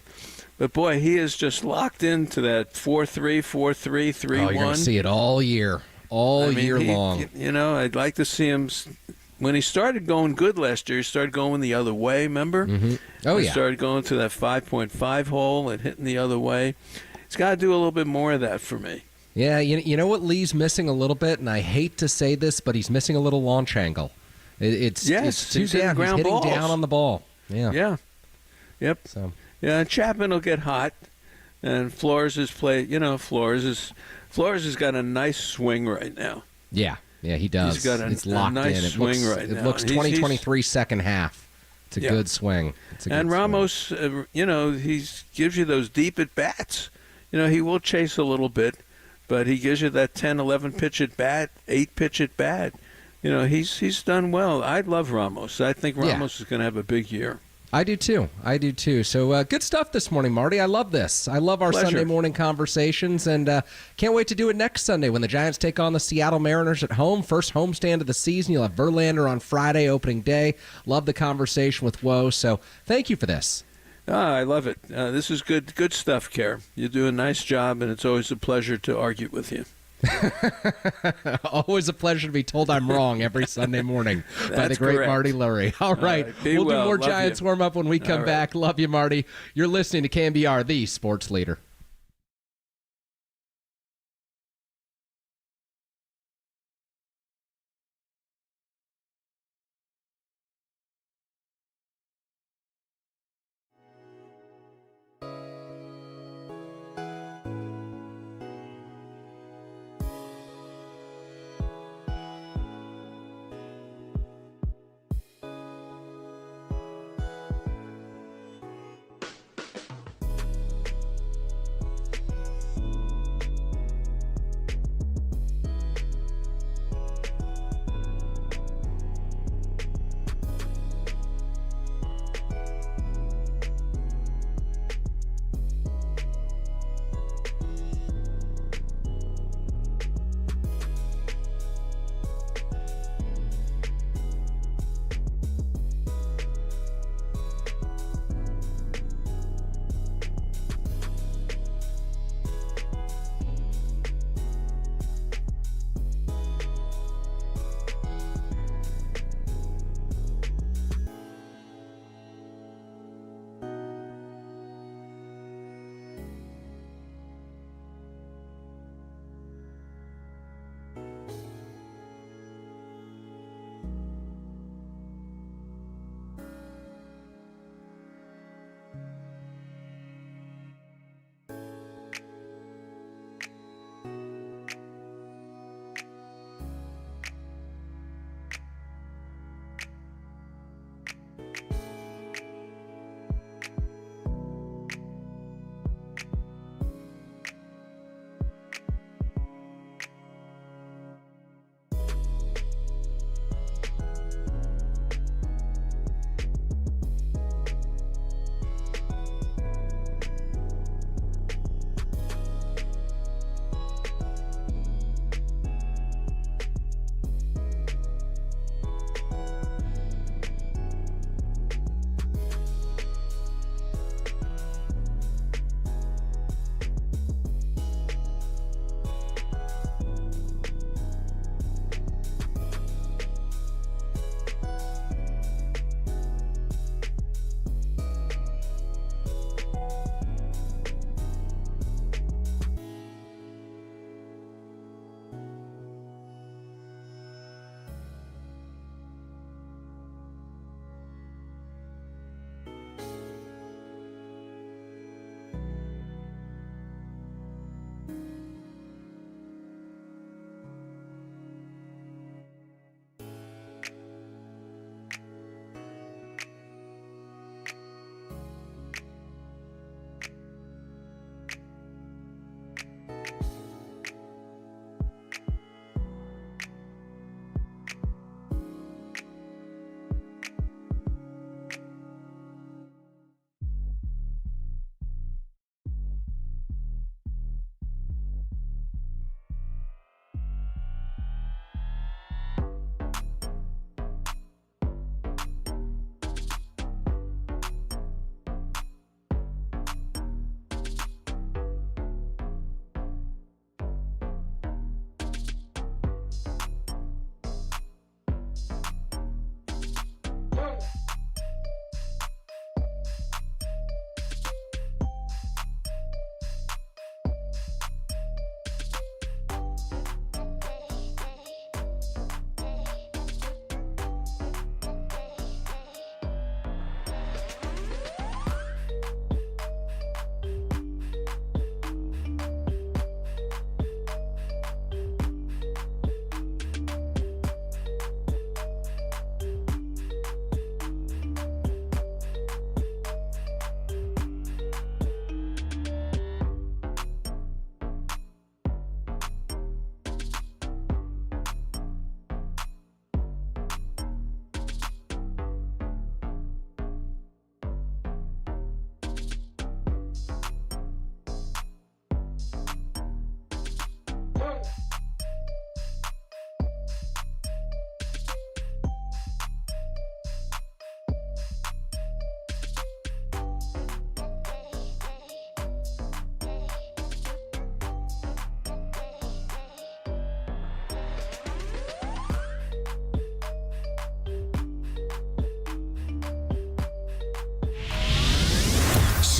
But, boy, he is just locked into that 4-3, 4-3, 3-1. Oh, you're going to see it all year. Year long. I'd like to see him. When he started going good last year, he started going the other way, remember? Mm-hmm. Oh, he yeah. started going to that 5.5 hole and hitting the other way. He's got to do a little bit more of that for me. Yeah, you know what Lee's missing a little bit, and I hate to say this, but he's missing a little launch angle. It's too he's hitting down. ground He's hitting balls. down on the ball. Yeah. Yeah. Yep. So. Yeah, Chapman will get hot, and Flores has played. Flores has got a nice swing right now. Yeah, he does. He's got it's locked nice in. It swing looks, right it now. looks 2023 second half. It's a good swing. And Ramos, he gives you those deep at bats. He will chase a little bit, but he gives you that 10, 11 pitch at bat, 8 pitch at bat. He's done well. I love Ramos. I think Ramos is going to have a big year. I do too. So good stuff this morning, Marty. I love this. I love our Pleasure. Sunday morning conversations, and can't wait to do it next Sunday when the Giants take on the Seattle Mariners at home. First homestand of the season. You'll have Verlander on Friday, opening day. Love the conversation with Woe. So thank you for this. I love it. This is good stuff, Care. You do a nice job, and it's always a pleasure to argue with you. Always a pleasure to be told I'm wrong every Sunday morning by the great correct. Marty Lurie. All right. Be We'll do well. more Love Giants you. warm up when we come All right. back. Love you, Marty. You're listening to KNBR, the sports leader.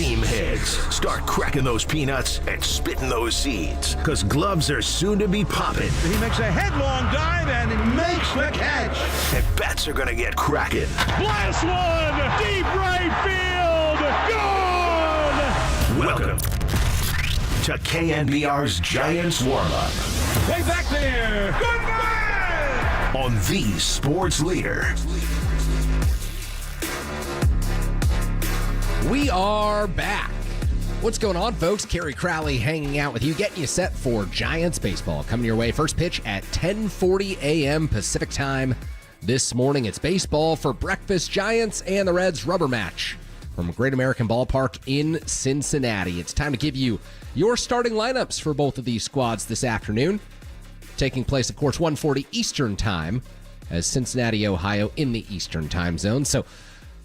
seam heads, start cracking those peanuts and spitting those seeds, because gloves are soon to be popping. He makes a headlong dive and he makes the catch. And bats are going to get cracking. Blast one! Deep right field! Gone! Welcome to KNBR's Giants Warm-Up. Way back there! Goodbye! On the sports leader. We are back. What's going on, folks? Kerry Crowley hanging out with you, getting you set for Giants baseball. Coming your way, first pitch at 10:40 a.m. Pacific time. This morning, it's baseball for breakfast. Giants and the Reds rubber match from Great American Ballpark in Cincinnati. It's time to give you your starting lineups for both of these squads this afternoon. Taking place, of course, 1:40 Eastern time, as Cincinnati, Ohio, in the Eastern time zone. So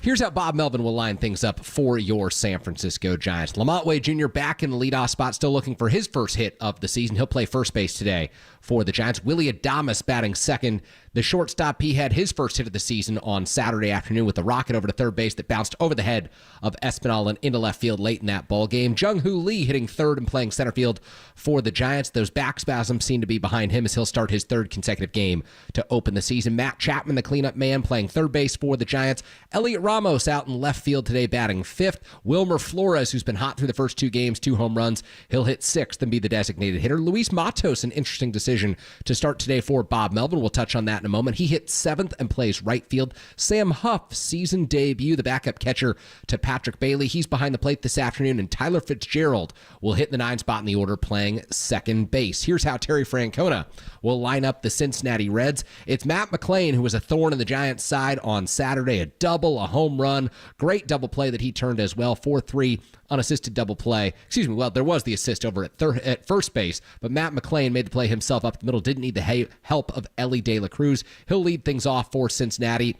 here's how Bob Melvin will line things up for your San Francisco Giants. Lamont Wade Jr. back in the leadoff spot, still looking for his first hit of the season. He'll play first base today for the Giants. Willie Adames batting second. The shortstop, he had his first hit of the season on Saturday afternoon with a rocket over to third base that bounced over the head of Espinal and into left field late in that ball game. Jung-Hoo Lee hitting third and playing center field for the Giants. Those back spasms seem to be behind him as he'll start his third consecutive game to open the season. Matt Chapman, the cleanup man, playing third base for the Giants. Elliot Ramos out in left field today batting fifth. Wilmer Flores, who's been hot through the first two games, 2 home runs, he'll hit sixth and be the designated hitter. Luis Matos, an interesting decision to start today for Bob Melvin. We'll touch on that in a moment. He hit seventh and plays right field. Sam Huff, season debut, the backup catcher to Patrick Bailey. He's behind the plate this afternoon, and Tyler Fitzgerald will hit the 9 spot in the order playing second base. Here's how Terry Francona will line up the Cincinnati Reds. It's Matt McLain, who was a thorn in the Giants' side on Saturday. A double, a home run, great double play that he turned as well. 4-3 unassisted double play. Excuse me, well, there was the assist over at first base, but Matt McLain made the play himself up the middle, didn't need the help of Ellie De La Cruz. He'll lead things off for Cincinnati.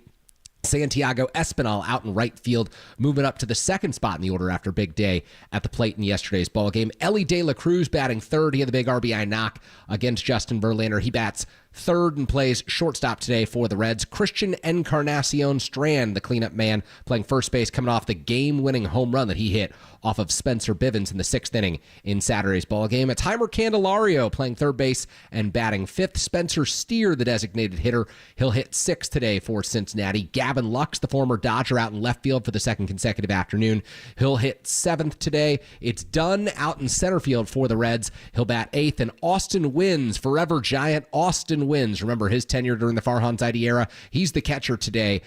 Santiago Espinal out in right field, moving up to the second spot in the order after a big day at the plate in yesterday's ball game. Ellie De La Cruz batting third. He had the big RBI knock against Justin Verlander. He bats third and plays shortstop today for the Reds. Christian Encarnacion Strand, the cleanup man, playing first base, coming off the game-winning home run that he hit off of Spencer Bivens in the 6th inning in Saturday's ball game. It's Heimer Candelario playing third base and batting fifth. Spencer Steer, the designated hitter, he'll hit sixth today for Cincinnati. Gavin Lux, the former Dodger, out in left field for the second consecutive afternoon. He'll hit seventh today. It's Dunn out in center field for the Reds. He'll bat eighth. And Austin Wins, forever Giant Austin Wins. Remember his tenure during the Farhan Zaidi era? He's the catcher today,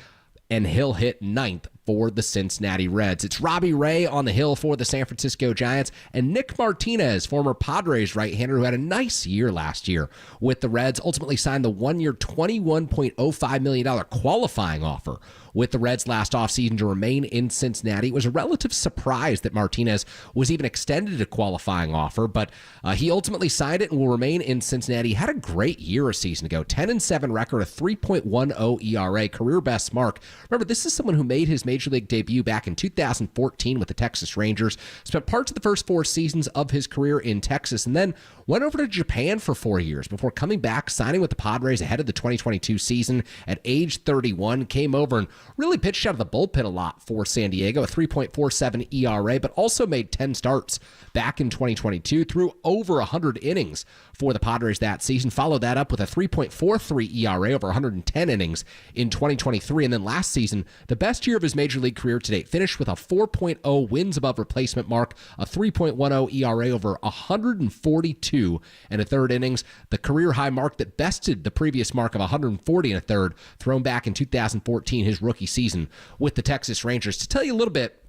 and he'll hit ninth for the Cincinnati Reds. It's Robbie Ray on the hill for the San Francisco Giants, and Nick Martinez, former Padres right-hander who had a nice year last year with the Reds, ultimately signed the one-year $21.05 million qualifying offer with the Reds last offseason to remain in Cincinnati. It was a relative surprise that Martinez was even extended a qualifying offer, but he ultimately signed it and will remain in Cincinnati. He had a great year a season ago, 10-7 record, a 3.10 ERA, career best mark. Remember, this is someone who made his Major League debut back in 2014 with the Texas Rangers, spent parts of the first 4 seasons of his career in Texas, and then went over to Japan for 4 years before coming back, signing with the Padres ahead of the 2022 season at age 31, came over and really pitched out of the bullpen a lot for San Diego, a 3.47 ERA, but also made 10 starts back in 2022, threw over 100 innings for the Padres that season, followed that up with a 3.43 ERA over 110 innings in 2023, and then last season, the best year of his Major League career to date, finished with a 4.0 wins above replacement mark, a 3.10 ERA over 142 and a third innings, the career high mark that bested the previous mark of 140 and a third, thrown back in 2014, his rookie season with the Texas Rangers. To tell you a little bit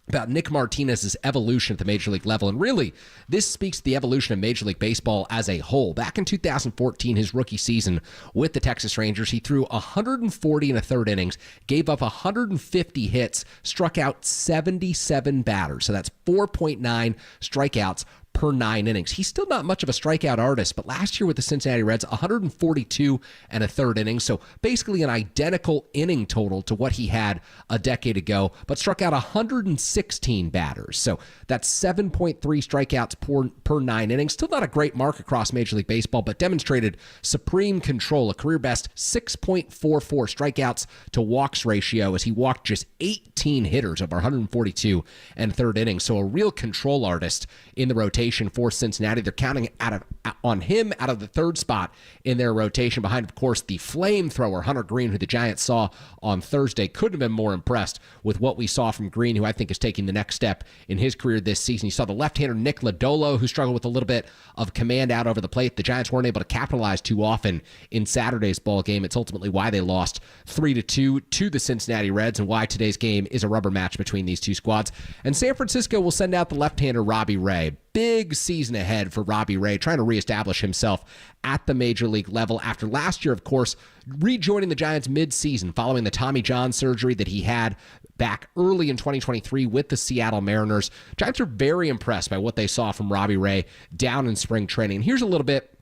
about Nick Martinez's evolution at the Major League level, and really, this speaks to the evolution of Major League Baseball as a whole. Back in 2014, his rookie season with the Texas Rangers, he threw 140 and a third innings, gave up 150 hits, struck out 77 batters. So that's 4.9 strikeouts per 9 innings. He's still not much of a strikeout artist, but last year with the Cincinnati Reds, 142 and a third innings, so basically an identical inning total to what he had a decade ago, but struck out 116 batters. So that's 7.3 strikeouts per 9 innings. Still not a great mark across Major League Baseball, but demonstrated supreme control, a career best 6.44 strikeouts to walks ratio as he walked just 18 hitters over 142 and third innings. So a real control artist in the rotation for Cincinnati. They're counting on him out of the third spot in their rotation behind, of course, the flamethrower Hunter Green, who the Giants saw on Thursday. Couldn't have been more impressed with what we saw from Green, who I think is taking the next step in his career this season. You saw the left-hander Nick Lodolo, who struggled with a little bit of command out over the plate. The Giants weren't able to capitalize too often in Saturday's ball game. It's ultimately why they lost 3-2 to the Cincinnati Reds and why today's game is a rubber match between these two squads. And San Francisco will send out the left-hander Robbie Ray. Big season ahead for Robbie Ray, trying to reestablish himself at the major league level after last year, of course, rejoining the Giants mid-season following the Tommy John surgery that he had back early in 2023 with the Seattle Mariners. Giants are very impressed by what they saw from Robbie Ray down in spring training. And here's a little bit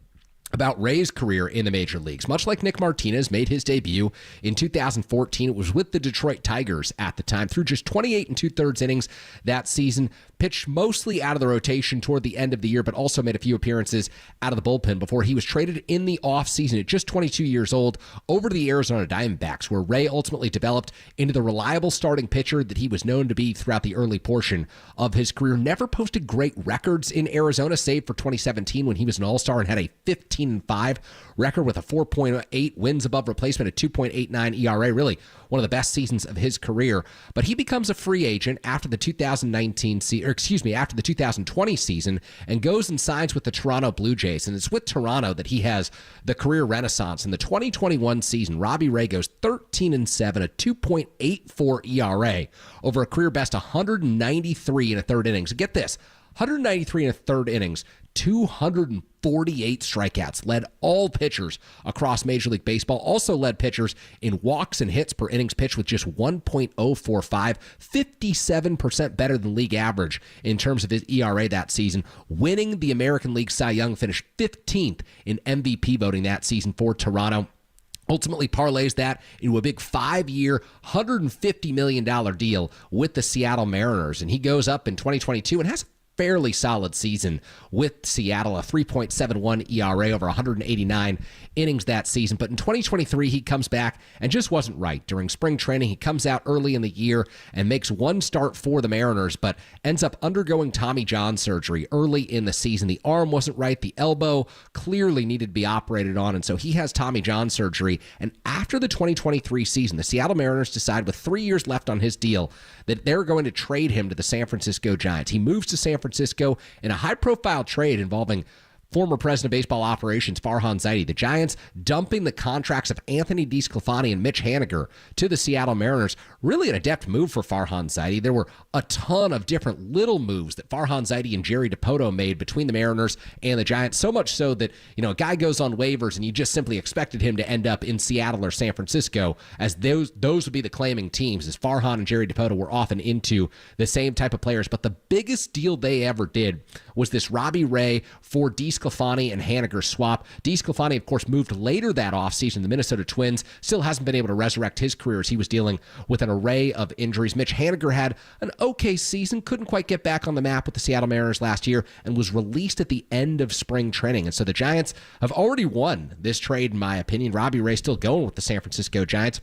about Ray's career in the major leagues. Much like Nick Martinez made his debut in 2014, it was with the Detroit Tigers at the time. Through just 28 2/3 innings that season, pitched mostly out of the rotation toward the end of the year, but also made a few appearances out of the bullpen before he was traded in the offseason at just 22 years old over to the Arizona Diamondbacks, where Ray ultimately developed into the reliable starting pitcher that he was known to be throughout the early portion of his career. Never posted great records in Arizona, save for 2017 when he was an all-star and had a 15-5 record with a 4.8 wins above replacement, a 2.89 ERA, really one of the best seasons of his career. But he becomes a free agent after the 2020 season and goes and signs with the Toronto Blue Jays. And it's with Toronto that he has the career renaissance. In the 2021 season, Robbie Ray goes 13-7, a 2.84 ERA over a career best 193 in a third innings. Get this, 193 in a third innings, 248 strikeouts, led all pitchers across Major League Baseball, also led pitchers in walks and hits per innings pitched with just 1.045, 57% better than league average in terms of his ERA that season, winning the American League Cy Young, finished 15th in MVP voting that season for Toronto. Ultimately parlays that into a big 5-year, $150 million deal with the Seattle Mariners. And he goes up in 2022 and has fairly solid season with Seattle, a 3.71 ERA over 189 innings that season. But in 2023, he comes back and just wasn't right. During spring training, he comes out early in the year and makes one start for the Mariners, but ends up undergoing Tommy John surgery early in the season. The arm wasn't right. The elbow clearly needed to be operated on, and so he has Tommy John surgery. And after the 2023 season, the Seattle Mariners decide with 3 years left on his deal that they're going to trade him to the San Francisco Giants. He moves to San Francisco in a high-profile trade involving former president of baseball operations Farhan Zaidi. The Giants dumping the contracts of Anthony DeSclafani and Mitch Haniger to the Seattle Mariners. Really an adept move for Farhan Zaidi. There were a ton of different little moves that Farhan Zaidi and Jerry DiPoto made between the Mariners and the Giants, so much so that, a guy goes on waivers and you just simply expected him to end up in Seattle or San Francisco, as those would be the claiming teams, as Farhan and Jerry DiPoto were often into the same type of players. But the biggest deal they ever did was this Robbie Ray for DeSclafani and Haniger swap. DeSclafani, of course, moved later that offseason. The Minnesota Twins still hasn't been able to resurrect his career as he was dealing with an array of injuries. Mitch Haniger had an okay season, couldn't quite get back on the map with the Seattle Mariners last year, and was released at the end of spring training. And so the Giants have already won this trade, in my opinion. Robbie Ray still going with the San Francisco Giants,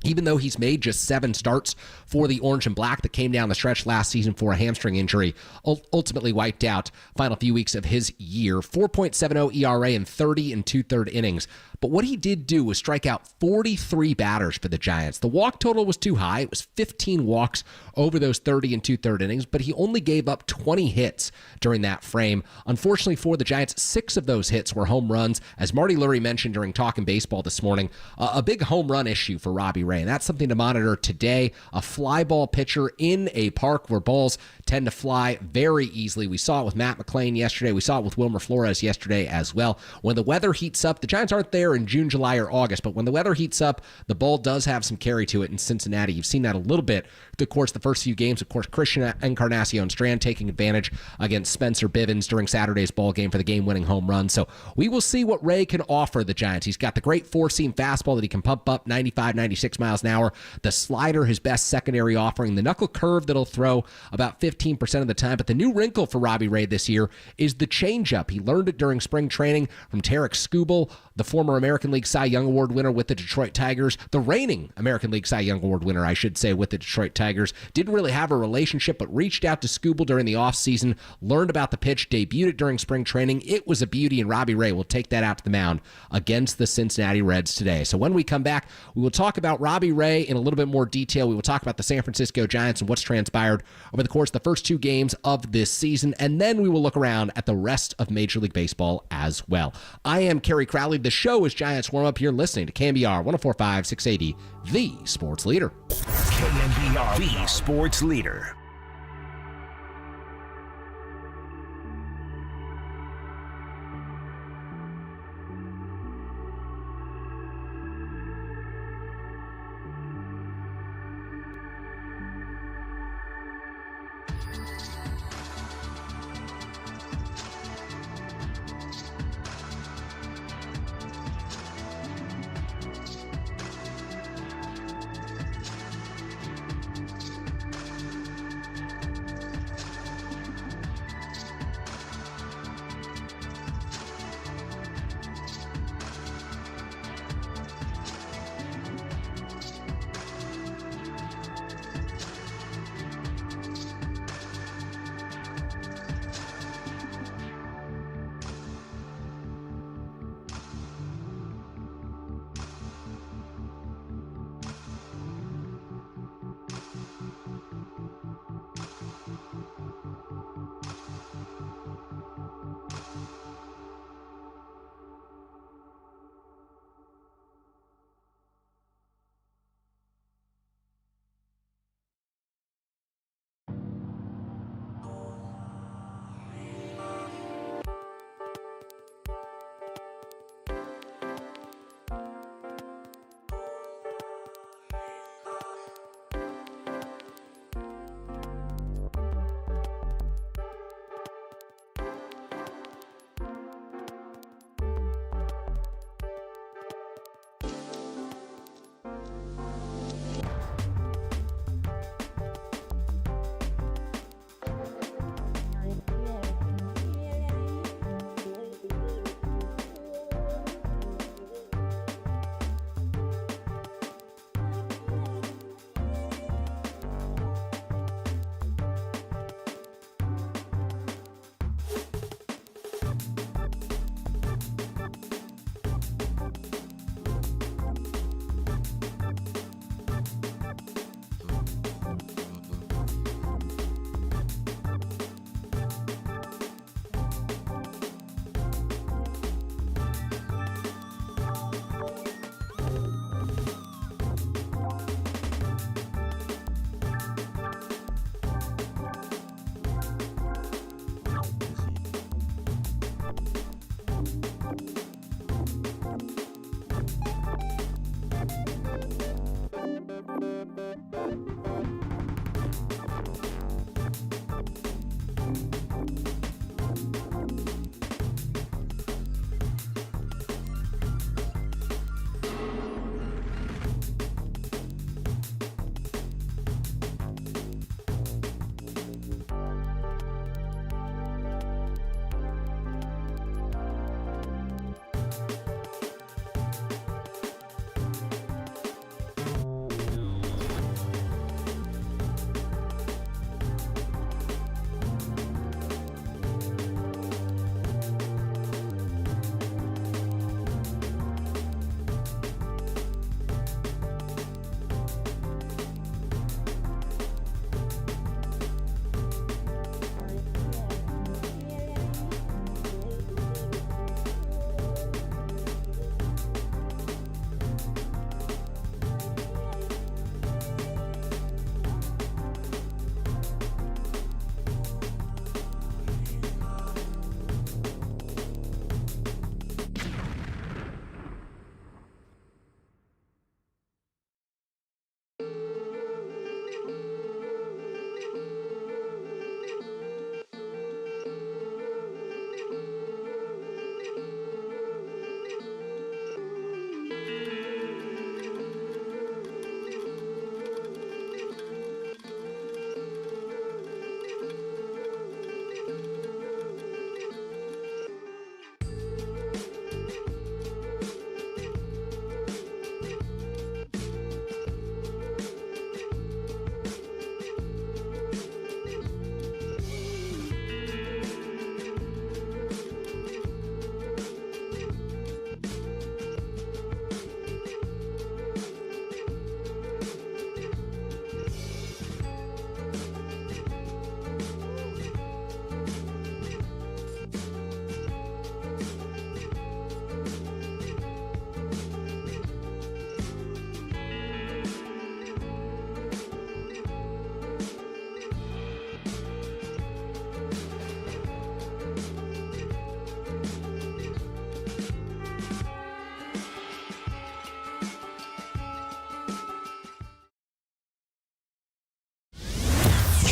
even though he's made just 7 starts for the Orange and Black that came down the stretch last season for a hamstring injury, ultimately wiped out final few weeks of his year. 4.70 ERA in 30 2/3 innings. But what he did do was strike out 43 batters for the Giants. The walk total was too high. It was 15 walks over those 30 2/3 innings, but he only gave up 20 hits during that frame. Unfortunately for the Giants, 6 of those hits were home runs. As Marty Lurie mentioned during Talkin' Baseball this morning, a big home run issue for Robbie Ray. And that's something to monitor today. A fly ball pitcher in a park where balls tend to fly very easily. We saw it with Matt McClain yesterday. We saw it with Wilmer Flores yesterday as well. When the weather heats up, the Giants aren't there in June, July, or August, but when the weather heats up, the ball does have some carry to it in Cincinnati. You've seen that a little bit through the course of the first few games. Of course, Christian Encarnacion Strand taking advantage against Spencer Bivens during Saturday's ball game for the game-winning home run. So we will see what Ray can offer the Giants. He's got the great four-seam fastball that he can pump up 95, 96 miles an hour. The slider, his best secondary offering. The knuckle curve that'll throw about 15% of the time. But the new wrinkle for Robbie Ray this year is the changeup. He learned it during spring training from Tarek Skubal, the former American League Cy Young Award winner with the Detroit Tigers, the reigning American League Cy Young Award winner, I should say, with the Detroit Tigers. Didn't really have a relationship, but reached out to Skubal during the offseason, learned about the pitch, debuted it during spring training. It was a beauty, and Robbie Ray will take that out to the mound against the Cincinnati Reds today. So when we come back, we will talk about Robbie Ray in a little bit more detail. We will talk about the San Francisco Giants and what's transpired over the course of the first two games of this season, and then we will look around at the rest of Major League Baseball as well. I am Kerry Crowley. The show is Giants Warm Up. You're listening to KNBR 104.5 680, the sports leader. KNBR, the sports leader.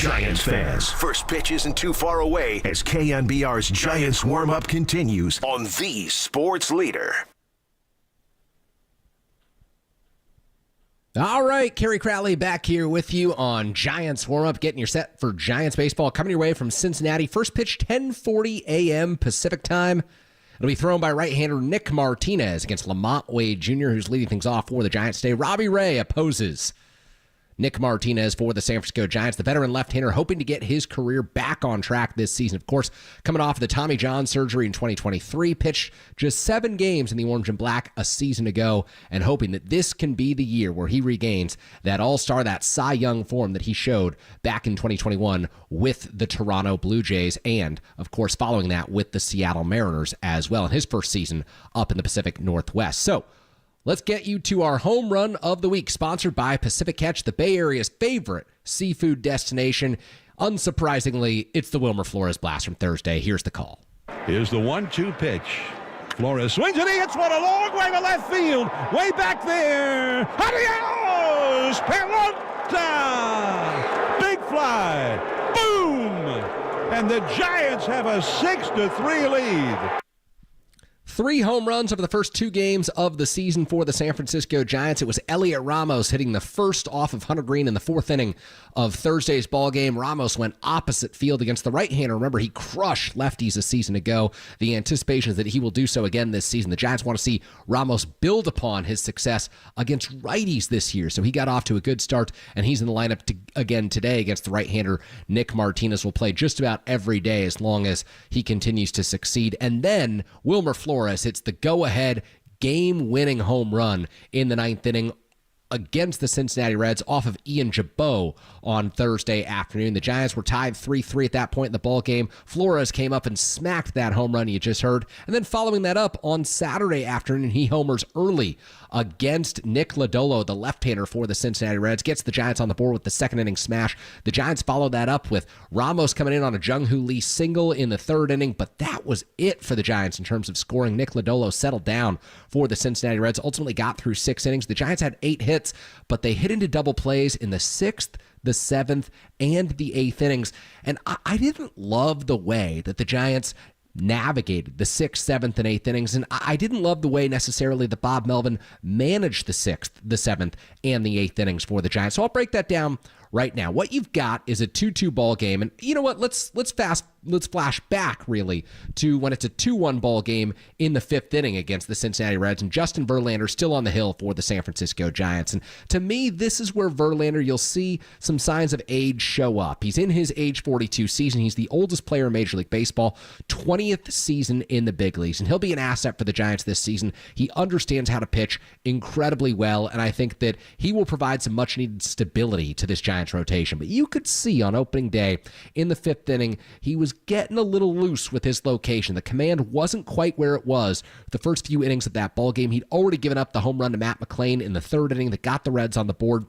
Giants fans, first pitch isn't too far away as KNBR's Giants warm-up continues on the sports leader. All right, Kerry Crowley back here with you on Giants warm-up, getting your set for Giants baseball coming your way from Cincinnati. First pitch, 10:40 a.m. Pacific time. It'll be thrown by right-hander Nick Martinez against Lamont Wade Jr., who's leading things off for the Giants today. Robbie Ray opposes Nick Martinez for the San Francisco Giants. The veteran left-hander hoping to get his career back on track this season. Of course, coming off of the Tommy John surgery in 2023, pitched just 7 games in the orange and black a season ago, and hoping that this can be the year where he regains that all-star, that Cy Young form that he showed back in 2021 with the Toronto Blue Jays, and, of course, following that with the Seattle Mariners as well in his first season up in the Pacific Northwest. So, let's get you to our home run of the week, sponsored by Pacific Catch, the Bay Area's favorite seafood destination. Unsurprisingly, it's the Wilmer Flores Blast from Thursday. Here's the call. Here's the 1-2 pitch. Flores swings and he hits one a long way to left field. Way back there. Adios! Pelota! Big fly. Boom! And the Giants have a 6-3 lead. 3 home runs over the first 2 games of the season for the San Francisco Giants. It was Elliot Ramos hitting the first off of Hunter Green in the 4th inning of Thursday's ball game. Ramos went opposite field against the right-hander. Remember, he crushed lefties a season ago. The anticipation is that he will do so again this season. The Giants want to see Ramos build upon his success against righties this year. So he got off to a good start, and he's in the lineup again today against the right-hander. Nick Martinez will play just about every day as long as he continues to succeed. And then Wilmer Flores hits the go-ahead game-winning home run in the 9th inning against the Cincinnati Reds off of Ian Jabot on Thursday afternoon. The Giants were tied 3-3 at that point in the ball game. Flores came up and smacked that home run you just heard. And then following that up on Saturday afternoon, he homers early against Nick Lodolo, the left-hander for the Cincinnati Reds, gets the Giants on the board with the 2nd inning smash. The Giants followed that up with Ramos coming in on a Jung-Hoo Lee single in the 3rd inning, but that was it for the Giants in terms of scoring. Nick Lodolo settled down for the Cincinnati Reds, ultimately got through 6 innings. The Giants had 8 hits, but they hit into double plays in the 6th, the 7th, and the 8th innings. And I didn't love the way that the Giants navigated the 6th, 7th, and 8th innings, and I didn't love the way necessarily that Bob Melvin managed the 6th, the 7th, and the 8th innings for the Giants. So I'll break that down right now. What you've got is a 2-2 ball game, and you know what? Let's flash back really to when it's a 2-1 ball game in the 5th inning against the Cincinnati Reds, and Justin Verlander still on the hill for the San Francisco Giants. And to me, this is where Verlander, you'll see some signs of age show up. He's in his age 42 season. He's the oldest player in Major League Baseball, 20th season in the big leagues, and he'll be an asset for the Giants this season. He understands how to pitch incredibly well, and I think that he will provide some much-needed stability to this Giants rotation. But you could see on opening day in the 5th inning, he was getting a little loose with his location. The command wasn't quite where it was the first few innings of that ball game. He'd already given up the home run to Matt McClain in the 3rd inning that got the Reds on the board.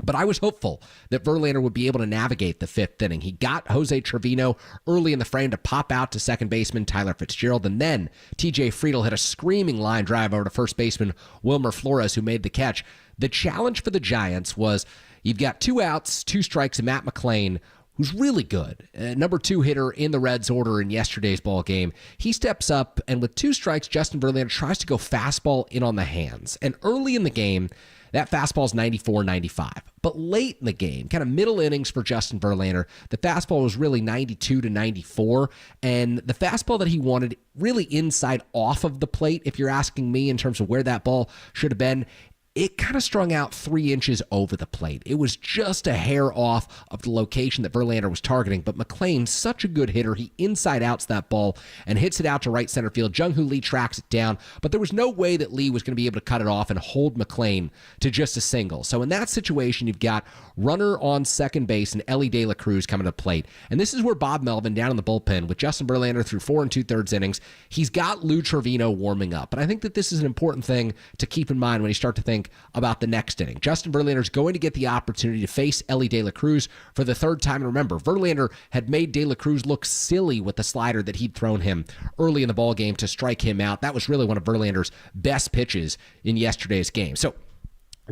But I was hopeful that Verlander would be able to navigate the 5th inning. He got Jose Trevino early in the frame to pop out to second baseman Tyler Fitzgerald, and then TJ Friedl hit a screaming line drive over to first baseman Wilmer Flores, who made the catch. The challenge for the Giants was you've got 2 outs, 2 strikes, and Matt McClain, who's really good, number 2 hitter in the Reds order in yesterday's ball game. He steps up, and with 2 strikes, Justin Verlander tries to go fastball in on the hands. And early in the game, that fastball's 94-95. But late in the game, kind of middle innings for Justin Verlander, the fastball was really 92-94. And the fastball that he wanted really inside off of the plate, if you're asking me in terms of where that ball should have been, it kind of strung out 3 inches over the plate. It was just a hair off of the location that Verlander was targeting, but McClain, such a good hitter, he inside-outs that ball and hits it out to right center field. Jung-Hoo Lee tracks it down, but there was no way that Lee was going to be able to cut it off and hold McClain to just a single. So in that situation, you've got runner on second base and Ellie De La Cruz coming to the plate. And this is where Bob Melvin down in the bullpen with Justin Verlander through 4 2/3 innings, he's got Lou Trevino warming up. And I think that this is an important thing to keep in mind when you start to think about the next inning. Justin Verlander is going to get the opportunity to face Ellie De La Cruz for the 3rd time. And remember, Verlander had made De La Cruz look silly with the slider that he'd thrown him early in the ball game to strike him out. That was really one of Verlander's best pitches in yesterday's game. So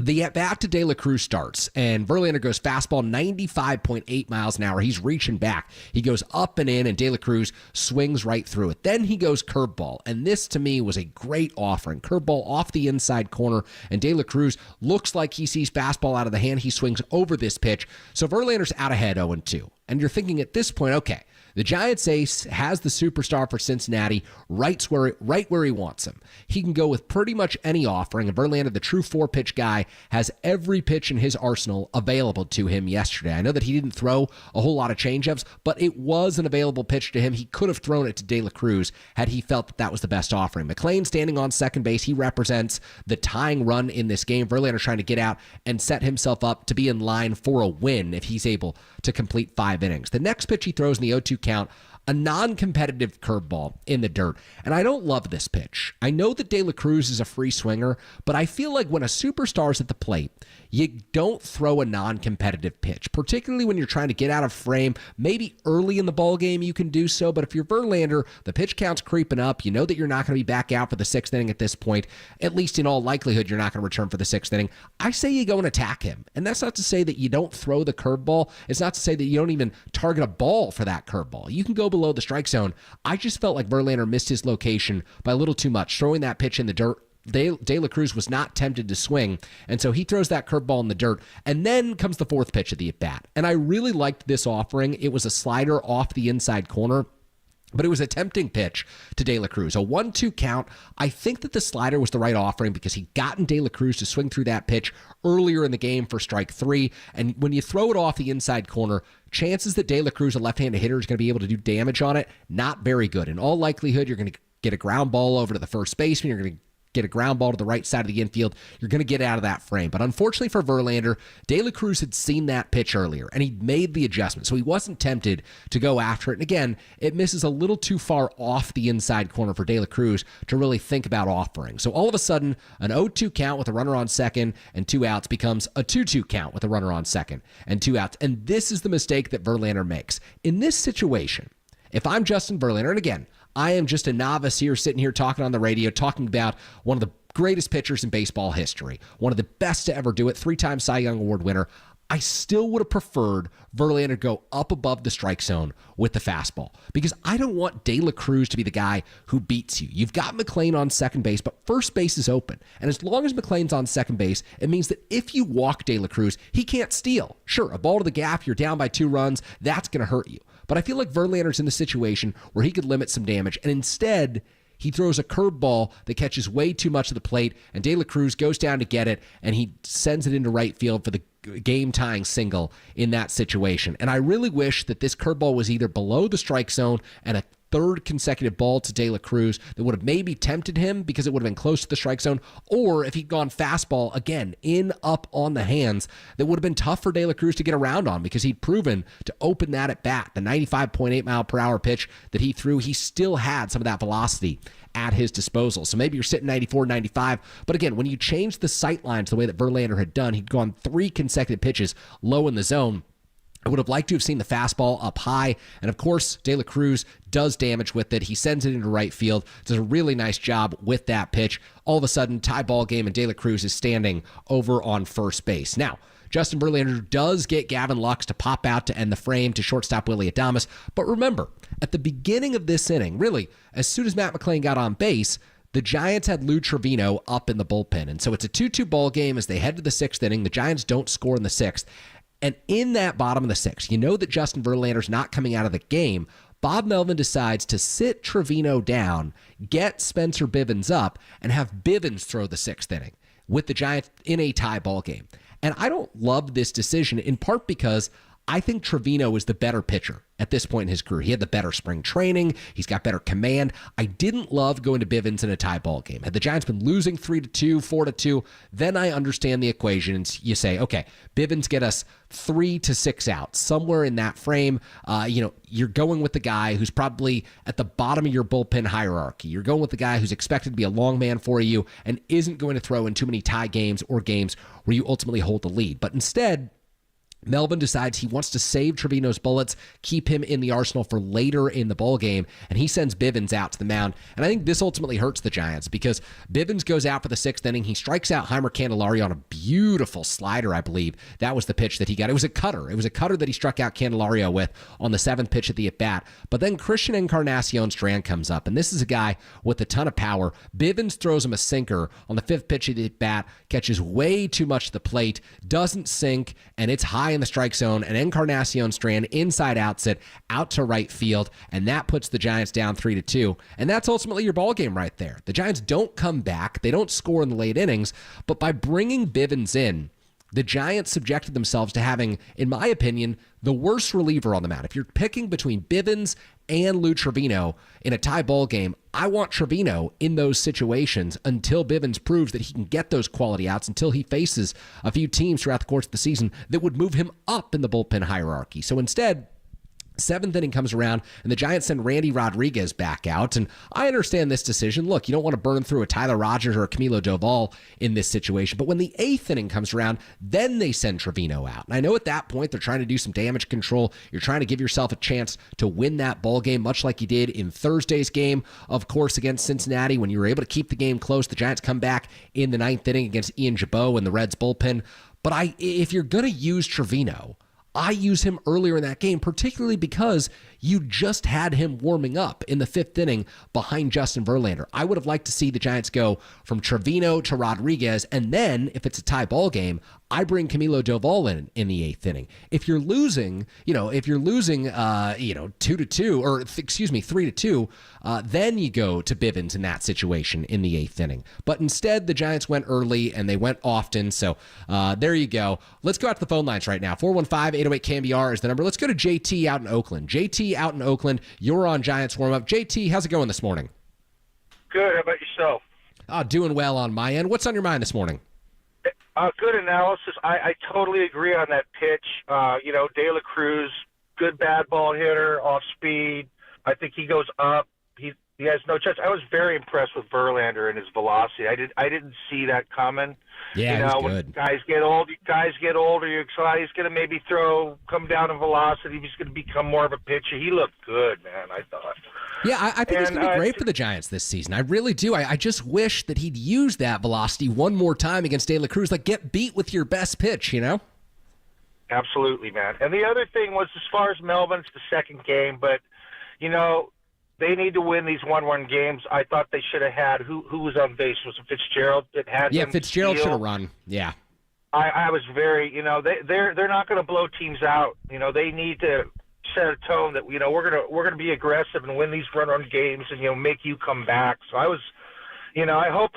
The at-bat to De La Cruz starts, and Verlander goes fastball 95.8 miles an hour. He's reaching back. He goes up and in, and De La Cruz swings right through it. Then he goes curveball, and this, to me, was a great offering. Curveball off the inside corner, and De La Cruz looks like he sees fastball out of the hand. He swings over this pitch, so Verlander's out ahead 0-2. And you're thinking at this point, okay, the Giants ace has the superstar for Cincinnati right where he wants him. He can go with pretty much any offering, and Verlander, the true 4-pitch guy, has every pitch in his arsenal available to him yesterday. I know that he didn't throw a whole lot of changeups, but it was an available pitch to him. He could have thrown it to De La Cruz had he felt that that was the best offering. McLean standing on second base. He represents the tying run in this game. Verlander trying to get out and set himself up to be in line for a win if he's able to complete 5 innings. The next pitch he throws in the 0-2 count, a non-competitive curveball in the dirt. And I don't love this pitch. I know that De La Cruz is a free swinger, but I feel like when a superstar's at the plate, you don't throw a non-competitive pitch, particularly when you're trying to get out of frame. Maybe early in the ball game you can do so, but if you're Verlander, the pitch count's creeping up. You know that you're not going to be back out for the 6th inning at this point. At least in all likelihood, you're not going to return for the 6th inning. I say you go and attack him. And that's not to say that you don't throw the curveball. It's not to say that you don't even target a ball for that curveball. You can go below the strike zone. I just felt like Verlander missed his location by a little too much, throwing that pitch in the dirt. De La Cruz was not tempted to swing, and so he throws that curveball in the dirt, and then comes the 4th pitch of the at-bat. And I really liked this offering. It was a slider off the inside corner, but it was a tempting pitch to De La Cruz. A 1-2 count. I think that the slider was the right offering because he gotten De La Cruz to swing through that pitch earlier in the game for strike 3. And when you throw it off the inside corner, chances that De La Cruz, a left-handed hitter, is going to be able to do damage on it, not very good. In all likelihood, you're going to get a ground ball over to the first baseman. You're going to get a ground ball to the right side of the infield. You're going to get out of that frame. But unfortunately for Verlander, De La Cruz had seen that pitch earlier, and he made the adjustment, so he wasn't tempted to go after it. And again, it misses a little too far off the inside corner for De La Cruz to really think about offering. So all of a sudden, an 0-2 count with a runner on second and 2 outs becomes a 2-2 count with a runner on second and 2 outs. And this is the mistake that Verlander makes. In this situation, if I'm Justin Verlander, and again, I am just a novice here sitting here talking on the radio, talking about one of the greatest pitchers in baseball history, one of the best to ever do it, 3-time Cy Young Award winner. I still would have preferred Verlander go up above the strike zone with the fastball because I don't want De La Cruz to be the guy who beats you. You've got McLean on second base, but first base is open. And as long as McLean's on second base, it means that if you walk De La Cruz, he can't steal. Sure, a ball to the gap, you're down by 2 runs, that's going to hurt you. But I feel like Verlander's in the situation where he could limit some damage, and instead he throws a curveball that catches way too much of the plate, and De La Cruz goes down to get it, and he sends it into right field for the game-tying single in that situation. And I really wish that this curveball was either below the strike zone and a 3rd consecutive ball to De La Cruz that would have maybe tempted him because it would have been close to the strike zone, or if he'd gone fastball, again, in, up, on the hands, that would have been tough for De La Cruz to get around on because he'd proven to open that at bat. The 95.8 mile per hour pitch that he threw, he still had some of that velocity at his disposal. So maybe you're sitting 94, 95, but again, when you change the sight lines the way that Verlander had done, he'd gone 3 consecutive pitches low in the zone. I would have liked to have seen the fastball up high, and of course, De La Cruz does damage with it. He sends it into right field, does a really nice job with that pitch. All of a sudden, tie ball game, and De La Cruz is standing over on first base. Now, Justin Verlander does get Gavin Lux to pop out to end the frame to shortstop Willie Adames, but remember, at the beginning of this inning, really, as soon as Matt McLean got on base, the Giants had Lou Trevino up in the bullpen, and so it's a 2-2 ball game as they head to the 6th inning. The Giants don't score in the 6th. And in that bottom of the 6th, you know that Justin Verlander's not coming out of the game. Bob Melvin decides to sit Trevino down, get Spencer Bivens up, and have Bivens throw the 6th inning with the Giants in a tie ball game. And I don't love this decision, in part because I think Trevino is the better pitcher at this point in his career. He had the better spring training. He's got better command. I didn't love going to Bivens in a tie ball game. Had the Giants been losing 3-2, 4-2, then I understand the equation. And you say, okay, Bivens get us 3 to 6 outs, somewhere in that frame. You're going with the guy who's probably at the bottom of your bullpen hierarchy. You're going with the guy who's expected to be a long man for you and isn't going to throw in too many tie games or games where you ultimately hold the lead. But instead, Melvin decides he wants to save Trevino's bullets, keep him in the arsenal for later in the ball game, and he sends Bivens out to the mound. And I think this ultimately hurts the Giants because Bivens goes out for the 6th inning. He strikes out Heimer Candelario on a beautiful slider, I believe. That was the pitch that he got. It was a cutter. It was a cutter that he struck out Candelario with on the 7th pitch at the at-bat. But then Christian Encarnacion Strand comes up, and this is a guy with a ton of power. Bivens throws him a sinker on the 5th pitch at the at-bat, catches way too much to the plate, doesn't sink, and it's high in the strike zone, and Encarnacion Strand inside outs it out to right field, and that puts the Giants down 3-2. And that's ultimately your ball game right there. The Giants don't come back. They don't score in the late innings, but by bringing Bivens in, the Giants subjected themselves to having, in my opinion, the worst reliever on the mound. If you're picking between Bivens and Lou Trevino in a tie ball game, I want Trevino in those situations until Bivens proves that he can get those quality outs, until he faces a few teams throughout the course of the season that would move him up in the bullpen hierarchy. So instead, 7th inning comes around, and the Giants send Randy Rodriguez back out. And I understand this decision. Look, you don't want to burn through a Tyler Rogers or a Camilo Doval in this situation. But when the 8th inning comes around, then they send Trevino out. And I know at that point they're trying to do some damage control. You're trying to give yourself a chance to win that ball game, much like you did in Thursday's game, of course, against Cincinnati. When you were able to keep the game close, the Giants come back in the 9th inning against Ian Jabot and the Reds bullpen. But if you're going to use Trevino, I use him earlier in that game, particularly because you just had him warming up in the 5th inning behind Justin Verlander. I would have liked to see the Giants go from Trevino to Rodriguez, and then, if it's a tie ball game, I bring Camilo Doval in the 8th inning. If you're losing, 2-2, or 3-2, then you go to Bivens in that situation in the 8th inning. But instead, the Giants went early and they went often. So there you go. Let's go out to the phone lines right now. 415-808-KNBR is the number. Let's go to JT out in Oakland. JT out in Oakland, you're on Giants warm up. JT, how's it going this morning? Good. How about yourself? Doing well on my end. What's on your mind this morning? Good analysis. I totally agree on that pitch. De La Cruz, good bad ball hitter, off speed. I think he goes up. He has no chance. I was very impressed with Verlander and his velocity. I didn't see that coming. Yeah, he's good. When guys get older, you're excited. He's going to maybe come down in velocity. He's going to become more of a pitcher. He looked good, man, I thought. Yeah, I think he's going to be great for the Giants this season. I really do. I just wish that he'd use that velocity one more time against De La Cruz. Like, get beat with your best pitch, Absolutely, man. And the other thing was, as far as Melvin, it's the second game, but, they need to win these 1-1 games. I thought they should have had who was on base. Was it Fitzgerald that had him Fitzgerald steal? should have run. Yeah. I was very, they're not going to blow teams out. They need to set a tone that we're going to be aggressive and win these run games and make you come back. So I was, I hope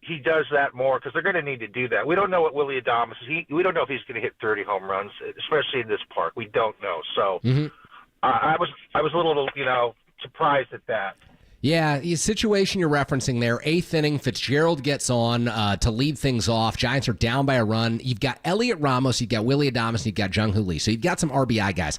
he does that more, because they're going to need to do that. We don't know what Willie Adames is. We don't know if he's going to hit 30 home runs, especially in this park. We don't know. So I was a little surprised at that. Yeah, the situation you're referencing there, 8th inning, Fitzgerald gets on to lead things off. Giants are down by a run. You've got Elliot Ramos, you've got Willie Adames, and you've got Jung Hoo Lee. So you've got some RBI guys.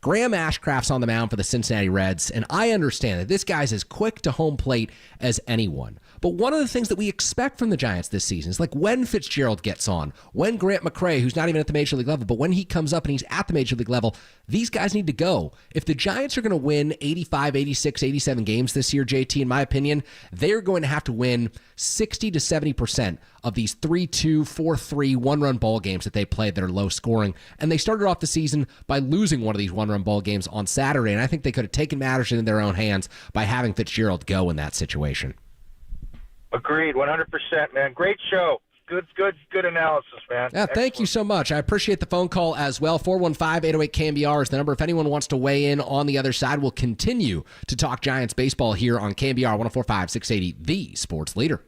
Graham Ashcraft's on the mound for the Cincinnati Reds, and I understand that this guy's as quick to home plate as anyone. But one of the things that we expect from the Giants this season is, like, when Fitzgerald gets on, when Grant McCray, who's not even at the Major League level, but when he comes up and he's at the Major League level, these guys need to go. If the Giants are going to win 85, 86, 87 games this year, JT, in my opinion, they're going to have to win 60 to 70% of these 3-2, 4-3, one-run ball games that they play that are low scoring. And they started off the season by losing one of these one-run ball games on Saturday, and I think they could have taken matters into their own hands by having Fitzgerald go in that situation. Agreed, 100%, man. Great show. Good analysis, man. Yeah, thank you so much. I appreciate the phone call as well. 415-808-KNBR is the number. If anyone wants to weigh in on the other side, we'll continue to talk Giants baseball here on KNBR 104.5, 680, the sports leader.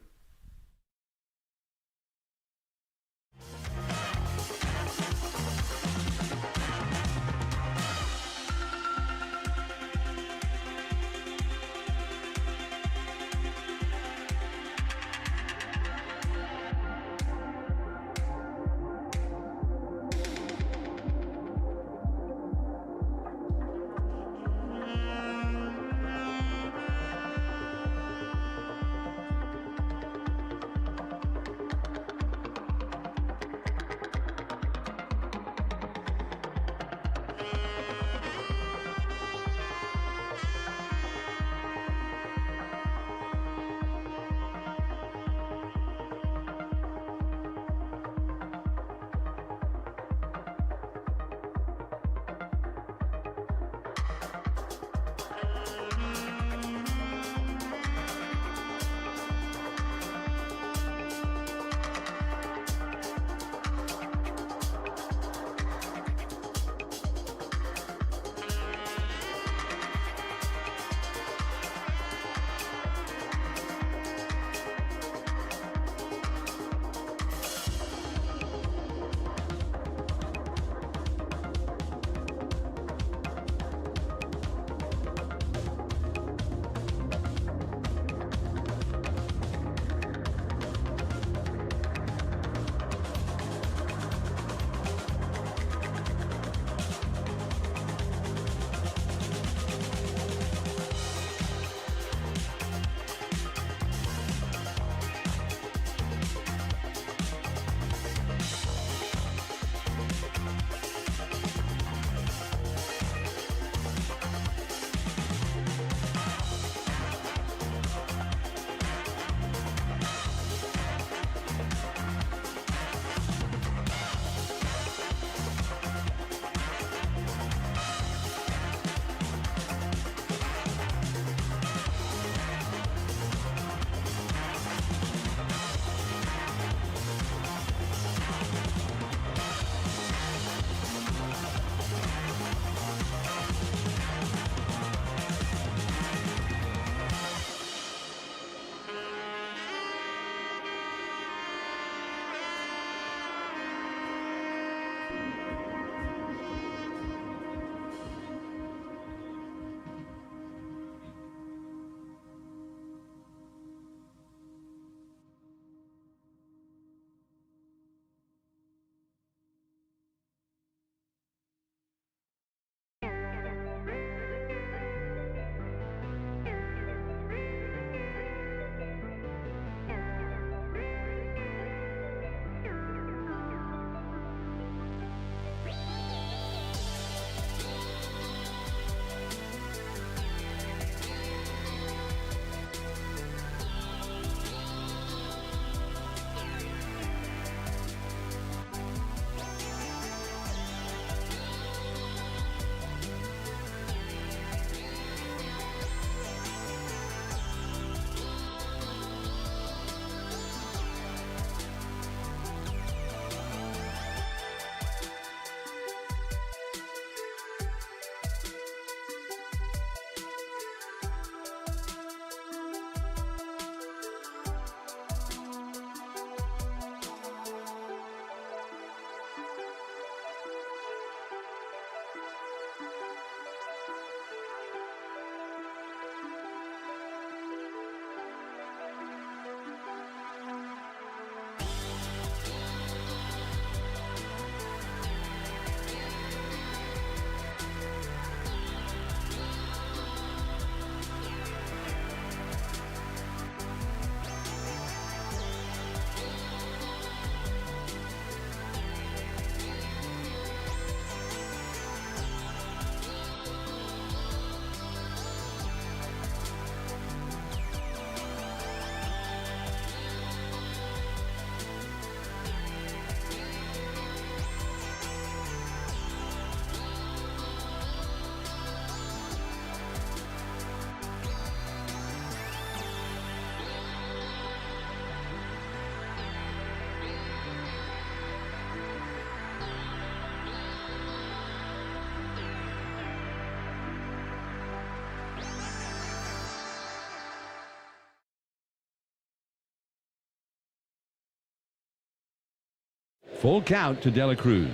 Full count to De La Cruz.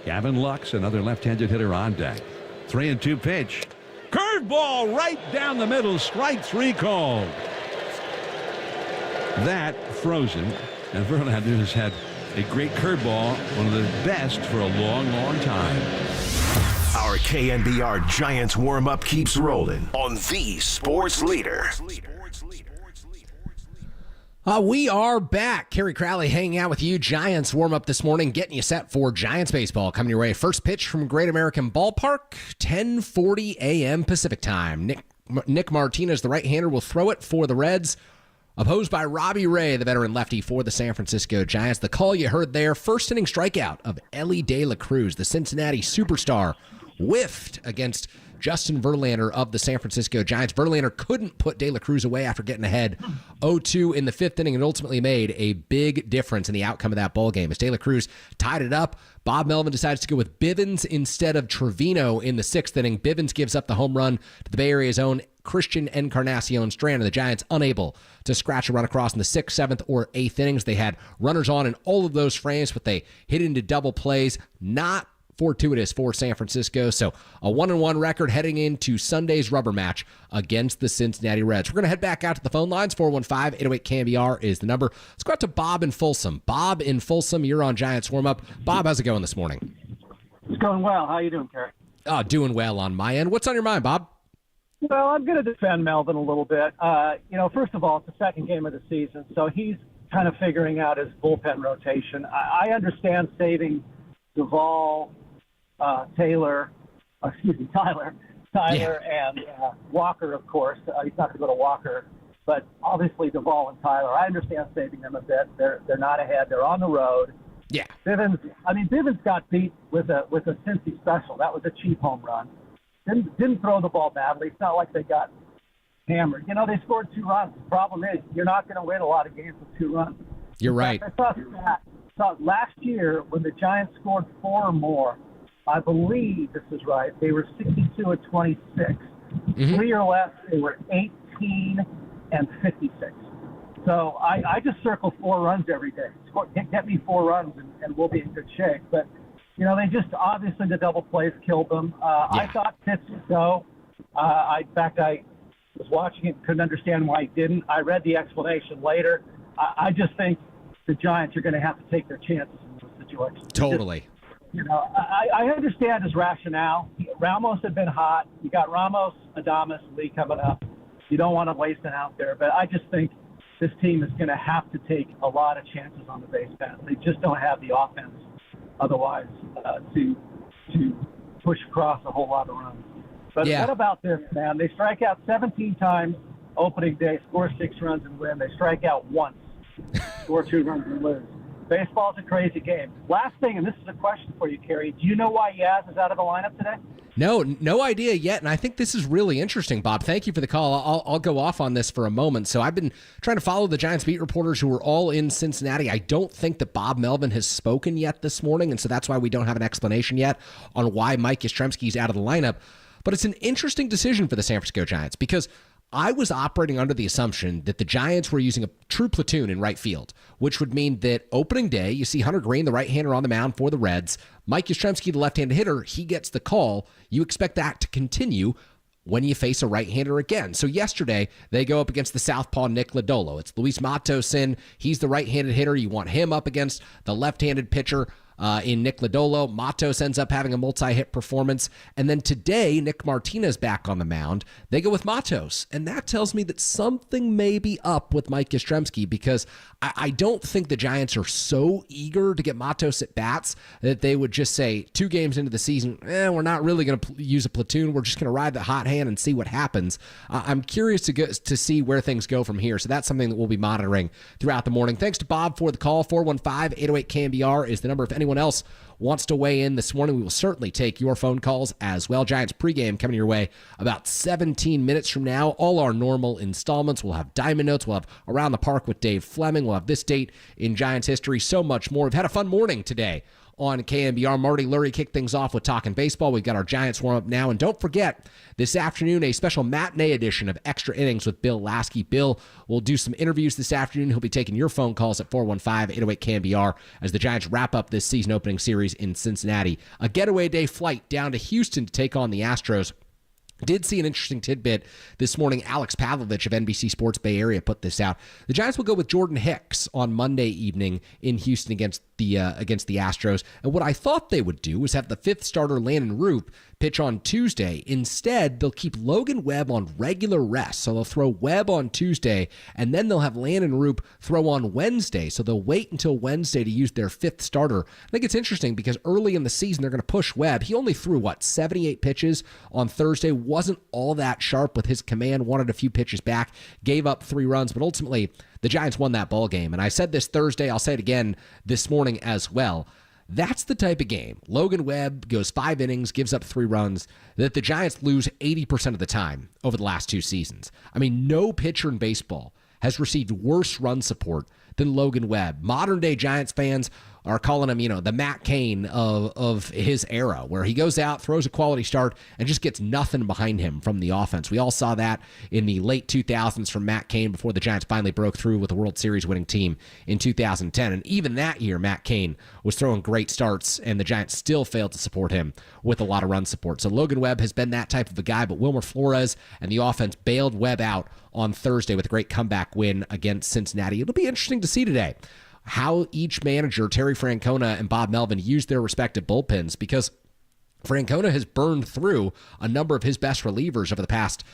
Gavin Lux, another left-handed hitter on deck. 3-2 pitch. Curveball right down the middle. Strike 3 called. That frozen. And Verlander has had a great curveball, one of the best for a long, long time. Our KNBR Giants warm-up keeps rolling on the Sports Leader. We are back. Kerry Crowley hanging out with you. Giants warm-up this morning, getting you set for Giants baseball coming your way. First pitch from Great American Ballpark, 10:40 a.m. Pacific time. Nick Martinez, the right-hander, will throw it for the Reds. Opposed by Robbie Ray, the veteran lefty for the San Francisco Giants. The call you heard there, first inning strikeout of Elly De La Cruz, the Cincinnati superstar, whiffed against Justin Verlander of the San Francisco Giants. Verlander couldn't put De La Cruz away after getting ahead 0-2 in the fifth inning and ultimately made a big difference in the outcome of that ball game. As De La Cruz tied it up, Bob Melvin decides to go with Bivens instead of Trevino in the sixth inning. Bivens gives up the home run to the Bay Area's own Christian Encarnacion Strand, and the Giants unable to scratch a run across in the 6th, 7th, or 8th innings. They had runners on in all of those frames, but they hit into double plays. Not fortuitous for San Francisco. So a 1-1 record heading into Sunday's rubber match against the Cincinnati Reds. We're going to head back out to the phone lines. 415-808-KNBR is the number. Let's go out to Bob in Folsom. Bob in Folsom, you're on Giants warm-up. Bob, how's it going this morning? It's going well. How you doing, Kerry? Doing well on my end. What's on your mind, Bob? Well, I'm going to defend Melvin a little bit. First of all, it's the second game of the season, so he's kind of figuring out his bullpen rotation. I understand saving Duvall, Tyler, and Walker, of course. He's not going to go to Walker, but obviously Duvall and Tyler. I understand saving them a bit. They're not ahead. They're on the road. Yeah. Bivens got beat with a Cincy special. That was a cheap home run. Didn't throw the ball badly. It's not like they got hammered. They scored 2 runs. The problem is you're not going to win a lot of games with 2 runs. You're right. I saw last year when the Giants scored 4 or more, I believe this is right, they were 62 and 26. Mm-hmm. 3 or less, they were 18 and 56. So I just circle 4 runs every day. Get me 4 runs and we'll be in good shape. But they just obviously the double plays killed them. I thought Pitts would go. I was watching it, couldn't understand why he didn't. I read the explanation later. I just think the Giants are going to have to take their chances in this situation. Totally. I understand his rationale. Ramos had been hot. You got Ramos, Adames, Lee coming up. You don't want to waste it out there. But I just think this team is going to have to take a lot of chances on the base pass. They just don't have the offense otherwise to push across a whole lot of runs. But what about this, man? They strike out 17 times opening day, score 6 runs and win. They strike out once, score 2 runs and lose. Baseball's a crazy game. Last thing, and this is a question for you, Kerry. Do you know why Yaz is out of the lineup today? No idea yet, and I think this is really interesting, Bob. Thank you for the call. I'll go off on this for a moment. So I've been trying to follow the Giants beat reporters who are all in Cincinnati. I don't think that Bob Melvin has spoken yet this morning, and so that's why we don't have an explanation yet on why Mike Yastrzemski's out of the lineup. But it's an interesting decision for the San Francisco Giants because I was operating under the assumption that the Giants were using a true platoon in right field, which would mean that opening day, you see Hunter Green, the right-hander on the mound for the Reds. Mike Yastrzemski, the left-handed hitter, he gets the call. You expect that to continue when you face a right-hander again. So yesterday, they go up against the southpaw Nick Lodolo. It's Luis Matos in. He's the right-handed hitter. You want him up against the left-handed pitcher in Nick Lodolo. Matos ends up having a multi-hit performance. And then today, Nick Martinez back on the mound. They go with Matos. And that tells me that something may be up with Mike Yastrzemski because I don't think the Giants are so eager to get Matos at bats that they would just say 2 games into the season, we're not really going to use a platoon. We're just going to ride the hot hand and see what happens. I'm curious to see where things go from here. So that's something that we'll be monitoring throughout the morning. Thanks to Bob for the call. 415-808-KNBR is the number if anyone else wants to weigh in this morning. We will certainly take your phone calls as well. Giants pregame coming your way about 17 minutes from now. All our normal installments. We'll have Diamond Notes. We'll have Around the Park with Dave Fleming. We'll have This Date in Giants History. So much more. We've had a fun morning today on KNBR. Marty Lurie kicked things off with Talking Baseball. We've got our Giants warm-up now. And don't forget, this afternoon, a special matinee edition of Extra Innings with Bill Laskey. Bill will do some interviews this afternoon. He'll be taking your phone calls at 415-808-KNBR as the Giants wrap up this season opening series in Cincinnati. A getaway day flight down to Houston to take on the Astros. Did see an interesting tidbit this morning. Alex Pavlovich of NBC Sports Bay Area put this out. The Giants will go with Jordan Hicks on Monday evening in Houston against the Astros. And what I thought they would do was have the fifth starter, Landon Roop, pitch on Tuesday. Instead, they'll keep Logan Webb on regular rest. So they'll throw Webb on Tuesday, and then they'll have Landon Roop throw on Wednesday. So they'll wait until Wednesday to use their fifth starter. I think it's interesting because early in the season, they're going to push Webb. He only threw, 78 pitches on Thursday. Wasn't all that sharp with his command, wanted a few pitches back, gave up 3 runs, but ultimately the Giants won that ball game. And I said this Thursday, I'll say it again this morning as well. That's the type of game. Logan Webb goes 5 innings, gives up 3 runs, that the Giants lose 80% of the time over the last 2 seasons. I mean, no pitcher in baseball has received worse run support than Logan Webb. Modern-day Giants fans are calling him, the Matt Cain of his era, where he goes out, throws a quality start, and just gets nothing behind him from the offense. We all saw that in the late 2000s from Matt Cain before the Giants finally broke through with a World Series winning team in 2010. And even that year, Matt Cain was throwing great starts, and the Giants still failed to support him with a lot of run support. So Logan Webb has been that type of a guy, but Wilmer Flores and the offense bailed Webb out on Thursday with a great comeback win against Cincinnati. It'll be interesting to see today how each manager, Terry Francona and Bob Melvin, use their respective bullpens, because Francona has burned through a number of his best relievers over the past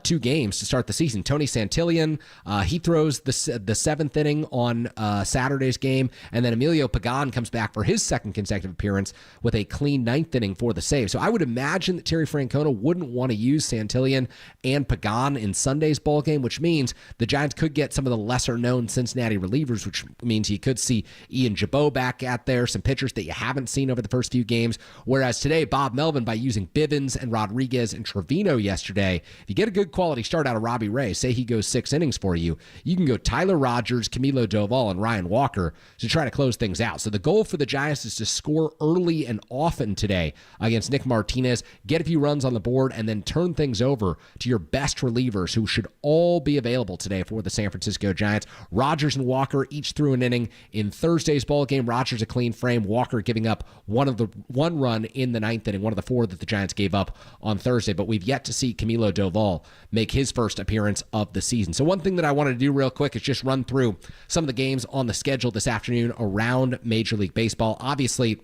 2 games to start the season. Tony Santillan, he throws the 7th inning on Saturday's game, and then Emilio Pagan comes back for his second consecutive appearance with a clean 9th inning for the save. So I would imagine that Terry Francona wouldn't want to use Santillan and Pagan in Sunday's ball game, which means the Giants could get some of the lesser-known Cincinnati relievers, which means you could see Ian Jabot back out there, some pitchers that you haven't seen over the first few games, whereas today, Bob Melvin, by using Bivens and Rodriguez and Trevino yesterday, if you get a good quality start out of Robbie Ray, say he goes 6 innings for you, you can go Tyler Rogers, Camilo Doval, and Ryan Walker to try to close things out. So the goal for the Giants is to score early and often today against Nick Martinez, get a few runs on the board, and then turn things over to your best relievers, who should all be available today for the San Francisco Giants. Rogers and Walker each threw an inning in Thursday's ball game. Rogers a clean frame, Walker giving up one run in the 9th inning, one of the 4 that the Giants gave up on Thursday. But we've yet to see Camilo Doval make his first appearance of the season. So one thing that I wanted to do real quick is just run through some of the games on the schedule this afternoon around Major League Baseball. Obviously,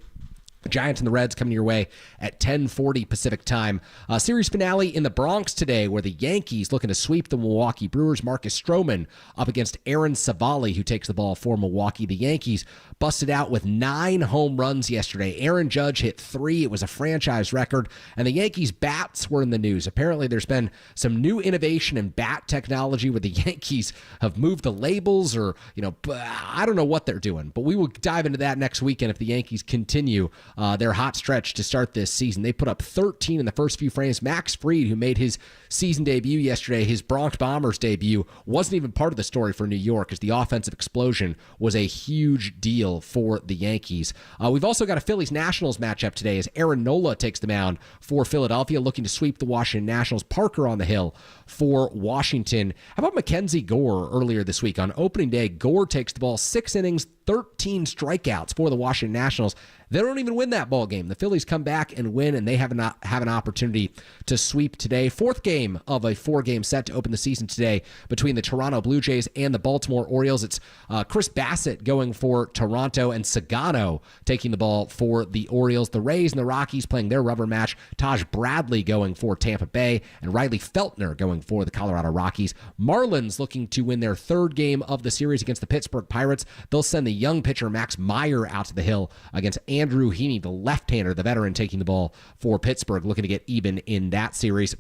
Giants and the Reds coming your way at 10:40 Pacific time. Series finale in the Bronx today, where the Yankees looking to sweep the Milwaukee Brewers. Marcus Stroman up against Aaron Savali, who takes the ball for Milwaukee. The Yankees busted out with 9 home runs yesterday. Aaron Judge hit 3. It was a franchise record. And the Yankees' bats were in the news. Apparently, there's been some new innovation in bat technology where the Yankees have moved the labels, or, I don't know what they're doing. But we will dive into that next weekend if the Yankees continue their hot stretch to start this season. They put up 13 in the first few frames. Max Fried, who made his season debut yesterday, his Bronx Bombers debut, wasn't even part of the story for New York, as the offensive explosion was a huge deal for the Yankees. We've also got a Phillies-Nationals matchup today as Aaron Nola takes the mound for Philadelphia, looking to sweep the Washington Nationals. Parker on the hill for Washington. How about Mackenzie Gore earlier this week? On opening day, Gore takes the ball, 6 innings, 13 strikeouts for the Washington Nationals. They don't even win that ball game. The Phillies come back and win, and they have an opportunity to sweep today. 4th game of a 4-game set to open the season today between the Toronto Blue Jays and the Baltimore Orioles. It's Chris Bassett going for Toronto and Sagano taking the ball for the Orioles. The Rays and the Rockies playing their rubber match. Taj Bradley going for Tampa Bay and Riley Feltner going for the Colorado Rockies. Marlins looking to win their 3rd game of the series against the Pittsburgh Pirates. They'll send the young pitcher Max Meyer out to the hill against Andrew Heaney, the left-hander, the veteran, taking the ball for Pittsburgh, looking to get even in that series.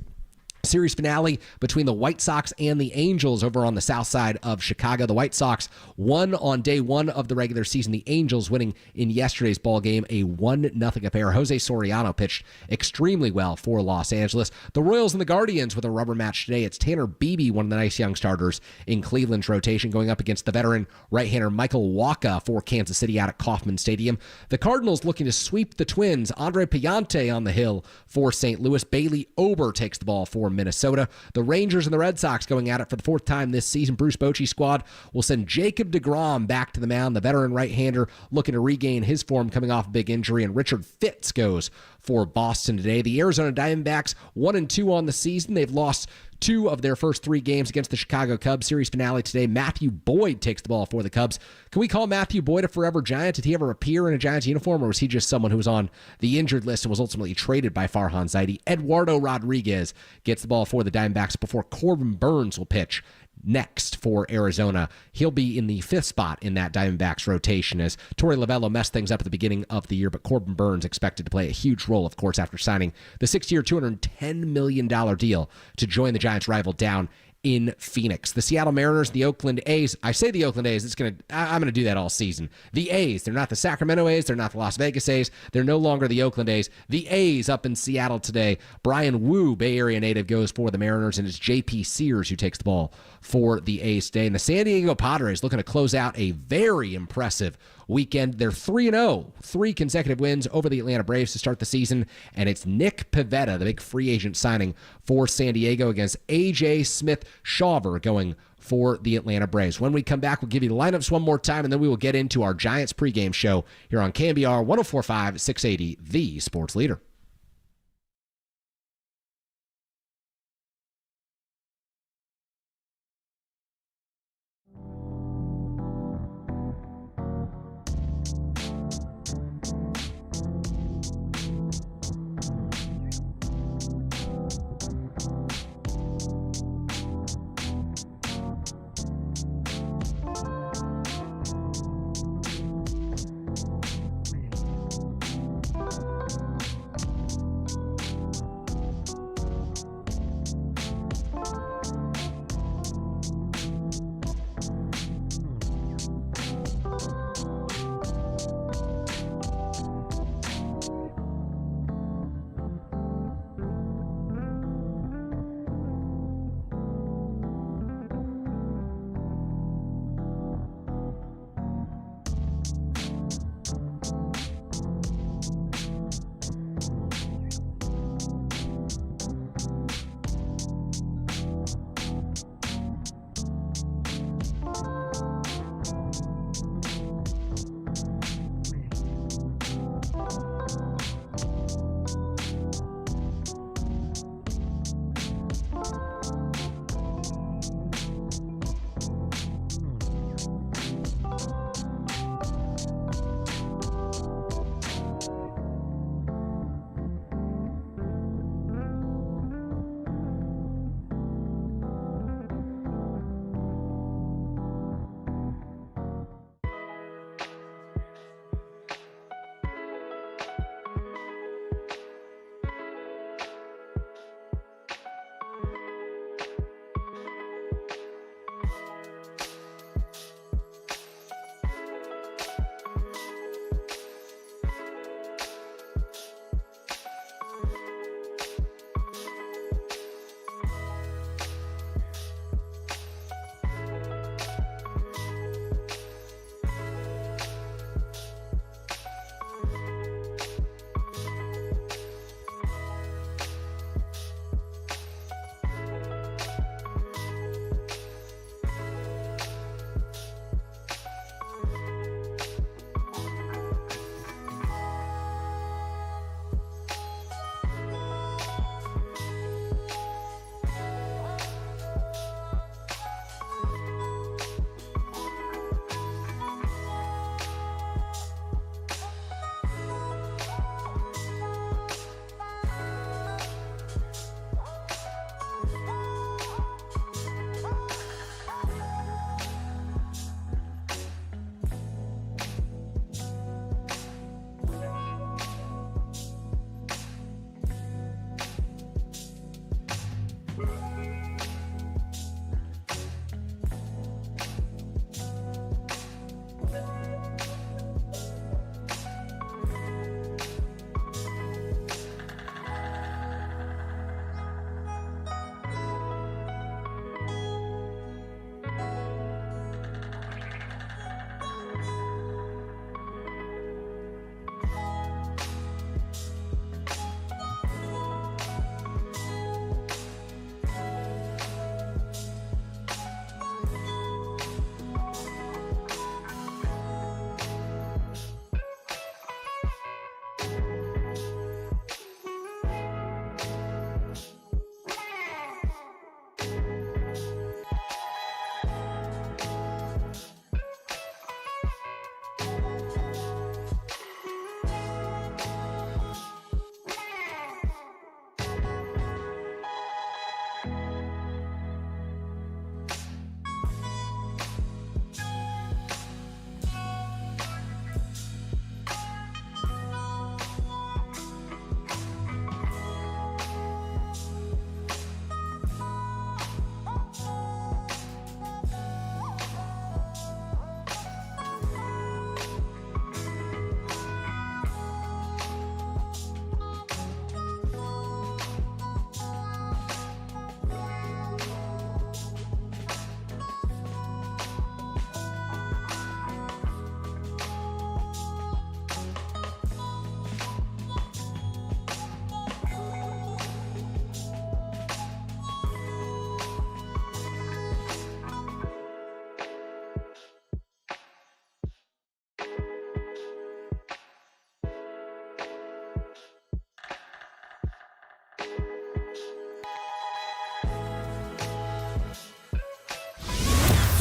Series finale between the White Sox and the Angels over on the south side of Chicago. The White Sox won on day one of the regular season. The Angels winning in yesterday's ball game, a 1-0 affair. Jose Soriano pitched extremely well for Los Angeles. The Royals and the Guardians with a rubber match today. It's Tanner Beebe, one of the nice young starters in Cleveland's rotation, going up against the veteran right-hander Michael Wacha for Kansas City out at Kauffman Stadium. The Cardinals looking to sweep the Twins. Andre Pallante on the hill for St. Louis. Bailey Ober takes the ball for Minnesota. The Rangers and the Red Sox going at it for the fourth time this season. Bruce Bochy's squad will send Jacob deGrom back to the mound. The veteran right-hander looking to regain his form coming off a big injury, and Richard Fitz goes for Boston today. The Arizona Diamondbacks 1-2 on the season. They've lost 2 of their first 3 games against the Chicago Cubs. Series finale today. Matthew Boyd takes the ball for the Cubs. Can we call Matthew Boyd a forever Giant? Did he ever appear in a Giants uniform, or was he just someone who was on the injured list and was ultimately traded by Farhan Zaidi? Eduardo Rodriguez gets the ball for the Diamondbacks before Corbin Burns will pitch next for Arizona. He'll be in the 5th spot in that Diamondbacks rotation as Torey Lovello messed things up at the beginning of the year, but Corbin Burns expected to play a huge role, of course, after signing the 6-year, $210 million deal to join the Giants' rival down in Phoenix. The Seattle Mariners, the Oakland A's. I say the Oakland A's. I'm going to do that all season. The A's. They're not the Sacramento A's. They're not the Las Vegas A's. They're no longer the Oakland A's. The A's up in Seattle today. Brian Wu, Bay Area native, goes for the Mariners, and it's J.P. Sears who takes the ball for the A's today. And the San Diego Padres looking to close out a very impressive weekend. They're 3-0, 3 consecutive wins over the Atlanta Braves to start the season, and it's Nick Pivetta, the big free agent signing for San Diego, against A.J. Smith-Shawver going for the Atlanta Braves. When we come back, we'll give you the lineups one more time, and then we will get into our Giants pregame show here on KNBR 104.5, 680, the sports leader.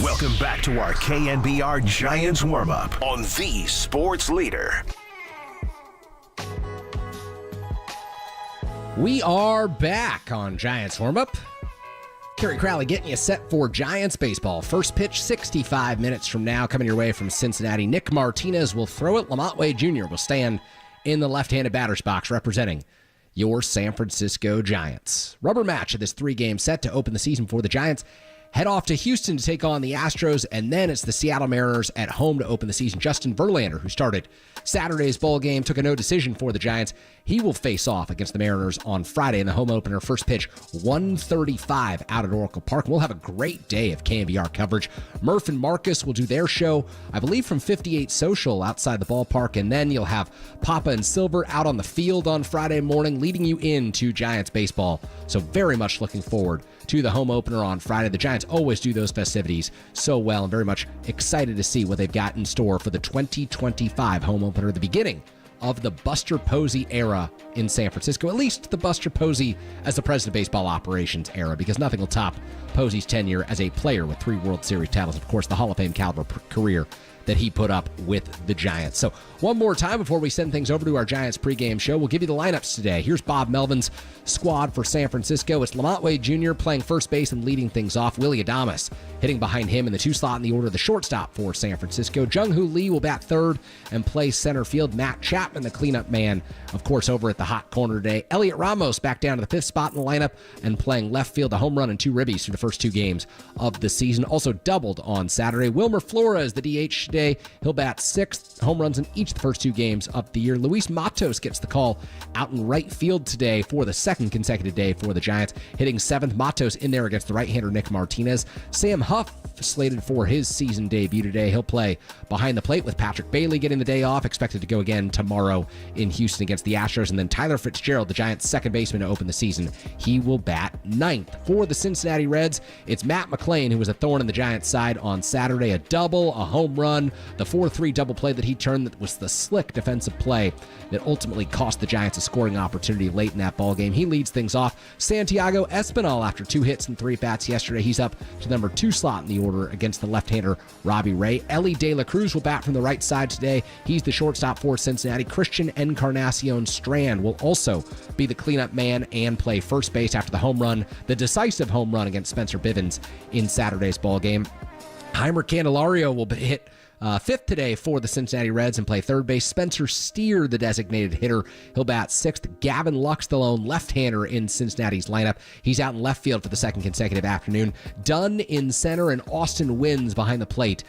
Welcome back to our KNBR Giants warm-up on the Sports Leader. We are back on Giants warm-up. Kerry Crowley getting you set for Giants baseball. First pitch 65 minutes from now coming your way from Cincinnati. Nick Martinez will throw it. Lamont Wade Jr. will stand in the left-handed batter's box representing your San Francisco Giants. Rubber match of this 3-game set to open the season for the Giants. Head off to Houston to take on the Astros, and then it's the Seattle Mariners at home to open the season. Justin Verlander, who started Saturday's bowl game, took a no decision for the Giants. He will face off against the Mariners on Friday in the home opener. First pitch, 1:35 out at Oracle Park. We'll have a great day of KNBR coverage. Murph and Marcus will do their show, I believe, from 58 Social outside the ballpark, and then you'll have Papa and Silver out on the field on Friday morning, leading you into Giants baseball. So very much looking forward to the home opener on Friday. The Giants always do those festivities so well, and very much excited to see what they've got in store for the 2025 home opener, the beginning of the Buster Posey era in San Francisco, at least the Buster Posey as the president of baseball operations era, because nothing will top Posey's tenure as a player with 3 World Series titles, of course, the Hall of Fame caliber career that he put up with the Giants. So one more time before we send things over to our Giants pregame show, we'll give you the lineups today. Here's Bob Melvin's squad for San Francisco. It's Lamont Wade Jr. playing first base and leading things off. Willie Adames hitting behind him in the 2 slot in the order, the shortstop for San Francisco. Jung-Hoo Lee will bat third and play center field. Matt Chapman, the cleanup man, of course, over at the hot corner today. Elliot Ramos back down to the 5th spot in the lineup and playing left field, a home run and 2 ribbies through the first 2 games of the season. Also doubled on Saturday. Wilmer Flores, the DH today. He'll bat 6 home runs in each of the first 2 games of the year. Luis Matos gets the call out in right field today for the 2nd consecutive day for the Giants, hitting 7th. Matos in there against the right-hander Nick Martinez. Sam Huff slated for his season debut today. He'll play behind the plate with Patrick Bailey getting the day off, expected to go again tomorrow in Houston against the Astros. And then Tyler Fitzgerald, the Giants' second baseman to open the season, he will bat 9th. For the Cincinnati Reds, it's Matt McClain, who was a thorn in the Giants' side on Saturday. A double, a home run, the 4-3 double play that he turned that was the slick defensive play that ultimately cost the Giants a scoring opportunity late in that ball game. He leads things off. Santiago Espinal, after 2 hits and 3 bats yesterday, he's up to the number 2 slot in the order against the left-hander Robbie Ray. Ellie De La Cruz will bat from the right side today. He's the shortstop for Cincinnati. Christian Encarnacion Strand will also be the cleanup man and play first base after the home run, the decisive home run against Spencer Bivens in Saturday's ball game. Heimer Candelario will hit 5th today for the Cincinnati Reds and play third base. Spencer Steer, the designated hitter, he'll bat 6th. Gavin Lux, the lone left-hander in Cincinnati's lineup. He's out in left field for the 2nd consecutive afternoon. Dunn in center, and Austin Wins behind the plate.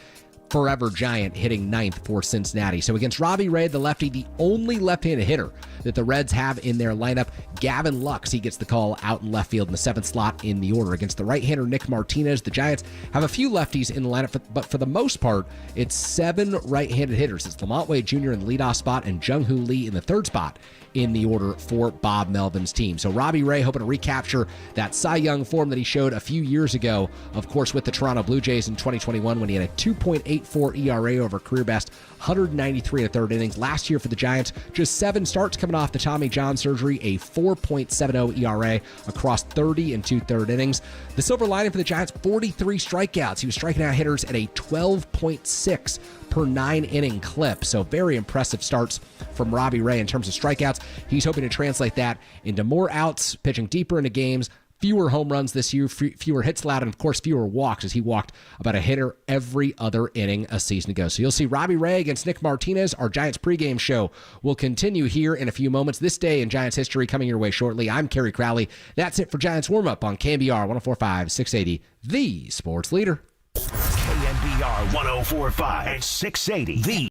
Forever Giant hitting 9th for Cincinnati. So against Robbie Ray, the lefty, the only left-handed hitter that the Reds have in their lineup, Gavin Lux, he gets the call out in left field in the 7th slot in the order. Against the right-hander Nick Martinez, the Giants have a few lefties in the lineup, but for the most part, it's 7 right-handed hitters. It's Lamont Wade Jr. in the leadoff spot and Jung-Hoo Lee in the 3rd spot in the order for Bob Melvin's team. So Robbie Ray hoping to recapture that Cy Young form that he showed a few years ago, of course, with the Toronto Blue Jays in 2021 when he had a 2.84 ERA over career best, 193 in the 3rd innings. Last year for the Giants, just 7 starts coming off the Tommy John surgery, a 4.70 ERA across 30 and 2/3 innings. The silver lining for the Giants, 43 strikeouts. He was striking out hitters at a 12.6 per 9-inning clip. So very impressive starts from Robbie Ray in terms of strikeouts. He's hoping to translate that into more outs, pitching deeper into games, fewer home runs this year, fewer hits allowed, and of course fewer walks, as he walked about a hitter every other inning a season ago. So you'll see Robbie Ray against Nick Martinez. Our Giants pregame show will continue here in a few moments. This day in Giants history coming your way shortly. I'm Kerry Crowley. That's it for Giants warm-up on KNBR 104.5, 680, the sports leader. KNBR 104.5 and 680, the